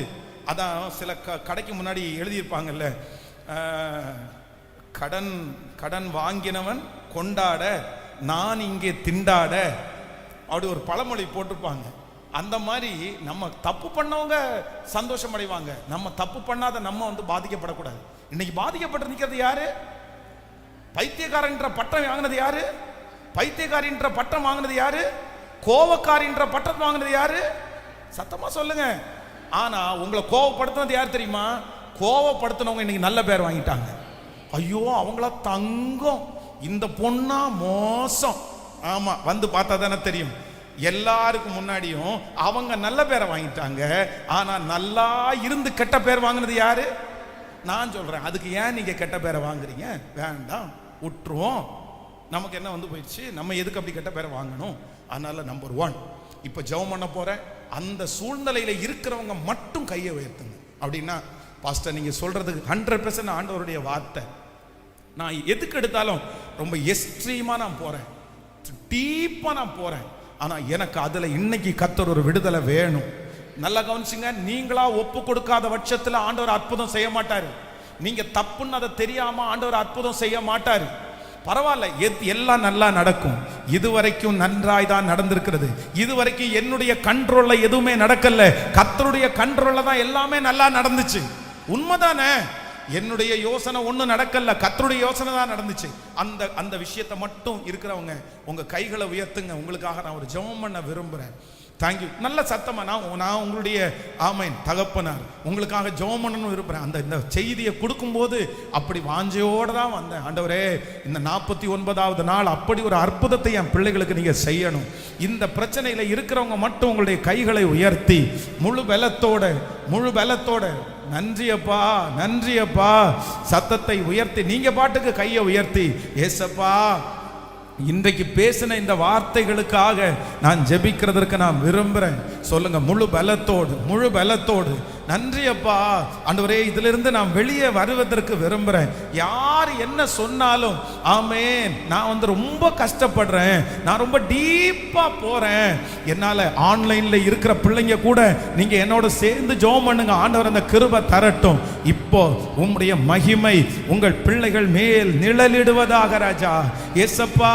அதான் சில கடைக்கு முன்னாடி எழுதியிருப்பாங்கல்ல, கடன் வாங்கினவன் கொண்டாட நான் இங்கே திண்டாட, அப்படி ஒரு பழமொழி போட்டிருப்பாங்க. அந்த மாதிரி நம்ம தப்பு பண்ணவங்க சந்தோஷம் அடைவாங்க, நம்ம தப்பு பண்ணாத நம்ம பாதிக்கப்படக்கூடாது. இன்னைக்கு பாதிக்கப்பட்டு நிற்கிறது யாரு? பைத்தியக்காரன்ற பட்டம் வாங்கினது யாரு? பைத்தியக்காரின்ற பட்டம் வாங்கினது யாரு? கோவக்காரின்ற பட்டம் வாங்கினது யாரு? சத்தமா சொல்லுங்க. ஆனா உங்களை கோவப்படுத்தினது யார் தெரியுமா? கோவப்படுத்தினவங்க இன்னைக்கு நல்ல பேர் வாங்கிட்டாங்க. ஐயோ அவங்கள தங்கம், இந்த பொண்ணா மோசம். ஆமா, பார்த்தா தானே தெரியும். எல்லாருக்கும் முன்னாடியும் அவங்க நல்ல பேரை வாங்கிட்டாங்க. ஆனா நல்லா இருந்து கெட்ட பேர் வாங்கினது யாரு? நான் சொல்றேன். அதுக்கு ஏன் நீங்க கெட்ட பேரை வாங்குறீங்க? வேண்டாம், விட்டுருவோம். நமக்கு என்ன வந்து போயிடுச்சு, நம்ம எதுக்கு அப்படி கெட்ட பேரை வாங்கணும். அதனால நம்பர் 1 இப்போ ஜெபம் பண்ண போறேன். அந்த சூழ்நிலையில இருக்கிறவங்க மட்டும் கையை உயர்த்துங்க. அப்படின்னா பாஸ்டர் நீங்க சொல்றதுக்கு 100% ஆண்டவருடைய வார்த்தை. நான் எதுக்கு எடுத்தாலும் ரொம்ப எக்ஸ்ட்ரீமா நான் போறேன், டீப்பா நான் போறேன். ஆனா எனக்கு அதுல இன்னைக்கு கர்த்தர் ஒரு விடுதலை வேணும். நல்லா கவனிச்சுங்க, நீங்களா ஒப்பு கொடுக்காத பட்சத்தில் ஆண்டவர் அற்புதம் செய்ய மாட்டாரு. நீங்க தப்புன்னு அதை தெரியாம ஆண்டவர் அற்புதம் செய்ய மாட்டாரு. பரவாயில்ல, எல்லாம் நல்லா நடக்கும். இதுவரைக்கும் நன்றாய் தான் நடந்திருக்கிறது. இதுவரைக்கும் என்னுடைய கண்ட்ரோல்ல எதுவுமே நடக்கல, கர்த்தருடைய கண்ட்ரோல்ல தான் எல்லாமே நல்லா நடந்துச்சு. உண்மைதானே? என்னுடைய யோசனை ஒன்றும் நடக்கல, கர்த்தருடைய யோசனை தான் நடந்துச்சு. அந்த விஷயத்தை மட்டும் இருக்கிறவங்க உங்க கைகளை உயர்த்துங்க. உங்களுக்காக நான் ஒரு ஜெபம் பண்ண விரும்புறேன். தேங்க்யூ. நல்ல சத்தமா நான் உங்களுடைய ஆமேன் தகப்பனார் உங்களுக்காக ஜெபம் பண்ணணும்னு விரும்புறேன். இந்த செய்தியை கொடுக்கும்போது அப்படி வாஞ்சையோடு தான் வந்தேன். ஆண்டவரே, இந்த 49வது நாள் அப்படி ஒரு அற்புதத்தை என் பிள்ளைகளுக்கு நீங்க செய்யணும். இந்த பிரச்சனையில இருக்கிறவங்க மட்டும் உங்களுடைய கைகளை உயர்த்தி முழு பலத்தோட நன்றியப்பா, நன்றியப்பா சத்தத்தை உயர்த்தி நீங்க பாட்டுக்கு கையை உயர்த்தி, ஏசப்பா இன்றைக்கு பேசின இந்த வார்த்தைகளுக்காக நான் ஜெபிக்கிறதற்கு நான் விரும்புகிறேன். சொல்லுங்க, முழு பலத்தோடு நன்றி அப்பா. ஆண்டவரே, இதிலிருந்து நான் வெளியே வருவதற்கு விரும்புகிறேன். யார் என்ன சொன்னாலும் ஆமேன், நான் ரொம்ப கஷ்டப்படுறேன், நான் ரொம்ப டீப்பாக போகிறேன். என்னால் ஆன்லைனில் இருக்கிற பிள்ளைங்க கூட நீங்கள் என்னோட சேர்ந்து ஜெபம் பண்ணுங்க. ஆண்டவர் அந்த கிருபை தரட்டும். இப்போ உம்முடைய மகிமை உங்கள் பிள்ளைகள் மேல் நிழலிடுவதாக ராஜா. ஏசப்பா,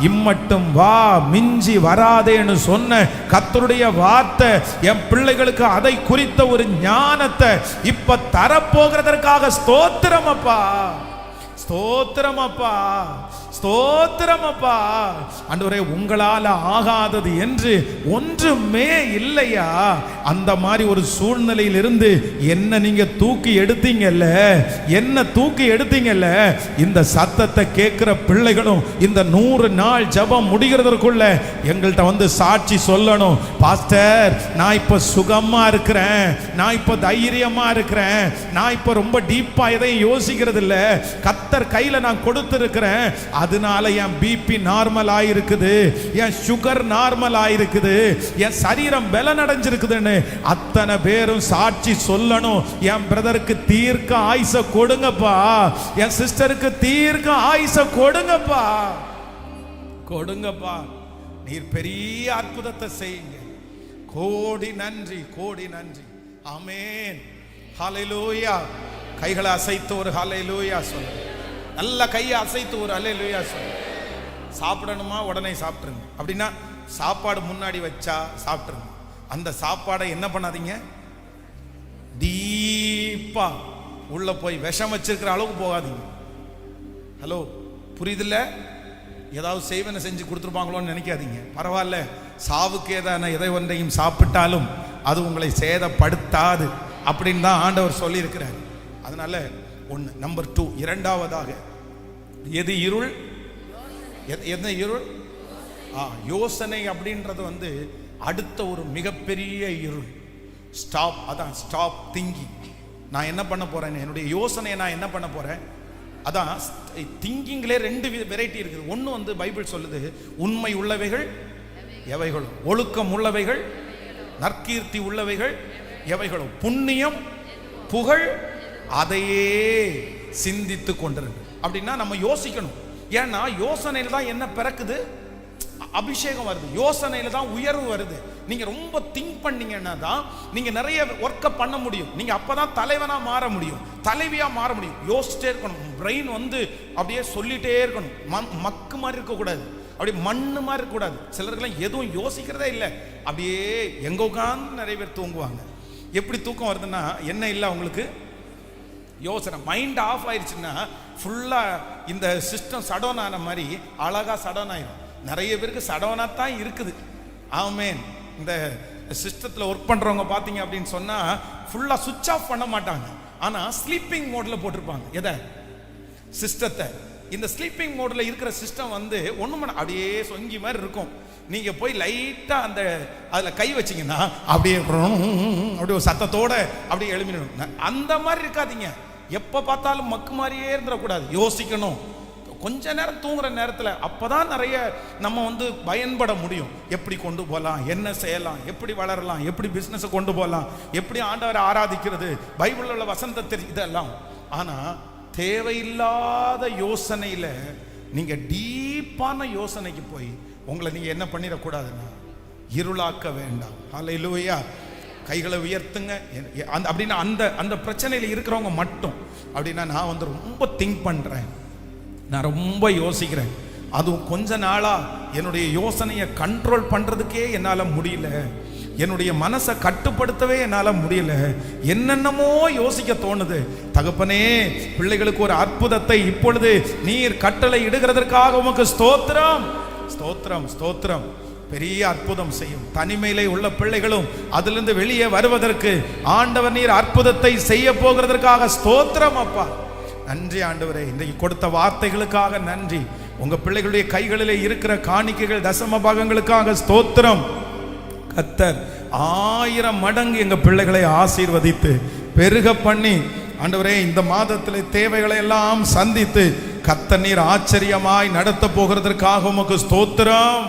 இம்மட்டும் வா, மிஞ்சி வராதேன்னு சொன்ன கர்த்தருடைய வார்த்தை என் பிள்ளைகளுக்கு அதை குறித்த ஒரு ஞானத்தை இப்ப தரப்போகிறதற்காக ஸ்தோத்திரம் அப்பா, ஸ்தோத்திரம் அப்பா. ஆண்டவரே, உங்களால் ஆகாதது என்று ஒன்றுமே இல்லையா? அந்த மாதிரி ஒரு சூழ்நிலையில் இருந்து என்ன நீங்க தூக்கி எடுத்தீங்கல்ல, இந்த சத்தத்தை கேட்கிற பிள்ளைகளும் இந்த 100 நாள் ஜெபம் முடிகிறதற்குள்ள எங்கள்கிட்ட சாட்சி சொல்லணும். பாஸ்டர், நான் இப்ப சுகமா இருக்கிறேன், நான் இப்ப தைரியமா இருக்கிறேன், நான் இப்ப ரொம்ப டீப்பா எதையும் யோசிக்கிறது இல்ல, கர்த்தர் கையில நான் கொடுத்திருக்கிறேன், அதனால என் பிபி நார்மல் ஆயிருக்குது, என் சுகர் நார்மல் ஆயிருக்குது, என் சரீரம் பலன் அடைஞ்சிருக்குதுன்னு அத்தனை பேரும் சாட்சி சொல்லணும். என் பிரதருக்கு தீர்க்க ஆயுச கொடுங்கப்பா, என் சிஸ்டருக்கு தீர்க்க ஆயுச கொடுங்கப்பா. நீர் பெரிய அற்புதத்தை செய்யுங்க. கோடி நன்றி. ஆமென். ஹல்லேலூயா. கைகளை அசைத்து ஒரு ஹல்லேலூயா சொல்லுங்க. நல்ல கையை அசைத்து ஒரு அல்லேலூயா சொல்லு. சாப்பிடணுமா உடனே சாப்பிட்டுருங்க. அப்படின்னா சாப்பாடு முன்னாடி வச்சா சாப்பிட்டுருங்க. அந்த சாப்பாடை என்ன பண்ணாதீங்க, டீப்பா உள்ள போய் விஷம் வச்சிருக்கிற அளவுக்கு போகாதீங்க. ஹலோ, புரியுதில்ல? ஏதாவது செய்வனை செஞ்சு கொடுத்துருப்பாங்களோன்னு நினைக்காதீங்க. பரவாயில்ல, சாவுக்கு ஏதான எதை ஒன்றையும் சாப்பிட்டாலும் அது உங்களை சேதப்படுத்தாது அப்படின்னு தான் ஆண்டவர் சொல்லி இருக்கிறார். அதனால ஒன்று. நம்பர் 2, இரண்டாவதாக, எது இருள்? என்ன இருள்? யோசனை அப்படின்றது அடுத்த ஒரு மிகப்பெரிய இருள். Stop thinking. நான் என்ன பண்ண போறேன், என்னுடைய யோசனையை நான் என்ன பண்ண போறேன்? அதான் திங்கிங்லே 2 வெரைட்டி இருக்குது. ஒன்று பைபிள் சொல்லுது, உண்மை உள்ளவைகள் எவைகளும், ஒழுக்கம் உள்ளவைகள், நற்கீர்த்தி உள்ளவைகள் எவைகளும், புண்ணியம் புகழ் அதையே சிந்தித்து கொண்டிருக்கு. அப்படின்னா நம்ம யோசிக்கணும். ஏன்னா யோசனையில தான் என்ன பிறக்குது? அபிஷேகம் வருது. யோசனையில தான் உயர்வு வருது. நீங்க ரொம்ப திங்க் பண்ணீங்கன்னா தான் நீங்க நிறைய ஒர்க்கை பண்ண முடியும். நீங்க அப்பதான் தலைவனா மாற முடியும், தலைவியா மாற முடியும். யோசிச்சிட்டே இருக்கணும். பிரெயின் அப்படியே சொல்லிட்டே இருக்கணும். மக்கு மாதிரி இருக்கக்கூடாது, அப்படி மண்ணு மாதிரி இருக்கக்கூடாது. சிலருக்கெல்லாம் எதுவும் யோசிக்கிறதே இல்லை, அப்படியே எங்க உட்காந்து நிறைய பேர் தூங்குவாங்க. எப்படி தூக்கம் வருதுன்னா என்ன இல்லை, அவங்களுக்கு யோசனை. மைண்ட் ஆஃப் ஆயிடுச்சுன்னா ஃபுல்லா இந்த சிஸ்டம் சடவுன் ஆன மாதிரி அழகா சடவுன் ஆயிடும். நிறைய பேருக்கு சடவுனா தான் இருக்குது. ஆமென். இந்த சிஸ்டத்தில் ஒர்க் பண்றவங்க பார்த்தீங்க அப்படின்னு சொன்னா ஃபுல்லா சுவிட்ச் ஆஃப் பண்ண மாட்டாங்க, ஆனா ஸ்லீப்பிங் மோட்ல போட்டிருப்பாங்க. எதை? சிஸ்டத்தை. இந்த ஸ்லீப்பிங் மோட்ல இருக்கிற சிஸ்டம் ஒண்ணுமே அப்படியே சொங்கி மாதிரி இருக்கும். நீங்க போய் லைட்டா அதுல கை வச்சீங்கன்னா அப்படியே ஒரு சத்தத்தோட அப்படியே எழுப்பிடணும். அந்த மாதிரி இருக்காதீங்க. எப்ப பார்த்தாலும் மக்கு மாதிரியே இருந்துடக்கூடாது. யோசிக்கணும். கொஞ்ச நேரம் தூங்குற நேரத்தில் அப்பதான் நிறைய நம்ம வந்து பயன்பட முடியும். எப்படி கொண்டு போகலாம், என்ன செய்யலாம், எப்படி வளரலாம், எப்படி பிஸ்னஸை கொண்டு போகலாம், எப்படி ஆண்டவரை ஆராதிக்கிறது, பைபிளில் உள்ள வசனத்தை இதெல்லாம். ஆனால் தேவையில்லாத யோசனையில் நீங்கள் டீப்பான யோசனைக்கு போய் உங்களை நீங்கள் என்ன பண்ணிடக்கூடாதுன்னா இருளாக்க வேண்டாம். ஹல்லேலூயா. கைகளை உயர்த்துங்க. அப்படின்னா அந்த அந்த பிரச்சனையில் இருக்கிறவங்க மட்டும் அப்படின்னா நான் வந்து ரொம்ப திங்க் பண்ணுறேன், நான் ரொம்ப யோசிக்கிறேன், அதுவும் கொஞ்ச நாளாக என்னுடைய யோசனையை கண்ட்ரோல் பண்ணுறதுக்கே என்னால் முடியல, என்னுடைய மனசை கட்டுப்படுத்தவே என்னால் முடியல, என்னென்னமோ யோசிக்க தோணுது. தகப்பனே, பிள்ளைகளுக்கு ஒரு அற்புதத்தை இப்பொழுது நீர் கட்டளை இடுகிறதற்காக உமக்கு ஸ்தோத்திரம், ஸ்தோத்திரம், ஸ்தோத்திரம். பெரிய அற்புதம் செய்யும். தனிமையிலே உள்ள பிள்ளைகளும் அதிலிருந்து வெளியே வருவதற்கு ஆண்டவர் நீர் அற்புதத்தை செய்ய போகிறதற்காக ஸ்தோத்திரம் அப்பா. நன்றி ஆண்டவரே, இன்றைக்கு கொடுத்த வார்த்தைகளுக்காக நன்றி. உங்க பிள்ளைகளுடைய கைகளிலே இருக்கிற காணிக்கைகள் தசம பாகங்களுக்காக ஸ்தோத்திரம். கர்த்தர் 1000 மடங்கு எங்க பிள்ளைகளை ஆசீர்வதித்து பெருக பண்ணி ஆண்டவரே இந்த மாதத்திலே தேவைகளை எல்லாம் சந்தித்து கர்த்தர் நீர் ஆச்சரியமாய் நடத்த போகிறதற்காக உமக்கு ஸ்தோத்திரம்.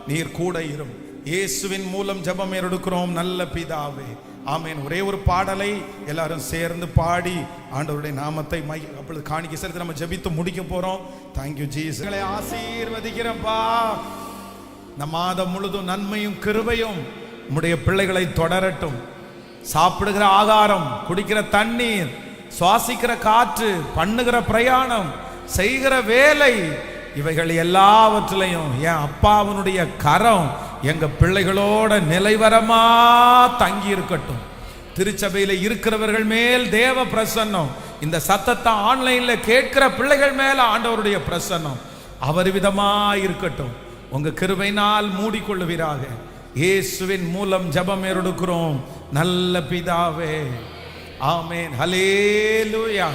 நீர் கூட இரும். இயேசுவின் மூலம் ஜெபம் எடுக்கிறோம் நல்ல பிதாவே, ஆமென். ஒரே ஒரு பாடலை எல்லாரும் சேர்ந்து பாடி ஆண்டவருடைய நாமத்தை அப்பொழுது காணிக்கை செலுத்தி நம்ம ஜெபித்து முடிக்க போறோம். Thank you Jesus. ஆசீர்வதிக்கிறப்பா. இந்த மாதம் முழுதும் நன்மையும் கிருபையும் உம்முடைய பிள்ளைகளை தொடரட்டும். சாப்பிடுகிற ஆகாரம், குடிக்கிற தண்ணீர், சுவாசிக்கிற காற்று, பண்ணுகிற பிரயாணம், செய்கிற வேலை, இவைகள் எல்லாவற்றிலையும் என் அப்பாவனுடைய கரம் எங்க பிள்ளைகளோட நிலைவரமா தங்கி இருக்கட்டும். திருச்சபையில இருக்கிறவர்கள் மேல் தேவ பிரசன்னம், இந்த சத்தத்தை ஆன்லைன்ல கேட்கிற பிள்ளைகள் மேல ஆண்டவருடைய பிரசன்னம் அவர்விதமா இருக்கட்டும். உங்க கிருபையினால் மூடிக்கொள்ளுவீராக. இயேசுவின் மூலம் ஜெபம் எடுக்கிறோம் நல்ல பிதாவே, ஆமென். ஹல்லேலூயா.